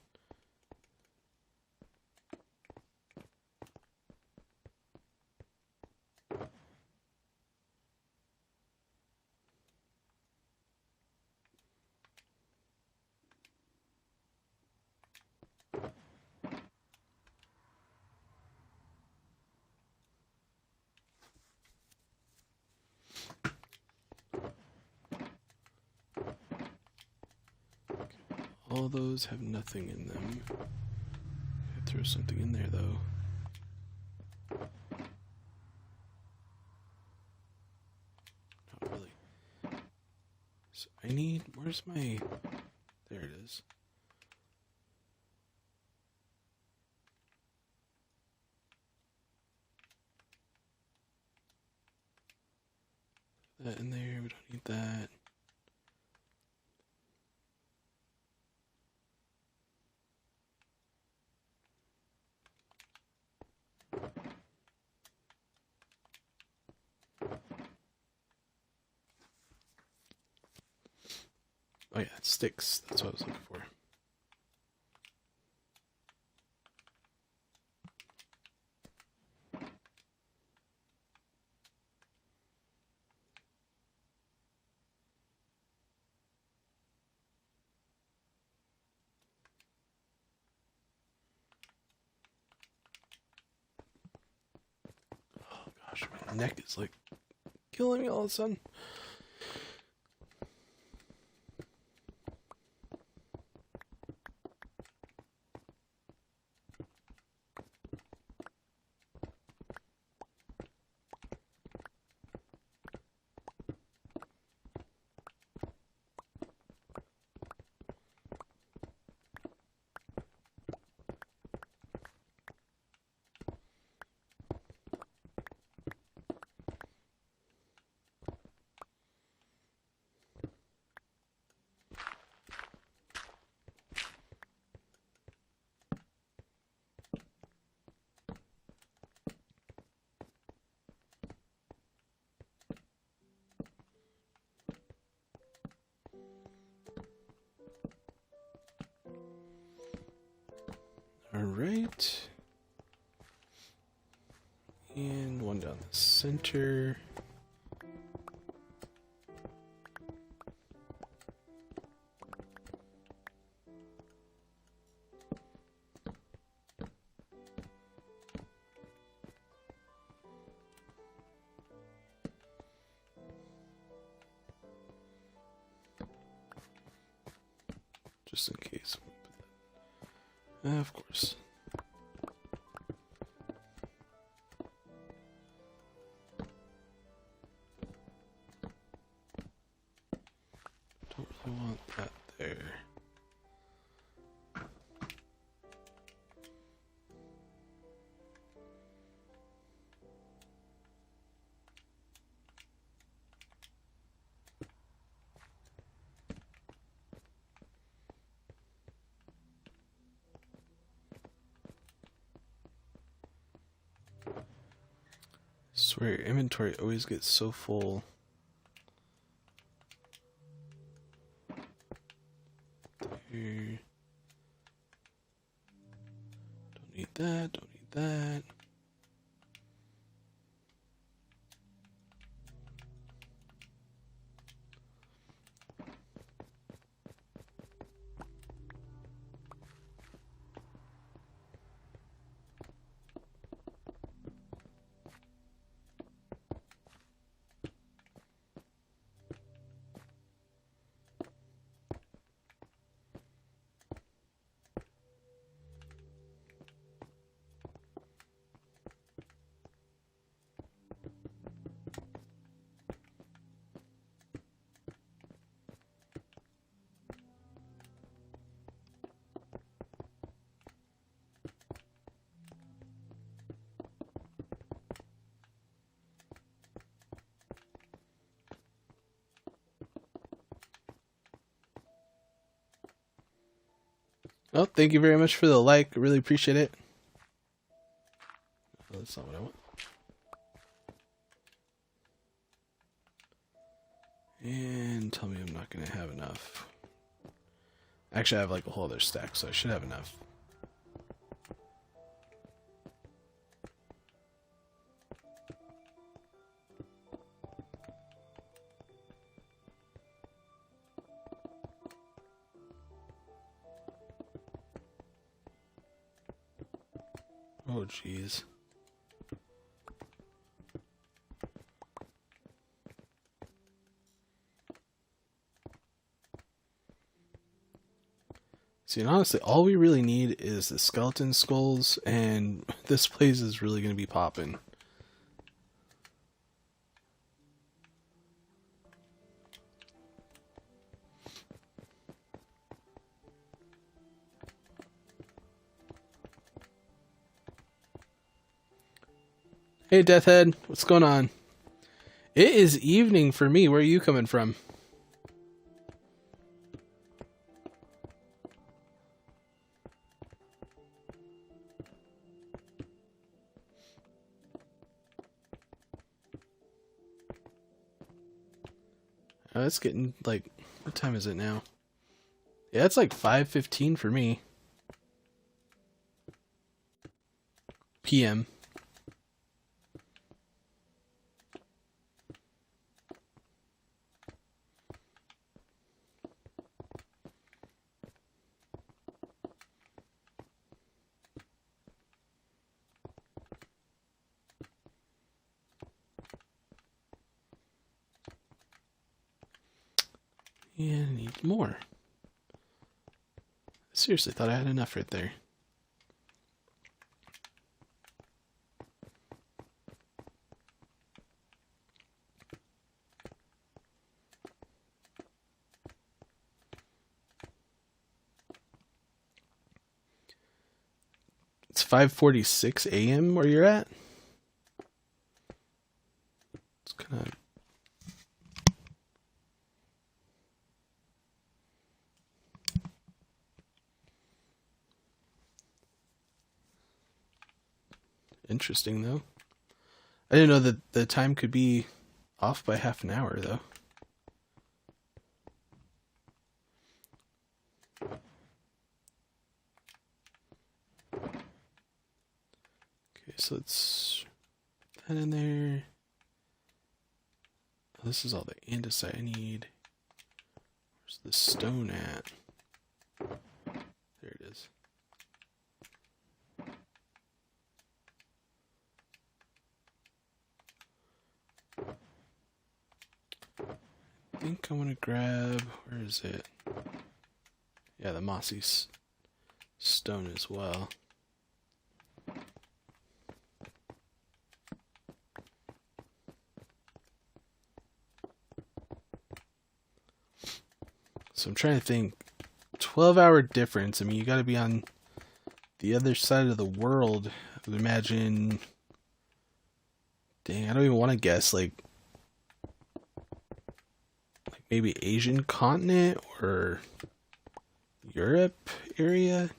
All those have nothing in them. Throw something in there though. Not really. So I need, where's my, there it is. That in there, we don't need that. Oh yeah, sticks. That's what I was looking for. Oh gosh, my neck is like killing me all of a sudden. Alright. And one down the center. Just in case. Of course. Don't really want that there. I swear, your inventory always gets so full. There. Don't need that, don't need that. Well, thank you very much for the like. I really appreciate it. Oh, that's not what I want. And tell me I'm not going to have enough. Actually, I have like a whole other stack, so I should have enough. Oh, jeez. See, and honestly, all we really need is the skeleton skulls, and this place is really going to be popping. Hey, Deathhead, what's going on? It is evening for me. Where are you coming from? Oh, it's getting like, what time is it now? Yeah, it's like 5:15 for me. PM. Yeah, I need more. I seriously thought I had enough right there. It's 5:46 a.m. where you're at? It's kind of... interesting, though. I didn't know that the time could be off by half an hour, though. Okay, so let's put that in there. Oh, this is all the andesite I need. Where's the stone at? There it is. I think I want to grab, where is it? Yeah, the mossy stone as well. So I'm trying to think, 12-hour difference. I mean, you got to be on the other side of the world. I would imagine, dang, I don't even want to guess, like maybe Asian continent or Europe area.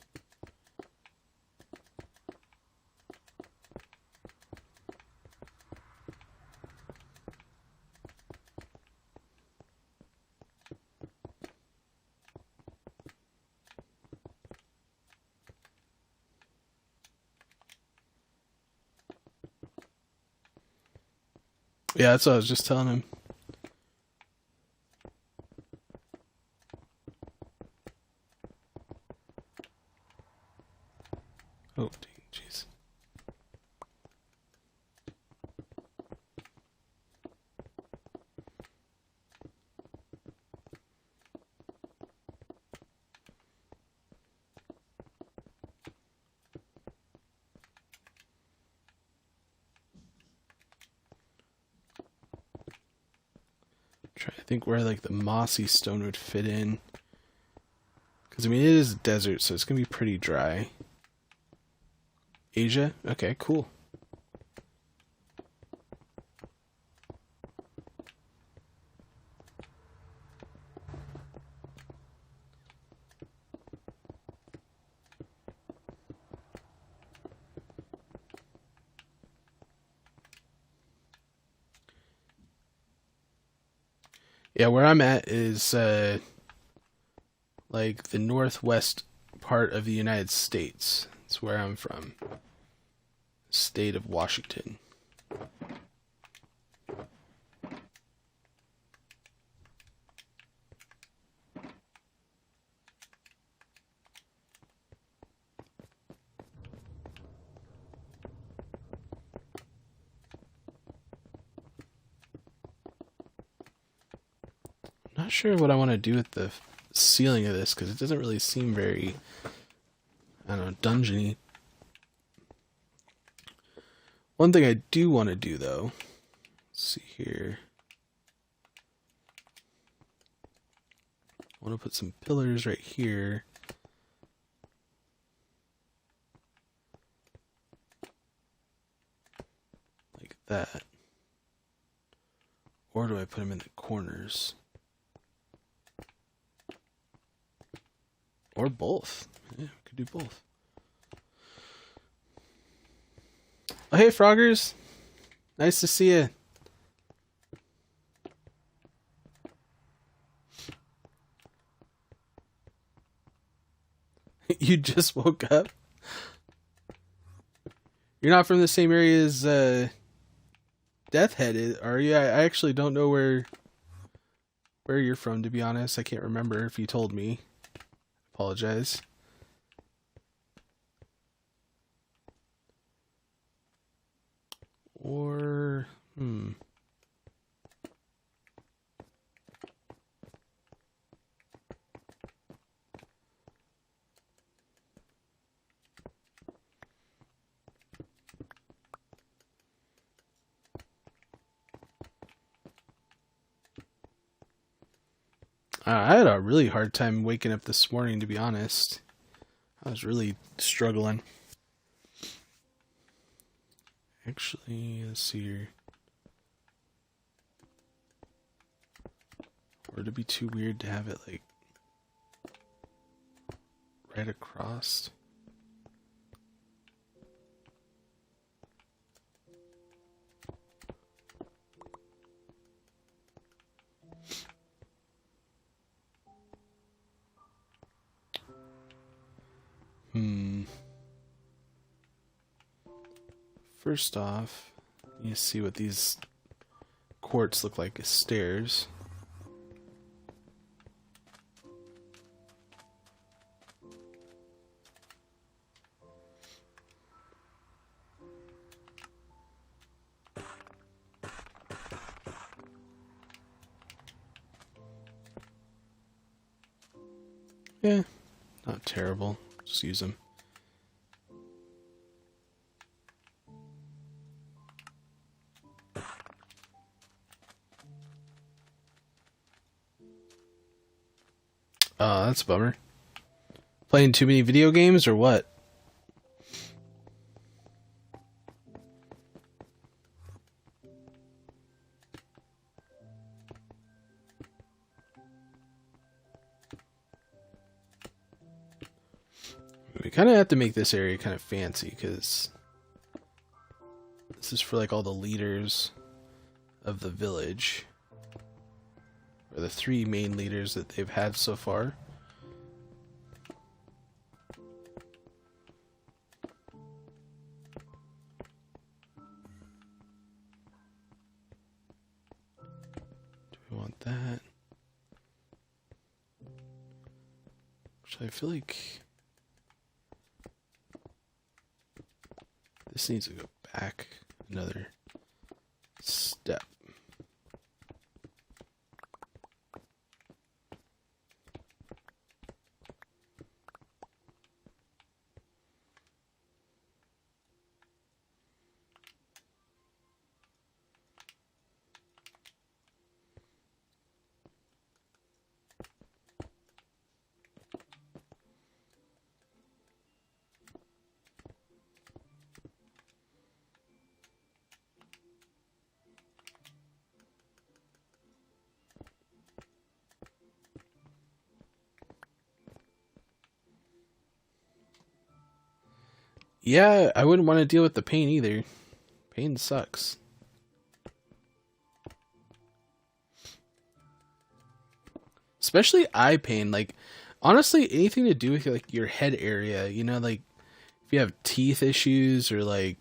Yeah, that's what I was just telling him. Oh, jeez. Trying to think where like the mossy stone would fit in. Because I mean, it is a desert, so it's gonna be pretty dry. Asia? Okay, cool. Yeah, where I'm at is like the northwest part of the United States. That's where I'm from. State of Washington. Not sure what I want to do with the ceiling of this because it doesn't really seem very, I don't know, dungeony. One thing I do want to do though, let's see here. I want to put some pillars right here. Like that. Or do I put them in the corners? Or both. Yeah, we could do both. Oh, hey, Froggers. Nice to see you. You just woke up? You're not from the same area as Deathhead, are you? I actually don't know where you're from, to be honest. I can't remember if you told me. Apologize. Or, I had a really hard time waking up this morning, to be honest. I was really struggling. Actually, let's see here. Would it be too weird to have it like right across? First off, you see what these quartz look like as stairs. Yeah, not terrible. Just use them. Oh, that's a bummer. Playing too many video games or what? We kind of have to make this area kind of fancy because this is for like all the leaders of the village. Or the 3 main leaders that they've had so far. Do we want that? Actually, I feel like this needs to go back another step. Yeah, I wouldn't want to deal with the pain either. Pain sucks. Especially eye pain. Like, Honestly, anything to do with like your head area, you know, like if you have teeth issues or like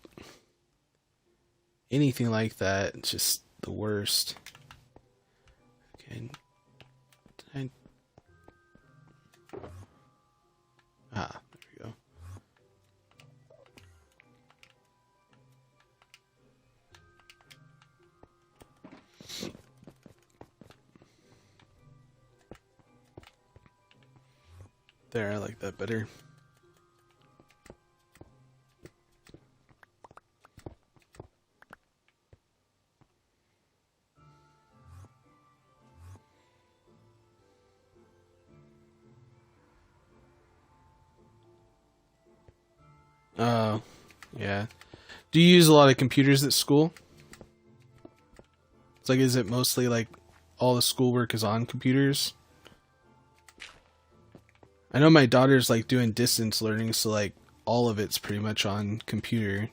anything like that, it's just the worst. Okay. There we go. There, I like that better. Oh, yeah. Do you use a lot of computers at school? It's like, is it mostly like all the schoolwork is on computers? I know my daughter's like doing distance learning, so like all of it's pretty much on computer.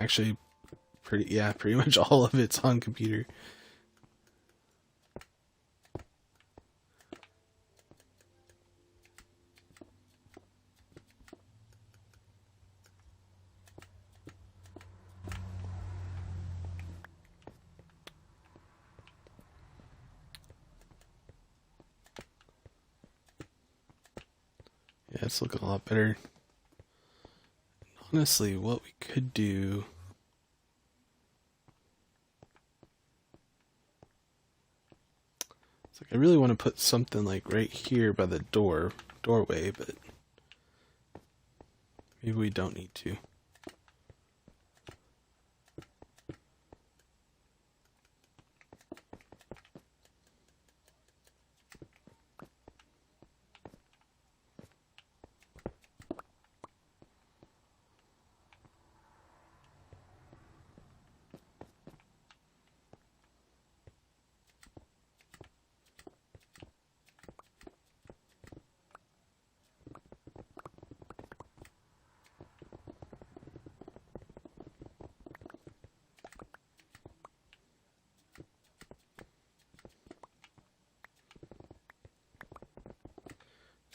Actually, pretty much all of it's on computer. Yeah, it's looking a lot better. Honestly, what we could do... It's like I really want to put something like right here by the doorway, but maybe we don't need to.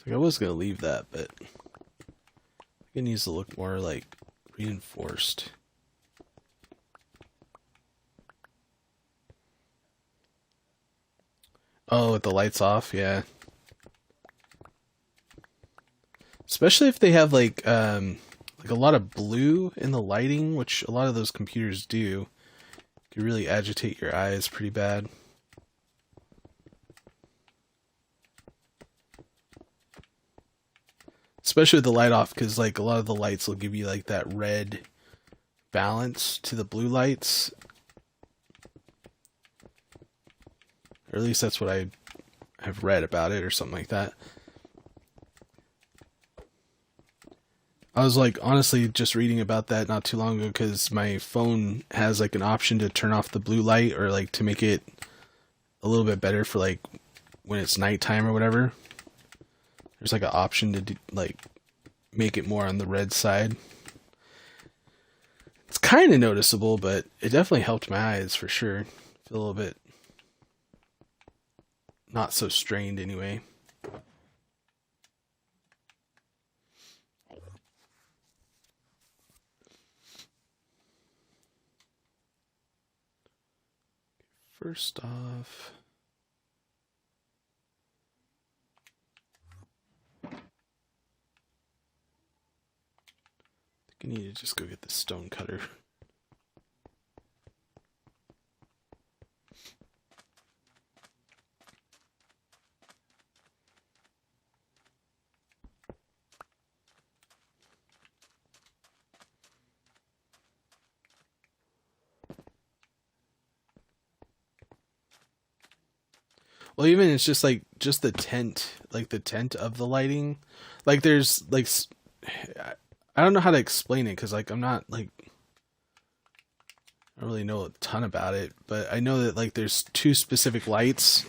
Like I was gonna leave that, but it needs to look more like reinforced. Oh, with the lights off, yeah. Especially if they have like a lot of blue in the lighting, which a lot of those computers do, can really agitate your eyes pretty bad. Especially with the light off, because like a lot of the lights will give you like that red balance to the blue lights. Or at least that's what I have read about it or something like that. I was like honestly just reading about that not too long ago because my phone has like an option to turn off the blue light or like to make it a little bit better for like when it's nighttime or whatever. There's like an option to do, like make it more on the red side. It's kind of noticeable, but it definitely helped my eyes for sure. Feel a little bit not so strained anyway. First off, I need to just go get the stone cutter. Well, even it's just like just the tent, like the tent of the lighting. Like there's like I don't know how to explain it because like I'm not like I don't really know a ton about it, but I know that like there's two specific lights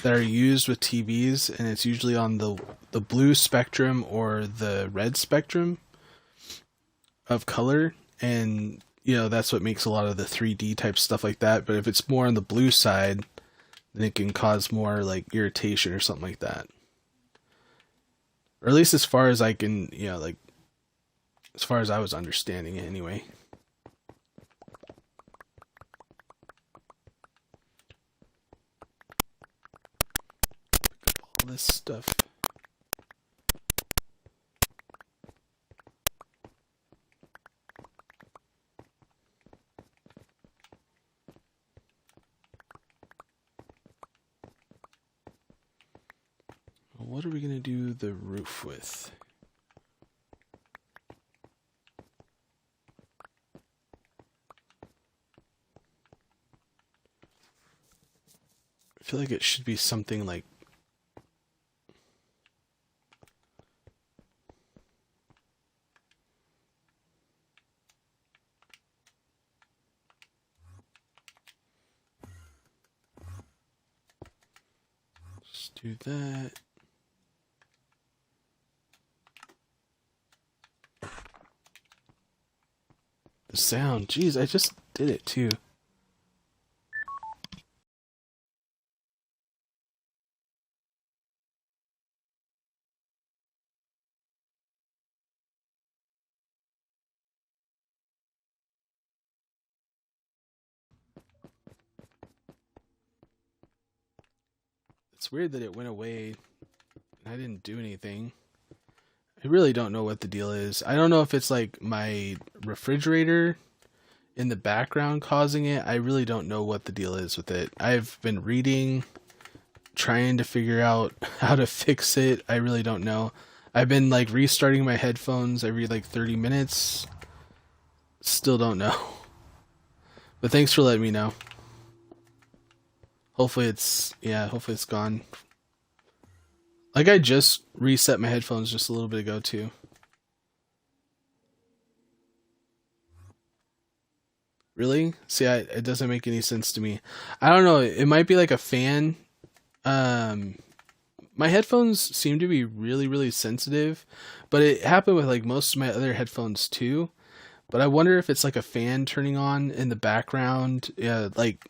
that are used with TVs, and it's usually on the blue spectrum or the red spectrum of color, and you know that's what makes a lot of the 3D type stuff like that. But if it's more on the blue side, then it can cause more like irritation or something like that. or at least as far as I can, like as far as I was understanding it anyway. Pick up all this stuff. What are we going to do the roof with? I feel like it should be something like let's do that. The sound, jeez, I just did it too. It's weird that it went away and I didn't do anything. I really don't know what the deal is. I don't know if it's like my refrigerator in the background causing it. I really don't know what the deal is with it. I've been reading, trying to figure out how to fix it. I really don't know. I've been like restarting my headphones every like 30 minutes. Still don't know. But thanks for letting me know. Hopefully it's gone. Like I just reset my headphones just a little bit ago too. Really? See, it doesn't make any sense to me. I don't know. It might be like a fan. My headphones seem to be really, really sensitive, but it happened with like most of my other headphones too. But I wonder if it's like a fan turning on in the background. Yeah, like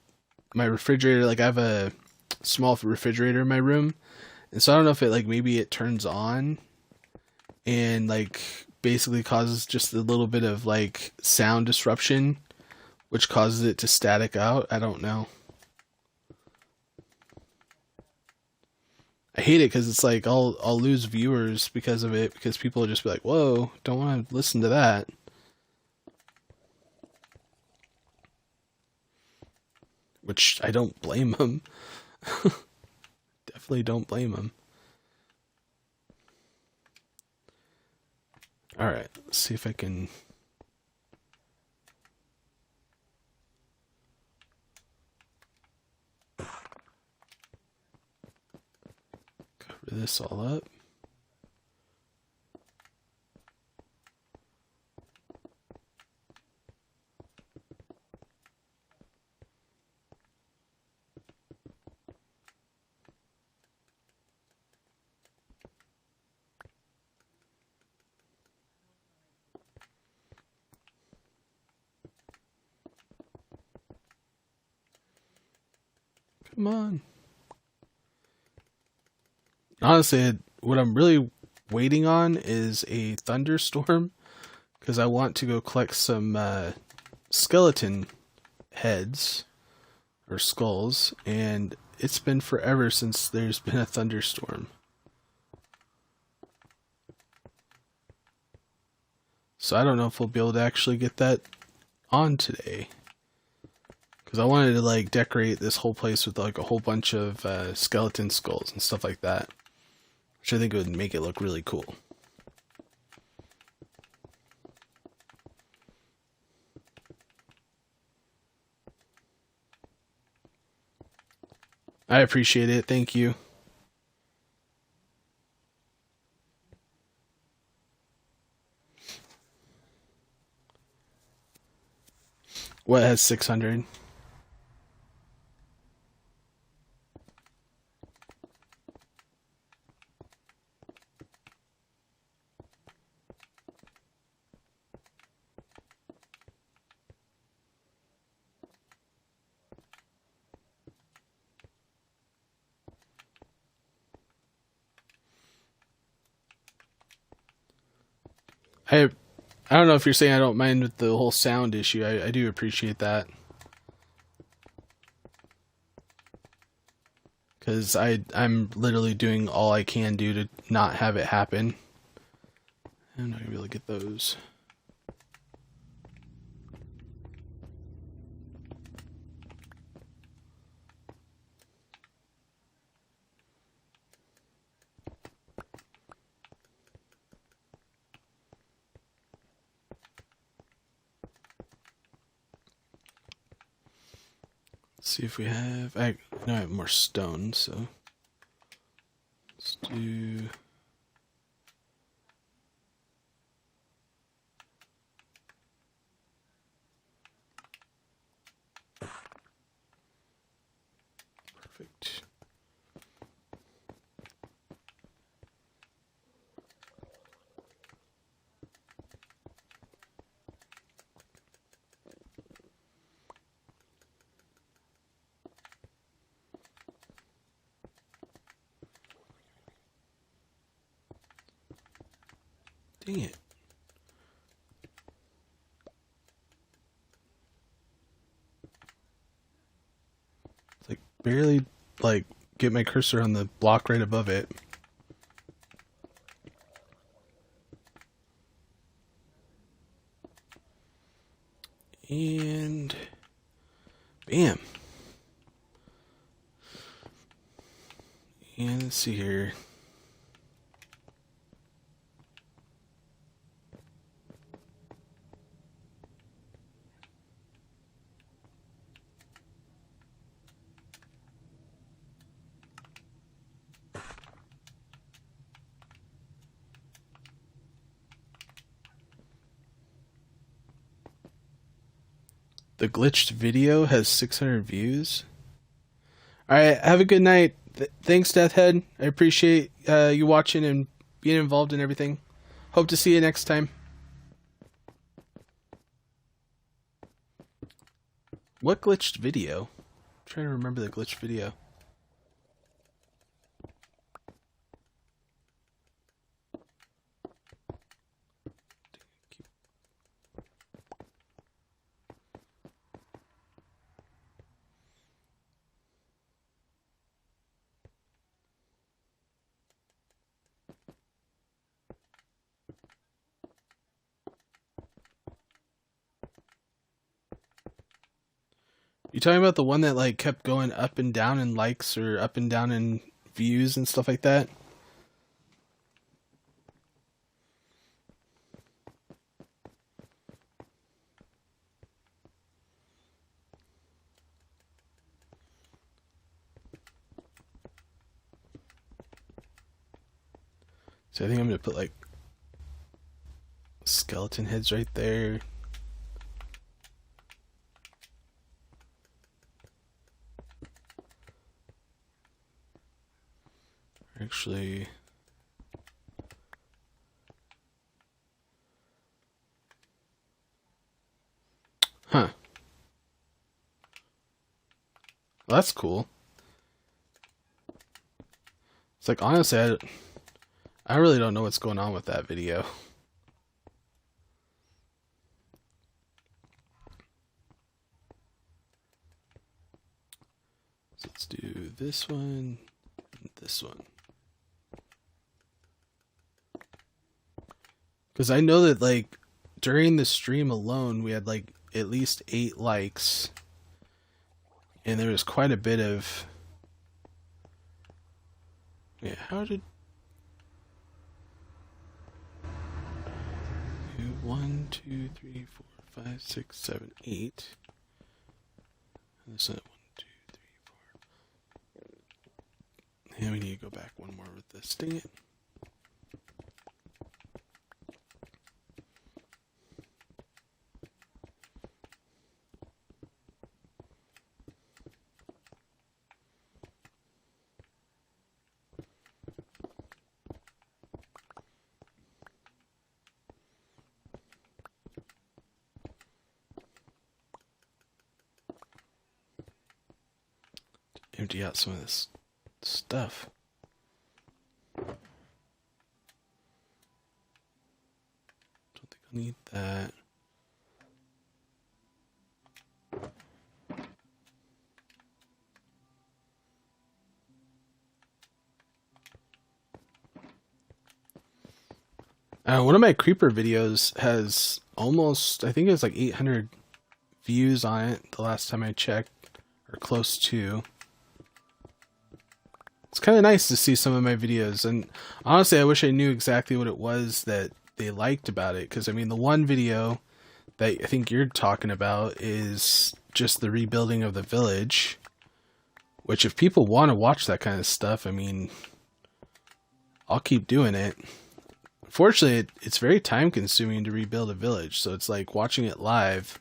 my refrigerator. Like I have a small refrigerator in my room, and so I don't know if it like maybe it turns on and like basically causes just a little bit of like sound disruption, which causes it to static out. I don't know. I hate it because it's like I'll lose viewers because of it, because people will just be like, "Whoa, don't want to listen to that." Which I don't blame them. Definitely don't blame them. All right, let's see if I can. Cover this all up. Come on. Honestly, what I'm really waiting on is a thunderstorm, because I want to go collect some skeleton heads or skulls, and it's been forever since there's been a thunderstorm. So I don't know if we'll be able to actually get that on today. Because I wanted to like decorate this whole place with like a whole bunch of skeleton skulls and stuff like that, which I think would make it look really cool. I appreciate it. Thank you. What has 600? I I don't know if you're saying I don't mind with the whole sound issue. I do appreciate that. Because I'm literally doing all I can do to not have it happen. I'm not going to be able to get those. See if we have. I know I have more stone, so let's do. Perfect. Dang it. It's like barely like get my cursor on the block right above it. And bam. And let's see here. The glitched video has 600 views. Alright, have a good night. Thanks, Deathhead. I appreciate you watching and being involved in everything. Hope to see you next time. What glitched video? I'm trying to remember the glitched video. You talking about the one that like kept going up and down in likes or up and down in views and stuff like that? So I think I'm gonna put like skeleton heads right there. Actually, huh. Well, that's cool. It's like, honestly, I really don't know what's going on with that video. So let's do this one and this one. Because I know that, like, during the stream alone, we had, like, at least 8 likes. And there was quite a bit of... Yeah, how did... 1, 2, 3, 4, 5, 6, 7, 8. And this one, 1, 2, 3, 4. And we need to go back one more with this. Dang it. Empty out some of this stuff. Need that. One of my creeper videos has almost, I think it's like 800 views on it the last time I checked, or close to. It's kind of nice to see some of my videos, and honestly I wish I knew exactly what it was that they liked about it, because I mean the one video that I think you're talking about is just the rebuilding of the village, which if people want to watch that kind of stuff, I mean, I'll keep doing it. Unfortunately, it's very time consuming to rebuild a village, so it's like watching it live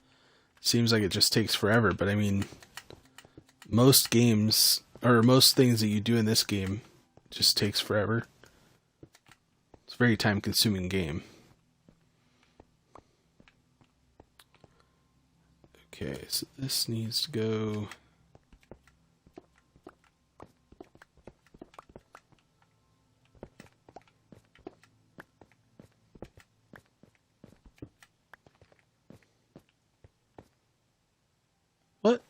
seems like it just takes forever, but I mean, most games, or most things that you do in this game just takes forever. It's a very time consuming game. Okay, so this needs to go... What?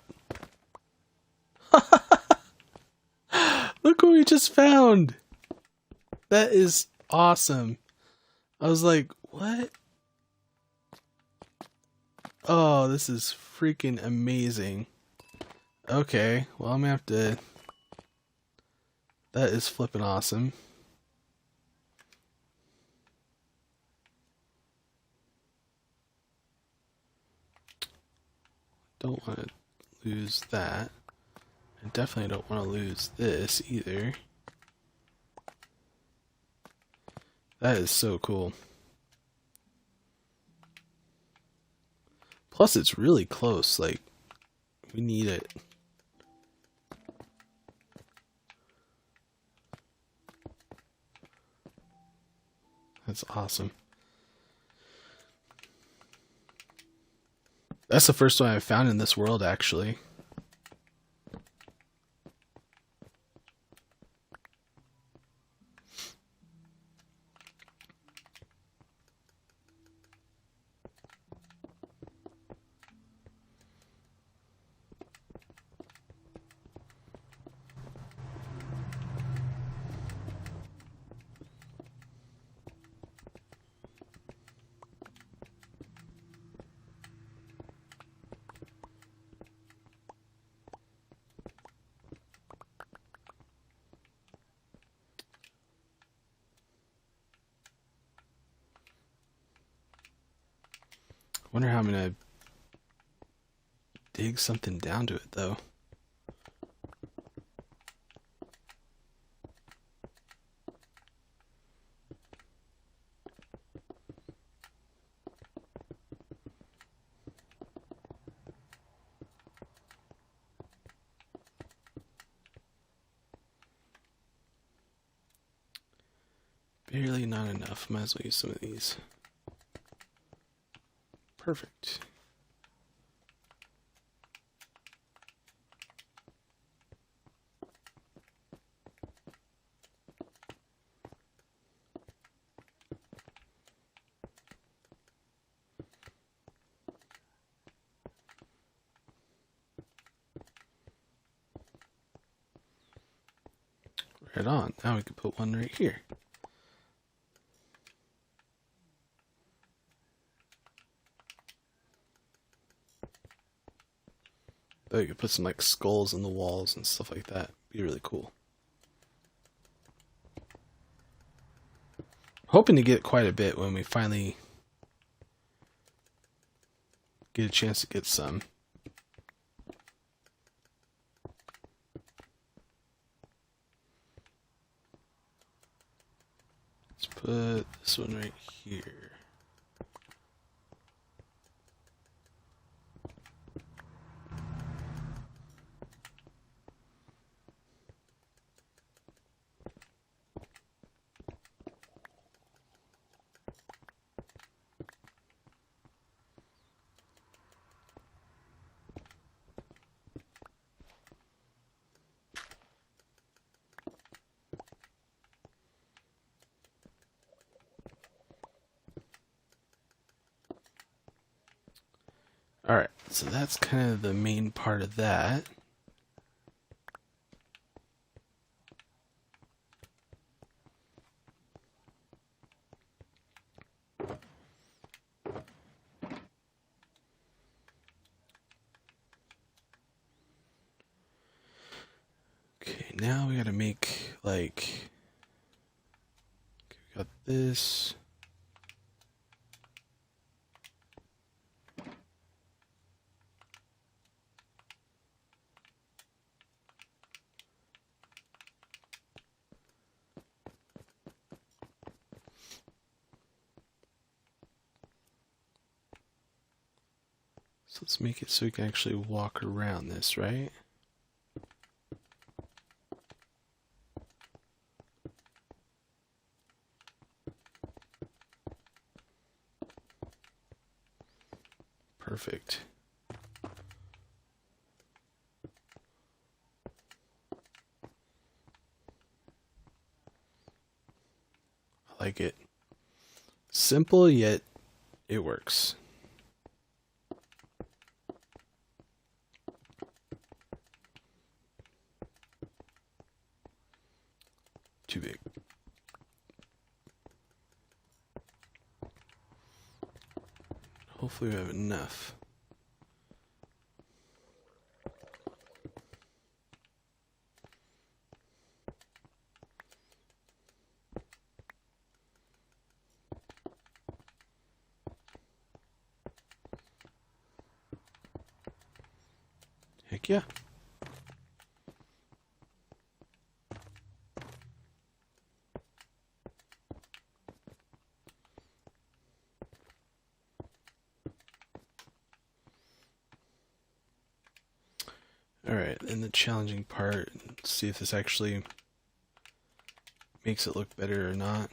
Look what we just found! That is awesome. I was like, what? Oh, this is freaking amazing. Okay, well I'm gonna have to... That is flippin' awesome. Don't want to lose that. I definitely don't want to lose this either. That is so cool. Plus it's really close, like, we need it. That's awesome. That's the first one I've found in this world, actually. Wonder how I'm gonna dig something down to it though. Barely not enough. Might as well use some of these. Perfect. Right on. Now we can put one right here. Oh, you could put some like skulls in the walls and stuff like that. Be really cool. Hoping to get quite a bit when we finally get a chance to get some. Let's put this one right here. So that's kind of the main part of that. Okay, now we gotta make, like, okay, we got this. So let's make it so we can actually walk around this, right? Perfect. I like it. Simple, yet it works. Too big. Hopefully we have enough. Heck yeah. Alright, and the challenging part, let's see if this actually makes it look better or not.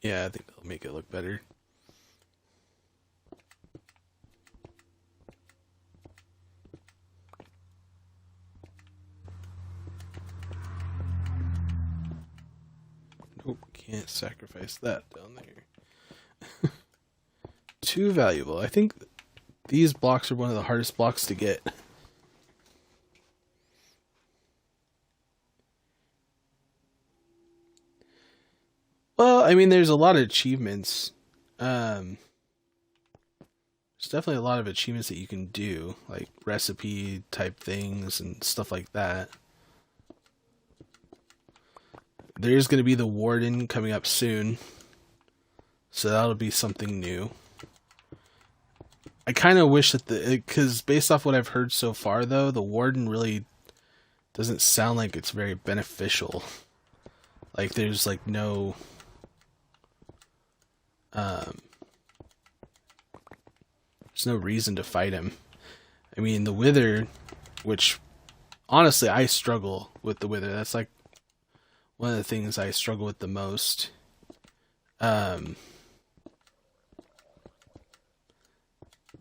Yeah, I think that'll make it look better. Nope, can't sacrifice that down there. Too valuable. I think these blocks are one of the hardest blocks to get. Well, I mean, there's a lot of achievements. There's definitely a lot of achievements that you can do, like recipe type things and stuff like that. There's going to be the warden coming up soon, so that'll be something new. I kind of wish that because based off what I've heard so far, though, the warden really doesn't sound like it's very beneficial. Like there's like no there's no reason to fight him. I mean, the Wither, which honestly I struggle with the Wither. That's like one of the things I struggle with the most.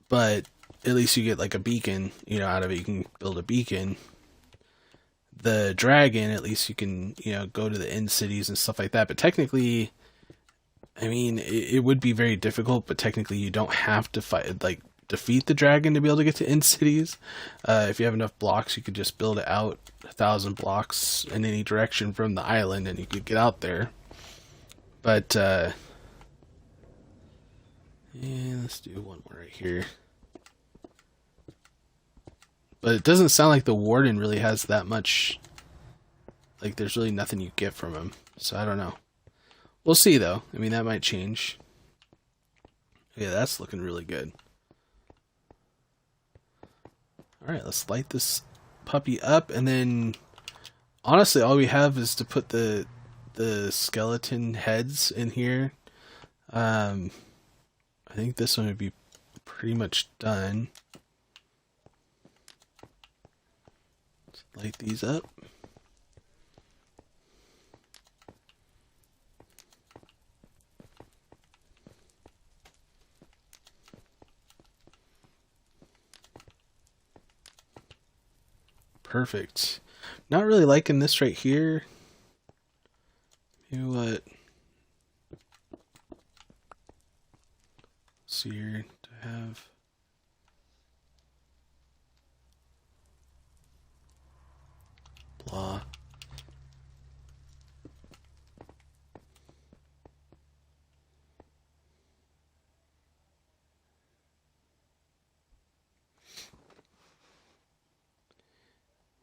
But at least you get like a beacon, you know, out of it. You can build a beacon. The dragon, at least you can, you know, go to the end cities and stuff like that. But technically, I mean, it would be very difficult, but technically you don't have to fight, like, defeat the dragon to be able to get to end cities. If you have enough blocks, you could just build it out 1,000 blocks in any direction from the island and you could get out there. But, yeah, let's do one more right here. But it doesn't sound like the warden really has that much, like, there's really nothing you get from him. So I don't know. We'll see, though. I mean, that might change. Yeah, that's looking really good. Alright, let's light this puppy up, and then honestly, all we have is to put the skeleton heads in here. Um, I think this one would be pretty much done. Let's light these up. Perfect. Not really liking this right here. You know what? Let's see here. Do I have... blah.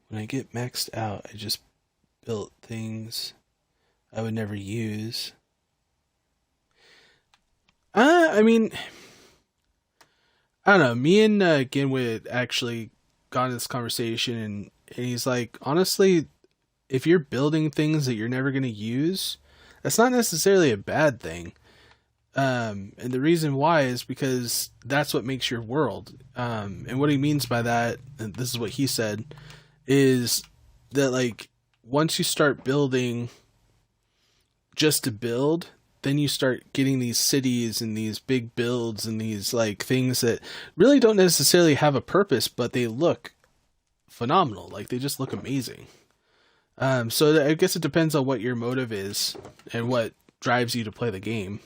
When I get maxed out, I just built things I would never use. I mean, I don't know. Me and Ginwit actually got in this conversation, and he's like, honestly, if you're building things that you're never going to use, that's not necessarily a bad thing. And the reason why is because that's what makes your world. And what he means by that, and this is what he said, is that like once you start building just to build, then you start getting these cities and these big builds and these like things that really don't necessarily have a purpose, but they look phenomenal. Like they just look amazing. So I guess it depends on what your motive is and what drives you to play the game.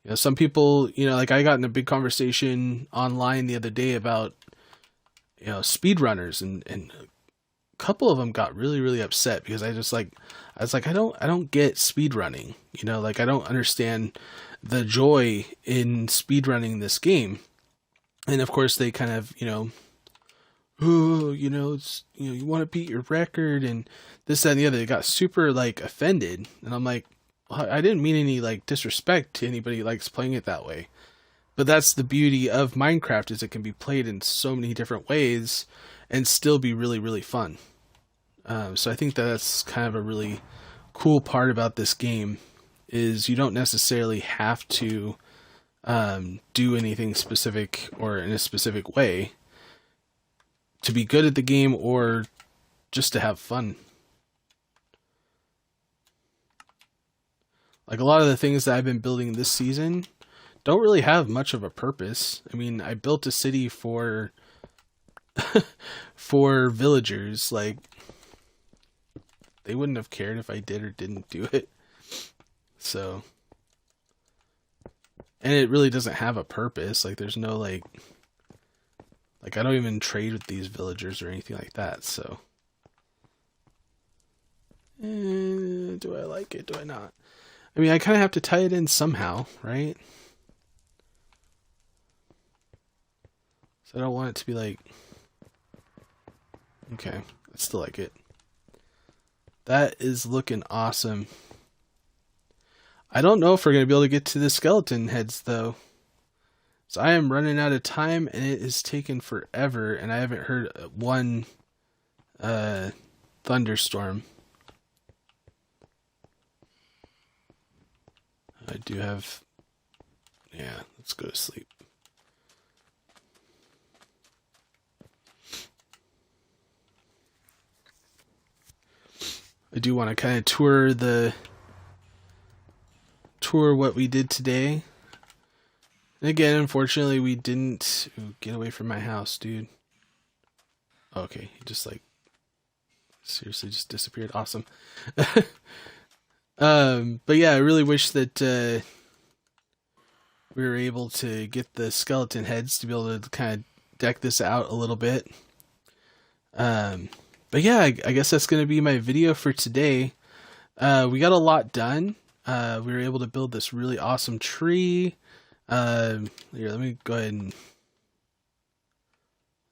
You know, some people, you know, like I got in a big conversation online the other day about, you know, speedrunners, and a couple of them got really, really upset because I was like, I don't get speedrunning, you know, like I don't understand the joy in speedrunning this game. And of course they kind of, you know, oh, you know, it's, you know, you want to beat your record and this, that, and the other. They got super like offended. And I'm like, I didn't mean any like disrespect to anybody who likes playing it that way. But that's the beauty of Minecraft, is it can be played in so many different ways and still be really, really fun. So I think that's kind of a really cool part about this game, is you don't necessarily have to do anything specific or in a specific way to be good at the game or just to have fun. Like a lot of the things that I've been building this season don't really have much of a purpose. I mean, I built a city for for villagers. Like they wouldn't have cared if I did or didn't do it. So, and it really doesn't have a purpose. Like there's no like I don't even trade with these villagers or anything like that. So, do I like it? Do I not? I mean, I kind of have to tie it in somehow, right? So I don't want it to be like, okay, I still like it. That is looking awesome. I don't know if we're going to be able to get to the skeleton heads though. So I am running out of time and it is taking forever, and I haven't heard one thunderstorm. I do have, yeah, let's go to sleep. I do want to kind of tour what we did today. And again, unfortunately, we didn't... Ooh, get away from my house, dude. Okay, he just like seriously just disappeared. Awesome. But yeah, I really wish that we were able to get the skeleton heads to be able to kind of deck this out a little bit. But yeah, I guess that's going to be my video for today. We got a lot done. We were able to build this really awesome tree. Here, let me go ahead and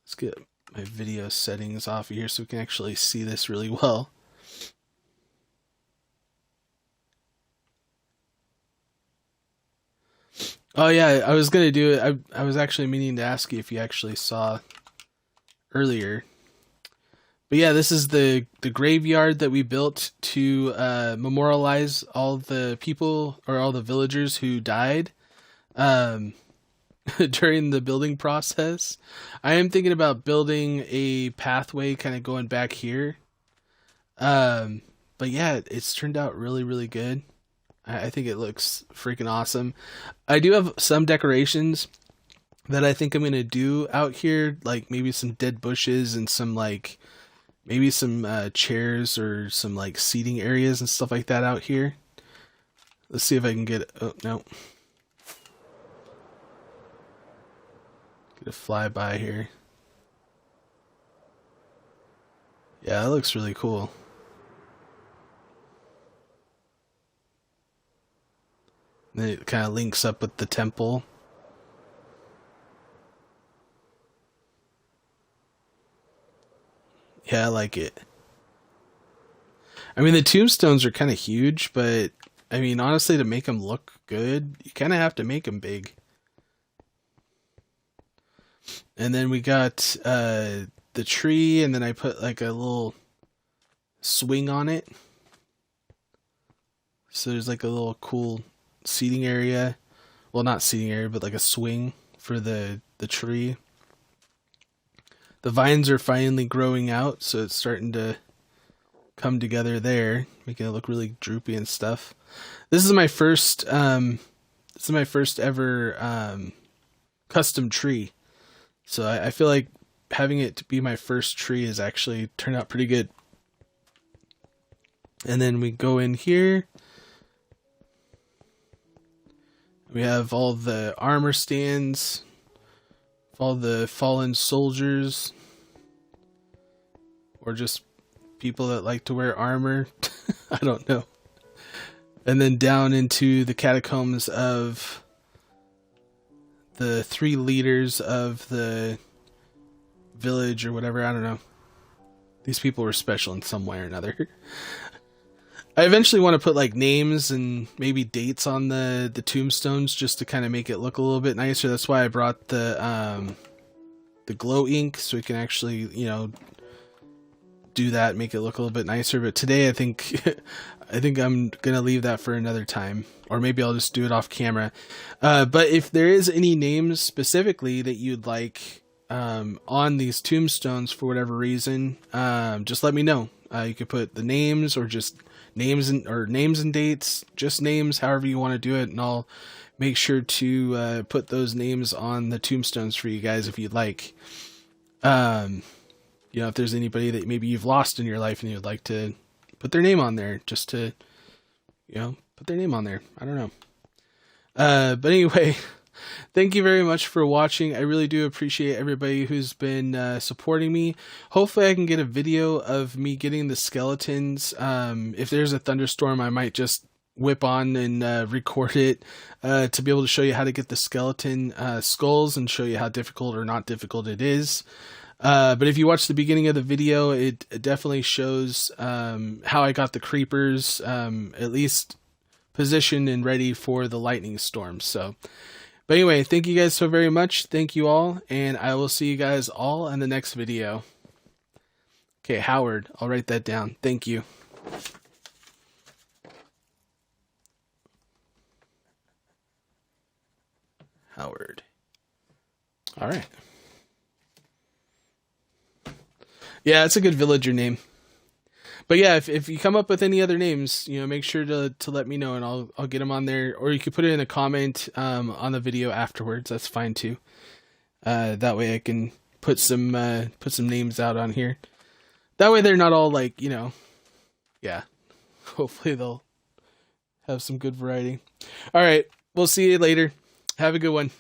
let's get my video settings off of here so we can actually see this really well. Oh yeah, I was gonna do it. I was actually meaning to ask you if you actually saw earlier, But yeah, this is the graveyard that we built to memorialize all the people or all the villagers who died um, during the building process. I am thinking about building a pathway kind of going back here. Um, but yeah, it's turned out really, really good. I think it looks freaking awesome. I do have some decorations that I think I'm gonna do out here, like maybe some dead bushes and some like maybe some chairs or some like seating areas and stuff like that out here. Let's see if I can get. Oh no, get a flyby here. Yeah, that looks really cool. And it kind of links up with the temple. Yeah, I like it. I mean, the tombstones are kind of huge, but I mean, honestly, to make them look good, you kind of have to make them big. And then we got the tree, and then I put like a little swing on it. So there's like a little cool seating area. Well, not seating area, but like a swing for the tree. The vines are finally growing out, so it's starting to come together there, making it look really droopy and stuff. This is my first ever custom tree. So I feel like having it to be my first tree has actually turned out pretty good. And then we go in here. We have all the armor stands, all the fallen soldiers, or just people that like to wear armor. I don't know. And then down into the catacombs of the 3 leaders of the village or whatever. I don't know. These people were special in some way or another. I eventually want to put like names and maybe dates on the tombstones just to kind of make it look a little bit nicer. That's why I brought the glow ink, so we can actually, you know, do that, make it look a little bit nicer. But today I think I think I'm gonna leave that for another time, or maybe I'll just do it off camera. But if there is any names specifically that you'd like on these tombstones for whatever reason, just let me know. You could put the names or just names and dates, just names, however you want to do it, and I'll make sure to put those names on the tombstones for you guys if you'd like. You know, if there's anybody that maybe you've lost in your life and you'd like to put their name on there, just to, you know, put their name on there. I don't know. But anyway, thank you very much for watching. I really do appreciate everybody who's been supporting me. Hopefully I can get a video of me getting the skeletons. If there's a thunderstorm, I might just whip on and record it to be able to show you how to get the skeleton skulls and show you how difficult or not difficult it is. But if you watch the beginning of the video, it definitely shows how I got the creepers at least positioned and ready for the lightning storm. So, but anyway, thank you guys so very much. Thank you all, and I will see you guys all in the next video. Okay, Howard, I'll write that down. Thank you. Howard. All right. Yeah, it's a good villager name. But yeah, if you come up with any other names, you know, make sure to let me know, and I'll get them on there. Or you could put it in a comment on the video afterwards. That's fine too. That way I can put some names out on here. That way they're not all like, you know, yeah. Hopefully they'll have some good variety. All right, we'll see you later. Have a good one.